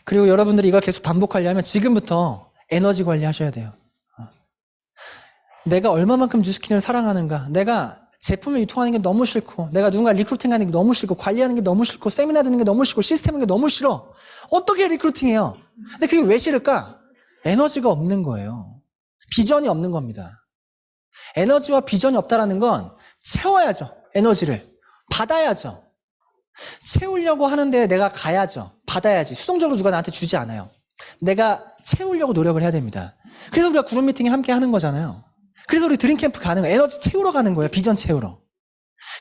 그리고 여러분들이 이걸 계속 반복하려면 지금부터 에너지 관리하셔야 돼요. 내가 얼마만큼 뉴스킨을 사랑하는가. 내가 제품을 유통하는 게 너무 싫고, 내가 누군가 리크루팅하는 게 너무 싫고, 관리하는 게 너무 싫고, 세미나 듣는 게 너무 싫고, 시스템 하는 게 너무 싫어. 어떻게 리크루팅해요? 근데 그게 왜 싫을까? 에너지가 없는 거예요. 비전이 없는 겁니다. 에너지와 비전이 없다라는 건 채워야죠. 에너지를. 받아야죠. 채우려고 하는데 내가 가야죠. 받아야지. 수동적으로 누가 나한테 주지 않아요. 내가 채우려고 노력을 해야 됩니다. 그래서 우리가 그룹 미팅에 함께 하는 거잖아요. 그래서 우리 드림캠프 가는 거예요. 에너지 채우러 가는 거예요. 비전 채우러.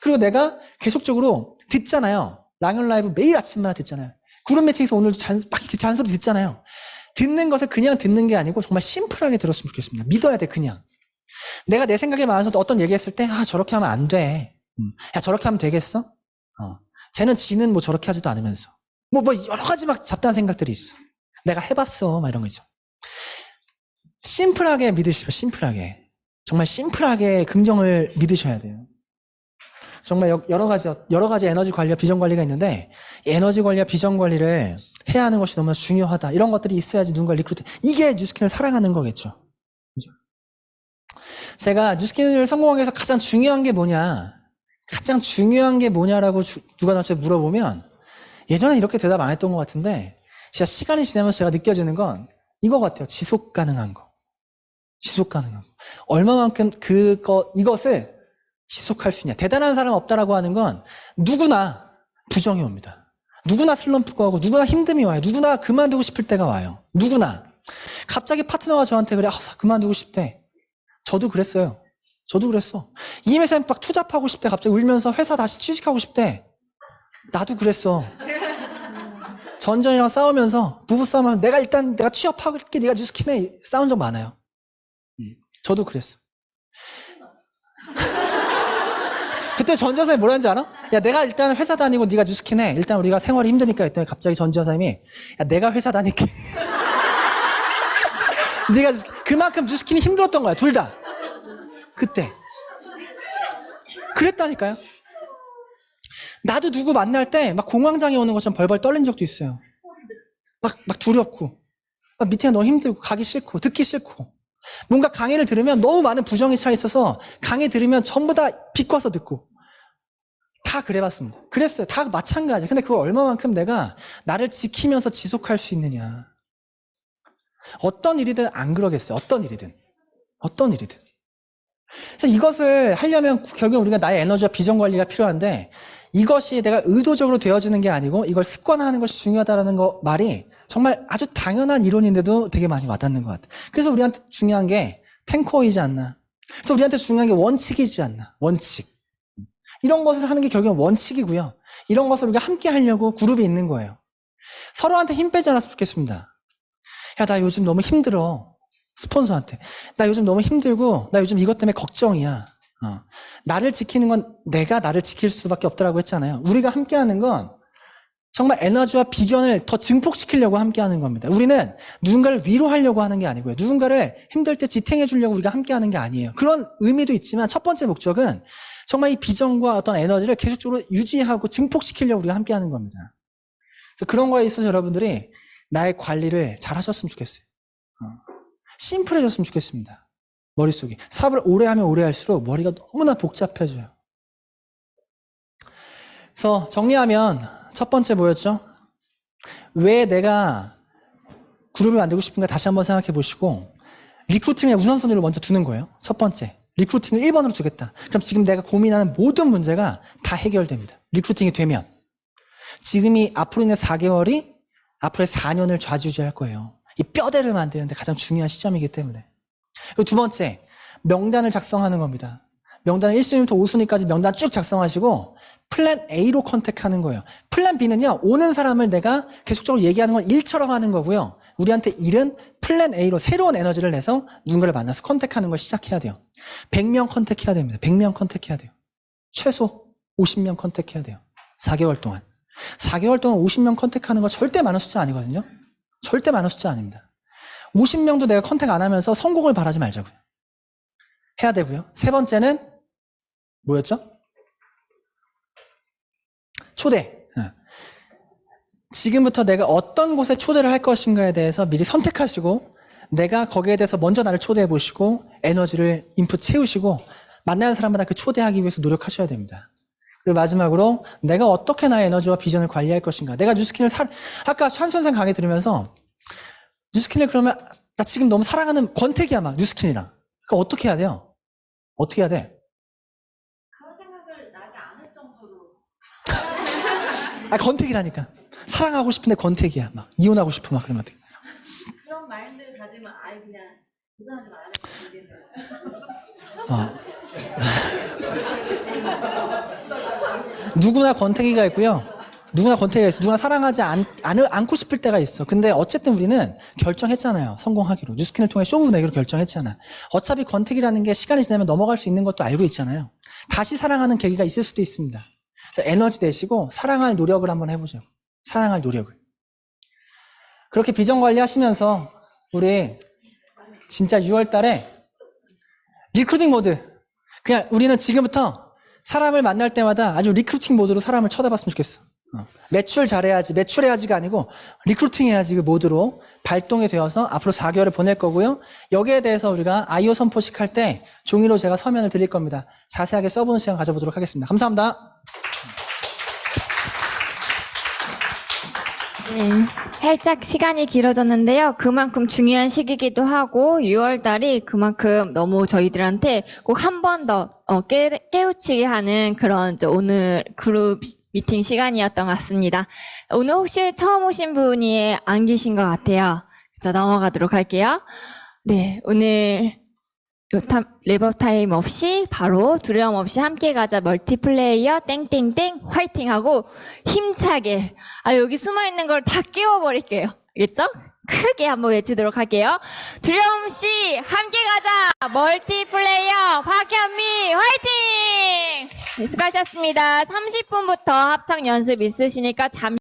그리고 내가 계속적으로 듣잖아요. 랑연 라이브 매일 아침마다 듣잖아요. 그룹 미팅에서 오늘도 막 이렇게 잔소리 듣잖아요. 듣는 것을 그냥 듣는 게 아니고 정말 심플하게 들었으면 좋겠습니다. 믿어야 돼, 그냥. 내가 내 생각에 많아서 어떤 얘기했을 때, 저렇게 하면 안 돼. 야, 저렇게 하면 되겠어? 쟤는 지는 뭐 저렇게 하지도 않으면서. 뭐 여러 가지 막 잡다한 생각들이 있어. 내가 해봤어. 막 이런 거 있죠. 심플하게 믿으시고, 심플하게. 정말 심플하게 긍정을 믿으셔야 돼요. 정말 여러 가지 에너지 관리와 비전 관리가 있는데, 이 에너지 관리와 비전 관리를 해야 하는 것이 너무나 중요하다. 이런 것들이 있어야지 누군가 리크루팅. 이게 뉴스킨을 사랑하는 거겠죠. 그죠? 제가 뉴스킨을 성공하기 위해서 가장 중요한 게 뭐냐? 가장 중요한 게 뭐냐라고 누가 나한테 물어보면 예전에 이렇게 대답 안 했던 것 같은데 진짜 시간이 지나면서 제가 느껴지는 건 이거 같아요. 지속 가능한 거. 지속 가능한 거. 얼마만큼 이것을 지속할 수 있냐. 대단한 사람 없다라고 하는 건 누구나 부정이 옵니다. 누구나 슬럼프가 오고 누구나 힘듦이 와요. 누구나 그만두고 싶을 때가 와요. 누구나. 갑자기 파트너가 저한테 그래 그만두고 싶대. 저도 그랬어요. 저도 그랬어. 이메일 막 투잡하고 싶대. 갑자기 울면서 회사 다시 취직하고 싶대. 나도 그랬어. 전전이랑 싸우면서 부부싸움하면 내가 취업할게. 네가 뉴스킨에 싸운 적 많아요. 저도 그랬어. 그때 전 지사님이 뭐라 했는지 알아? 야, 내가 일단 회사 다니고 네가 뉴스킨 해. 일단 우리가 생활이 힘드니까 했더니 갑자기 전 지사님이 야, 내가 회사 다닐게. 네가 그만큼 뉴스킨이 힘들었던 거야. 둘 다. 그때. 그랬다니까요. 나도 누구 만날 때 막 공황장애 오는 것처럼 벌벌 떨린 적도 있어요. 막 두렵고. 막 미팅이 너무 힘들고 가기 싫고 듣기 싫고. 뭔가 강의를 들으면 너무 많은 부정이 차 있어서 강의 들으면 전부 다 비꼬아서 듣고 다 그래봤습니다. 그랬어요. 다 마찬가지. 근데 그걸 얼마만큼 내가 나를 지키면서 지속할 수 있느냐. 어떤 일이든 안 그러겠어요. 어떤 일이든. 그래서 이것을 하려면 결국 우리가 나의 에너지와 비전 관리가 필요한데 이것이 내가 의도적으로 되어지는 게 아니고 이걸 습관화하는 것이 중요하다는 말이 정말 아주 당연한 이론인데도 되게 많이 와닿는 것 같아요. 그래서 우리한테 중요한 게 탱커이지 않나. 그래서 우리한테 중요한 게 원칙이지 않나. 원칙. 이런 것을 하는 게 결국은 원칙이고요. 이런 것을 우리가 함께 하려고 그룹이 있는 거예요. 서로한테 힘 빼지 않았으면 좋겠습니다. 야, 나 요즘 너무 힘들어. 스폰서한테. 나 요즘 너무 힘들고 나 요즘 이것 때문에 걱정이야. 나를 지키는 건 내가 나를 지킬 수밖에 없더라고 했잖아요. 우리가 함께 하는 건 정말 에너지와 비전을 더 증폭시키려고 함께 하는 겁니다. 우리는 누군가를 위로하려고 하는 게 아니고요. 누군가를 힘들 때 지탱해 주려고 우리가 함께 하는 게 아니에요. 그런 의미도 있지만 첫 번째 목적은 정말 이 비전과 어떤 에너지를 계속적으로 유지하고 증폭시키려고 우리가 함께 하는 겁니다. 그래서 그런 거에 있어서 여러분들이 나의 관리를 잘 하셨으면 좋겠어요. 심플해졌으면 좋겠습니다. 머릿속이. 사업을 오래 하면 오래 할수록 머리가 너무나 복잡해져요. 그래서 정리하면 첫 번째 뭐였죠? 왜 내가 그룹을 만들고 싶은가 다시 한번 생각해 보시고 리크루팅의 우선순위를 먼저 두는 거예요. 첫 번째. 리크루팅을 1번으로 두겠다. 그럼 지금 내가 고민하는 모든 문제가 다 해결됩니다. 리크루팅이 되면. 지금이 앞으로 있는 4개월이 앞으로의 4년을 좌지우지할 거예요. 이 뼈대를 만드는데 가장 중요한 시점이기 때문에. 그리고 두 번째, 명단을 작성하는 겁니다. 명단을 1순위부터 5순위까지 명단 쭉 작성하시고 플랜 A로 컨택하는 거예요. 플랜 B는요, 오는 사람을 내가 계속적으로 얘기하는 건 일처럼 하는 거고요. 우리한테 일은 플랜 A로 새로운 에너지를 내서 누군가를 만나서 컨택하는 걸 시작해야 돼요. 100명 컨택해야 됩니다. 100명 컨택해야 돼요. 최소 50명 컨택해야 돼요. 4개월 동안. 4개월 동안 50명 컨택하는 거 절대 많은 숫자 아니거든요. 절대 많은 숫자 아닙니다. 50명도 내가 컨택 안 하면서 성공을 바라지 말자고요. 해야 되고요. 세 번째는 뭐였죠? 초대. 지금부터 내가 어떤 곳에 초대를 할 것인가에 대해서 미리 선택하시고 내가 거기에 대해서 먼저 나를 초대해 보시고 에너지를 인풋 채우시고 만나는 사람마다 그 초대하기 위해서 노력하셔야 됩니다. 그리고 마지막으로 내가 어떻게 나의 에너지와 비전을 관리할 것인가. 내가 뉴스킨을 아까 한수 선생 강의 들으면서 뉴스킨을 그러면 나 지금 너무 사랑하는 권태기야 막 뉴스킨이랑. 그러니까 어떻게 해야 돼요? 어떻게 해야 돼? 그런 생각을 나지 않을 정도로. 아 권태기라니까. 사랑하고 싶은데 권태기야 막 이혼하고 싶어 막 그러면 어떡해. 그런 마인드를 가지면 아예 그냥 도전하지 말아야 되는 누구나 권태기가 있고요. 누구나 권태기가 있어. 누구나 사랑하지 않고 싶을 때가 있어. 근데 어쨌든 우리는 결정했잖아요. 성공하기로. 뉴스킨을 통해 쇼부 내기로 결정했잖아. 어차피 권태기라는 게 시간이 지나면 넘어갈 수 있는 것도 알고 있잖아요. 다시 사랑하는 계기가 있을 수도 있습니다. 그래서 에너지 내시고 사랑할 노력을 한번 해보죠. 사랑할 노력을. 그렇게 비전 관리하시면서 우리 진짜 6월 달에 리크루팅 모드. 그냥 우리는 지금부터 사람을 만날 때마다 아주 리크루팅 모드로 사람을 쳐다봤으면 좋겠어. 매출 잘해야지, 매출해야지가 아니고 리크루팅 해야지 그 모드로 발동이 되어서 앞으로 4개월을 보낼 거고요. 여기에 대해서 우리가 IO 선포식 할 때 종이로 제가 서면을 드릴 겁니다. 자세하게 써보는 시간 가져보도록 하겠습니다. 감사합니다. 살짝 시간이 길어졌는데요. 그만큼 중요한 시기이기도 하고 6월 달이 그만큼 너무 저희들한테 꼭 한 번 더 깨우치게 하는 그런 오늘 그룹 미팅 시간이었던 것 같습니다. 오늘 혹시 처음 오신 분이 안 계신 것 같아요. 자, 넘어가도록 할게요. 네, 오늘 랩업 타임 없이 바로 두려움 없이 함께 가자 멀티플레이어 땡땡땡 화이팅하고 힘차게 여기 숨어있는 걸 다 깨워버릴게요. 알겠죠? 크게 한번 외치도록 할게요. 두려움 없이 함께 가자 멀티플레이어 박현미 화이팅! 네, 수고하셨습니다. 30분부터 합창 연습 있으시니까 잠시